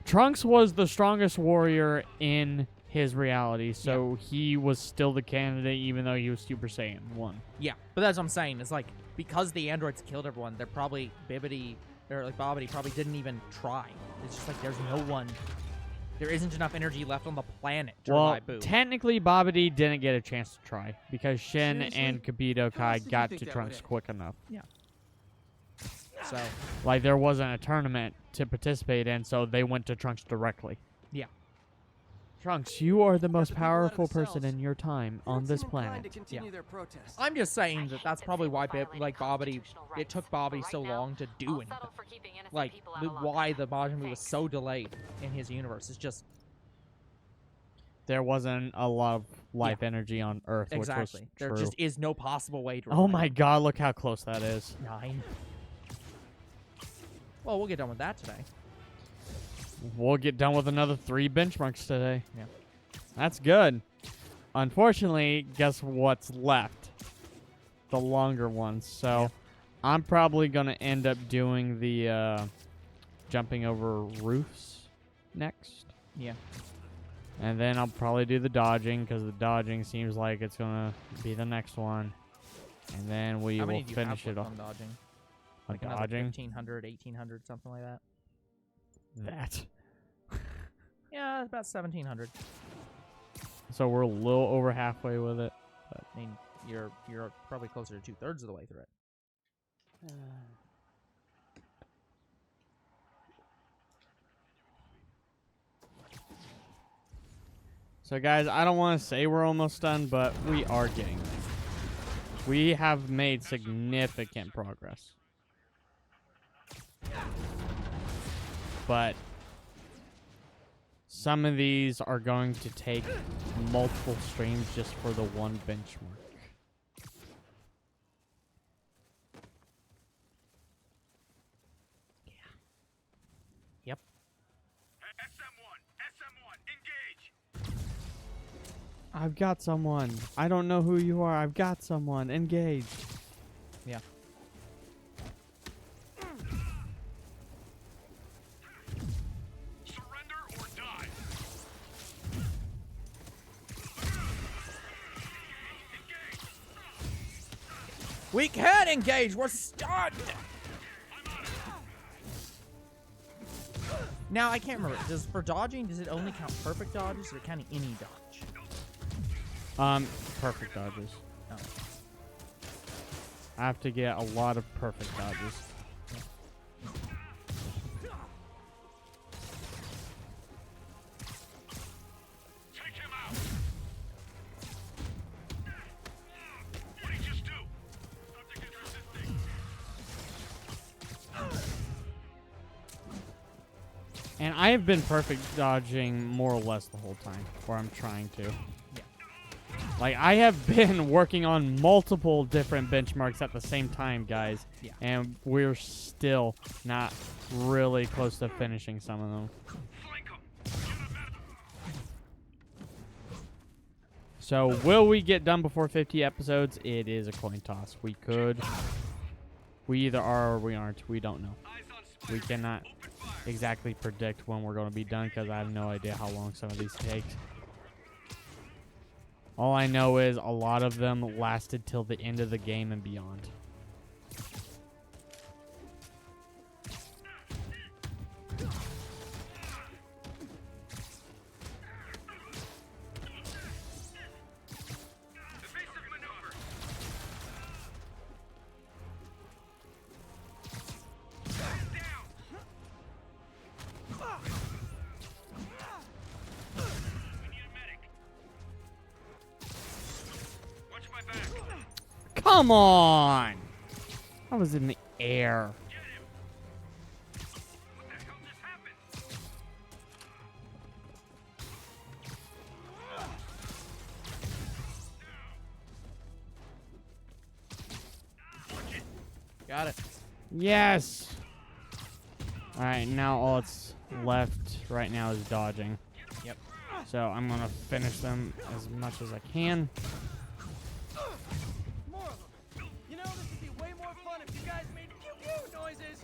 [SPEAKER 1] Trunks was the strongest warrior in his reality, so he was still the candidate even though he was Super Saiyan 1.
[SPEAKER 2] Yeah, but that's what I'm saying. Is like, because the androids killed everyone, they're probably Bobbity probably didn't even try. It's just like there's no one. There isn't enough energy left on the planet to
[SPEAKER 1] Well,
[SPEAKER 2] revive Buu.
[SPEAKER 1] technically, Bobbity didn't get a chance to try because Shin
[SPEAKER 6] Seriously?
[SPEAKER 1] and Kabuto
[SPEAKER 6] How else
[SPEAKER 1] Kai
[SPEAKER 6] did you
[SPEAKER 1] got
[SPEAKER 6] think
[SPEAKER 1] to
[SPEAKER 6] that
[SPEAKER 1] Trunks
[SPEAKER 6] would end?
[SPEAKER 1] quick enough.
[SPEAKER 2] So,
[SPEAKER 1] Like, there wasn't a tournament to participate in, so they went to Trunks directly.
[SPEAKER 2] yeah.
[SPEAKER 1] Trunks, you are the most
[SPEAKER 6] people out of
[SPEAKER 1] powerful
[SPEAKER 6] the
[SPEAKER 1] person
[SPEAKER 6] cells.
[SPEAKER 1] in your time
[SPEAKER 5] They
[SPEAKER 1] on
[SPEAKER 5] don't
[SPEAKER 1] this
[SPEAKER 5] seem inclined
[SPEAKER 1] planet.
[SPEAKER 5] to continue their protest.
[SPEAKER 2] I'm just saying
[SPEAKER 4] I
[SPEAKER 2] that
[SPEAKER 4] hate
[SPEAKER 2] that's
[SPEAKER 4] that
[SPEAKER 2] probably why
[SPEAKER 4] Sables violated
[SPEAKER 2] like Bobbity,
[SPEAKER 4] constitutional
[SPEAKER 2] it
[SPEAKER 4] rights,
[SPEAKER 2] took
[SPEAKER 4] but
[SPEAKER 2] Bobbity
[SPEAKER 4] right
[SPEAKER 2] so
[SPEAKER 4] now,
[SPEAKER 2] long to do
[SPEAKER 4] I'll
[SPEAKER 2] anything.
[SPEAKER 4] settle for keeping innocent
[SPEAKER 2] Like,
[SPEAKER 4] people out a longer
[SPEAKER 2] why
[SPEAKER 4] time.
[SPEAKER 2] the Majin Buu was
[SPEAKER 4] Thanks.
[SPEAKER 2] so delayed in his universe is just
[SPEAKER 1] There wasn't a lot of life energy on Earth,
[SPEAKER 2] exactly.
[SPEAKER 1] which was
[SPEAKER 2] There
[SPEAKER 1] true.
[SPEAKER 2] just is no possible way to.
[SPEAKER 1] Oh
[SPEAKER 2] revive
[SPEAKER 1] my
[SPEAKER 2] him.
[SPEAKER 1] god, look how close that is.
[SPEAKER 2] 9. Well, we'll get done with that today.
[SPEAKER 1] We'll get done with another 3 benchmarks today.
[SPEAKER 2] Yeah.
[SPEAKER 1] That's good. Unfortunately, guess what's left? The longer ones. So, I'm probably going to end up doing the jumping over roofs next.
[SPEAKER 2] Yeah.
[SPEAKER 1] And then I'll probably do the dodging, because the dodging seems like it's going to be the next one. And then we
[SPEAKER 2] How
[SPEAKER 1] will
[SPEAKER 2] many do you
[SPEAKER 1] finish
[SPEAKER 2] have
[SPEAKER 1] it off.
[SPEAKER 2] on dodging?
[SPEAKER 1] On
[SPEAKER 2] Like another
[SPEAKER 1] dodging?
[SPEAKER 2] 1,500, 1,800, something like that.
[SPEAKER 1] That.
[SPEAKER 2] Yeah, about 1,700.
[SPEAKER 1] So we're a little over halfway with it.
[SPEAKER 2] I mean, you're probably closer to 2/3 of the way through it.
[SPEAKER 1] So guys, I don't want to say we're almost done, but we are getting there. We have made significant progress. But some of these are going to take multiple streams just for the one benchmark.
[SPEAKER 2] Yep.
[SPEAKER 3] SM1, engage.
[SPEAKER 1] I've got someone. I don't know who you are. I've got someone. Engage.
[SPEAKER 2] Yeah.
[SPEAKER 3] Surrender or die. Engage.
[SPEAKER 2] We can engage. We're stunned. Now I can't remember. For dodging, does it only count perfect dodges or counting any dodge?
[SPEAKER 1] Perfect dodges.
[SPEAKER 2] Oh.
[SPEAKER 1] I have to get a lot of perfect dodges.
[SPEAKER 3] Take him out. What did you just do? Subject is resisting.
[SPEAKER 1] And I have been perfect dodging more or less the whole time, or I'm trying to.
[SPEAKER 2] Yeah.
[SPEAKER 1] Like, I have been working on multiple different benchmarks at the same time, guys.
[SPEAKER 2] Yeah.
[SPEAKER 1] And we're still not really close to finishing some of them.
[SPEAKER 3] Flank him. Get him out.
[SPEAKER 1] So, will we get done before 50 episodes? It is a coin toss. We could. We either are or we aren't. We don't know.
[SPEAKER 3] Eyes on Spider.
[SPEAKER 1] We cannot
[SPEAKER 3] Open fire.
[SPEAKER 1] exactly predict when we're going to be done because I have no idea how long some of these take. All I know is a lot of them lasted till the end of the game and beyond.
[SPEAKER 3] Evasive maneuver. Down. We need a medic. Watch my back.
[SPEAKER 1] Come on! I was in the air.
[SPEAKER 3] Get him. What the hell just happened?
[SPEAKER 2] Got it.
[SPEAKER 1] Yes. All right, now all that's left right now is dodging.
[SPEAKER 2] Yep.
[SPEAKER 1] So I'm gonna finish them as much as I can.
[SPEAKER 5] More of them. You know, this would be way more fun if you guys made pew pew noises.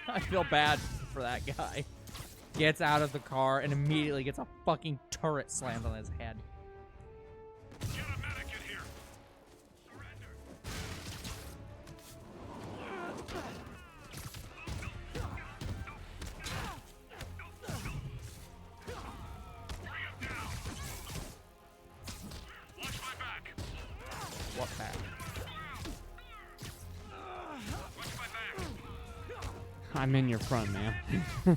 [SPEAKER 2] I feel bad for that guy. Gets out of the car and immediately gets a fucking turret slammed on his head.
[SPEAKER 3] Get a medic in here. Surrender. Bring him down. Watch my back.
[SPEAKER 2] What back?
[SPEAKER 3] Watch my back.
[SPEAKER 1] I'm in your front, man.
[SPEAKER 5] You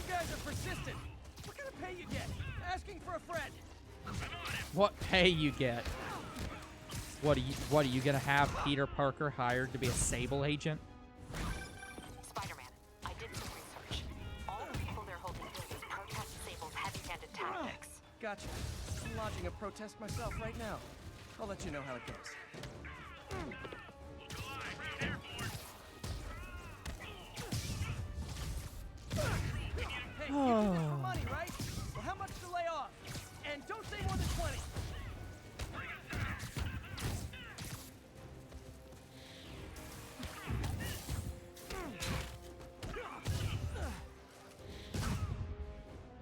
[SPEAKER 5] guys are persistent. What kind of pay you get? Asking for a friend.
[SPEAKER 2] What pay you get? What are you gonna have Peter Parker hired to be a Sable agent?
[SPEAKER 4] Spider-Man, I did some research. All the people they're holding here protest Sable's heavy-handed tactics.
[SPEAKER 5] Gotcha. I'm lodging a protest myself right now. I'll let you know how it goes. Hey, you do this for money, right? Well, how much to lay off? And don't say more than 20.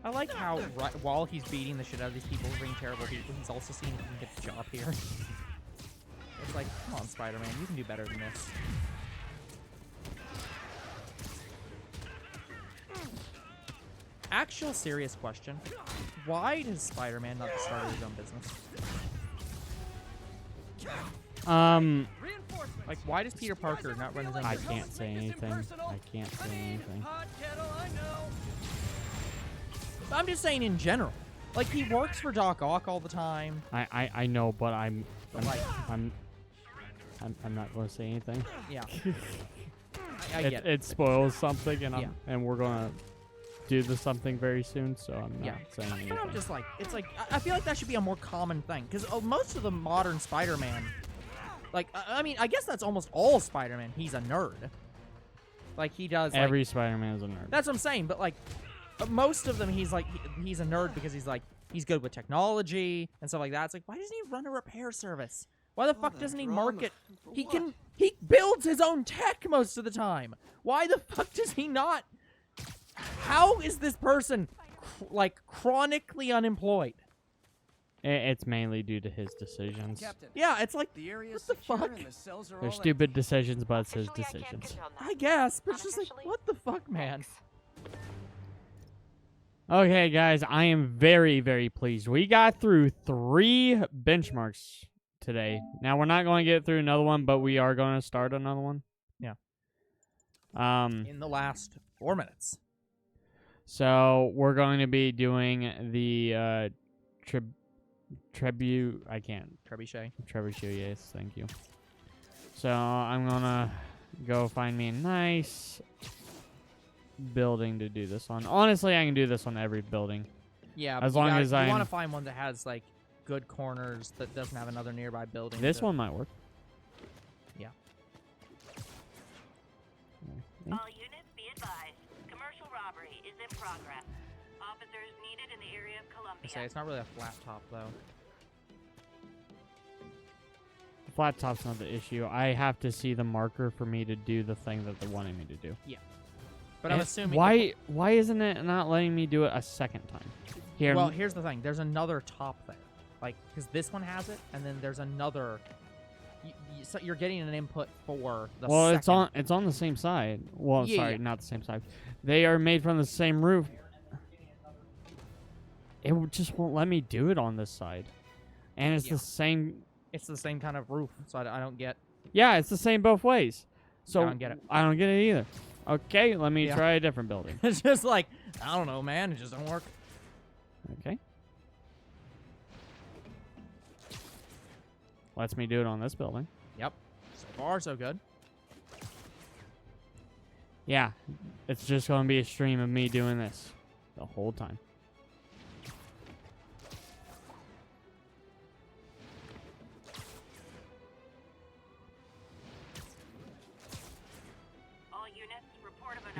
[SPEAKER 2] I like how while he's beating the shit out of these people, being terrible people, he's also seeing if he can get a job here. It's like, come on, Spider-Man, you can do better than this. Actual serious question. Why does Spider-Man not start his own business?
[SPEAKER 5] Reinforcements.
[SPEAKER 2] Like, why does Peter Parker not run his own
[SPEAKER 1] I
[SPEAKER 2] business?
[SPEAKER 1] can't say anything. I can't say anything.
[SPEAKER 5] Hot kettle, I know.
[SPEAKER 2] I'm just saying in general. Like, he works for Doc Ock all the time.
[SPEAKER 1] I know, but I'm
[SPEAKER 2] Like-
[SPEAKER 1] I'm not going to say anything.
[SPEAKER 2] Yeah. I get it.
[SPEAKER 1] It spoils something, and
[SPEAKER 2] Yeah.
[SPEAKER 1] and we're gonna do the something very soon, so I'm not
[SPEAKER 2] Yeah.
[SPEAKER 1] saying anything.
[SPEAKER 2] But I'm just like, it's like, I feel like that should be a more common thing. Because most of the modern Spider-Man, like, I mean, I guess that's almost all Spider-Man. He's a nerd. Like, he does, like,
[SPEAKER 1] Every Spider-Man is a nerd.
[SPEAKER 2] that's what I'm saying. But, like, most of them, he's like, he's a nerd because he's like, he's good with technology and stuff like that. It's like, why doesn't he run a repair service? Why the fuck
[SPEAKER 6] that
[SPEAKER 2] doesn't he
[SPEAKER 6] drama.
[SPEAKER 2] market?
[SPEAKER 6] For
[SPEAKER 2] He
[SPEAKER 6] what?
[SPEAKER 2] he builds his own tech most of the time. Why the fuck does he not? How is this person like chronically unemployed?
[SPEAKER 1] It's mainly due to his decisions.
[SPEAKER 5] Captain,
[SPEAKER 2] Yeah, it's like,
[SPEAKER 5] the area is
[SPEAKER 2] what the
[SPEAKER 5] secure
[SPEAKER 2] fuck?
[SPEAKER 5] and the cells are
[SPEAKER 1] They're
[SPEAKER 5] all
[SPEAKER 1] stupid decisions, but it's his
[SPEAKER 4] Officially, I can't
[SPEAKER 1] decisions.
[SPEAKER 4] condone that.
[SPEAKER 2] I guess, but it's just like,
[SPEAKER 4] Unofficially,
[SPEAKER 2] what the fuck, man?
[SPEAKER 4] thanks.
[SPEAKER 1] Okay, guys, I am very, very pleased. We got through 3 benchmarks today. Now, we're not going to get through another one, but we are going to start another one.
[SPEAKER 2] Yeah.
[SPEAKER 1] Um.
[SPEAKER 2] In the last 4 minutes.
[SPEAKER 1] So we're going to be doing the trebuchet. I can't.
[SPEAKER 2] Trebuchet.
[SPEAKER 1] Trebuchet, yes, thank you. So I'm gonna go find me a nice building to do this on. Honestly, I can do this on every building.
[SPEAKER 2] Yeah,
[SPEAKER 1] As
[SPEAKER 2] but
[SPEAKER 1] long
[SPEAKER 2] you
[SPEAKER 1] as I'm-
[SPEAKER 2] want to find one that has like good corners that doesn't have another nearby building.
[SPEAKER 1] This
[SPEAKER 2] to-
[SPEAKER 1] one might work.
[SPEAKER 2] Yeah.
[SPEAKER 7] All units be advised. Commercial robbery is in progress. Officers needed in the area of
[SPEAKER 2] I
[SPEAKER 7] Columbia.
[SPEAKER 2] say it's not really a flat top though.
[SPEAKER 1] The flat top's not the issue. I have to see the marker for me to do the thing that they're wanting me to do.
[SPEAKER 2] But I'm
[SPEAKER 1] And
[SPEAKER 2] assuming
[SPEAKER 1] why isn't it not letting me do it a second time? Here.
[SPEAKER 2] Well, here's the thing. There's another top there, like because this one has it, and then there's another. So you're getting an input for the.
[SPEAKER 1] well,
[SPEAKER 2] second.
[SPEAKER 1] it's on the same side. Well,
[SPEAKER 2] Yeah,
[SPEAKER 1] sorry,
[SPEAKER 2] yeah.
[SPEAKER 1] not the same side. They are made from the same roof. Just won't let me do it on this side, and it's
[SPEAKER 2] Yeah.
[SPEAKER 1] the same.
[SPEAKER 2] It's the same kind of roof, so I don't get.
[SPEAKER 1] Yeah, it's the same both ways. So
[SPEAKER 2] I don't get it.
[SPEAKER 1] I don't get it either. Okay, let me
[SPEAKER 2] Yeah.
[SPEAKER 1] try a different building.
[SPEAKER 2] It's just like I don't know, man. It just don't work.
[SPEAKER 1] Okay. Lets me do it on this building.
[SPEAKER 2] Yep. So far, so good.
[SPEAKER 1] Yeah, it's just going to be a stream of me doing this the whole time.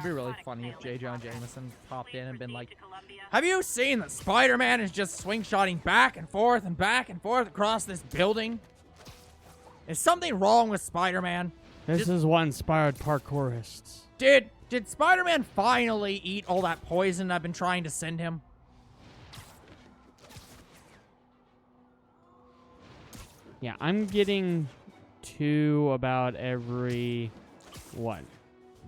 [SPEAKER 2] It'd be really funny if J. Jonah Jameson popped in and been like,
[SPEAKER 7] to Columbia.
[SPEAKER 2] "Have you seen that Spider-Man is just swing-shotting back and forth across this building? Is something wrong with Spider-Man?
[SPEAKER 1] This is what inspired parkourists.
[SPEAKER 2] Did Spider-Man finally eat all that poison I've been trying to send him?"
[SPEAKER 1] Yeah, I'm getting 2 about every, what,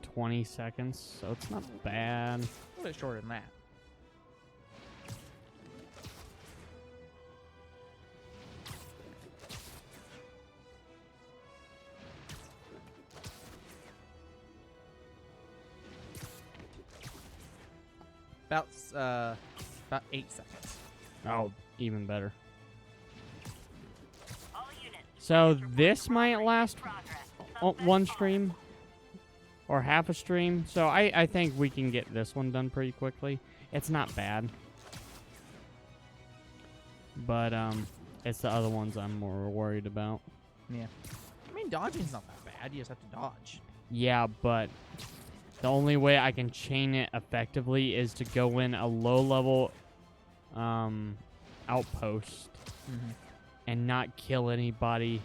[SPEAKER 1] 20 seconds? So it's not bad.
[SPEAKER 2] A little bit shorter than that. About 8 seconds.
[SPEAKER 1] Oh, even better.
[SPEAKER 7] All units.
[SPEAKER 1] So this might last
[SPEAKER 7] Progress.
[SPEAKER 1] one stream or half a stream. So I think we can get this one done pretty quickly. It's not bad. But it's the other ones I'm more worried about.
[SPEAKER 2] Yeah. I mean, dodging's not that bad. You just have to dodge.
[SPEAKER 1] Yeah, but the only way I can chain it effectively is to go in a low-level outpost and not kill anybody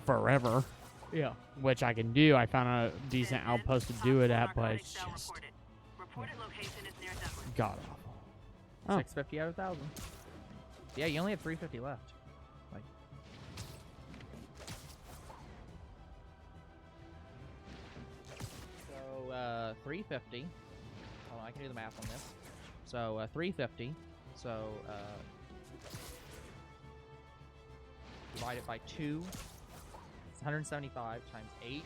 [SPEAKER 1] forever,
[SPEAKER 2] Yeah.
[SPEAKER 1] which I can do. I found a decent outpost to do it at, but it's
[SPEAKER 7] Cell
[SPEAKER 1] just
[SPEAKER 7] reported. Reported location is near Douglas.
[SPEAKER 1] god awful. Oh.
[SPEAKER 2] 650 out of 1,000. Yeah, you only have 350 left. Like, so 350. Oh, I can do the math on this. So 350. So divide it by 2. It's 175 times 8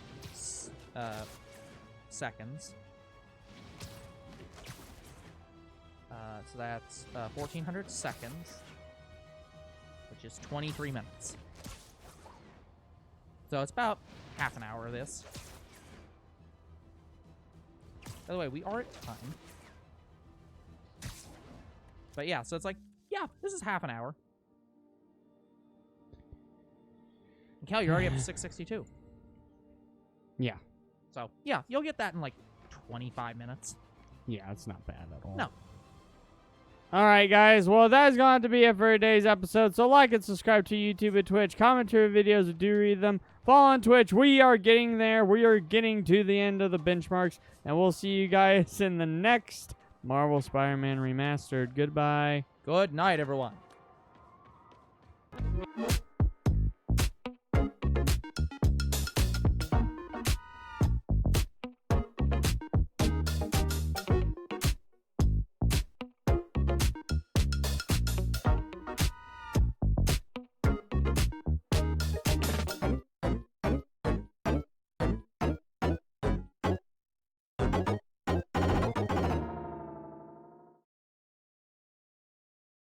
[SPEAKER 2] seconds. So that's 1,400 seconds, which is 23 minutes. So it's about half an hour of this. By the way, we are at time. But yeah, so it's like, yeah, this is half an hour. And Cal, you're already up to 662.
[SPEAKER 1] Yeah.
[SPEAKER 2] So yeah, you'll get that in like 25 minutes.
[SPEAKER 1] Yeah, it's not bad at all.
[SPEAKER 2] No.
[SPEAKER 1] All right, guys. Well, that is going to have to be it for today's episode. So like and subscribe to YouTube and Twitch. Comment to our videos. Do read them. Follow on Twitch. We are getting there. We are getting to the end of the benchmarks. And we'll see you guys in the next Marvel Spider-Man Remastered. Goodbye.
[SPEAKER 2] Good night, everyone.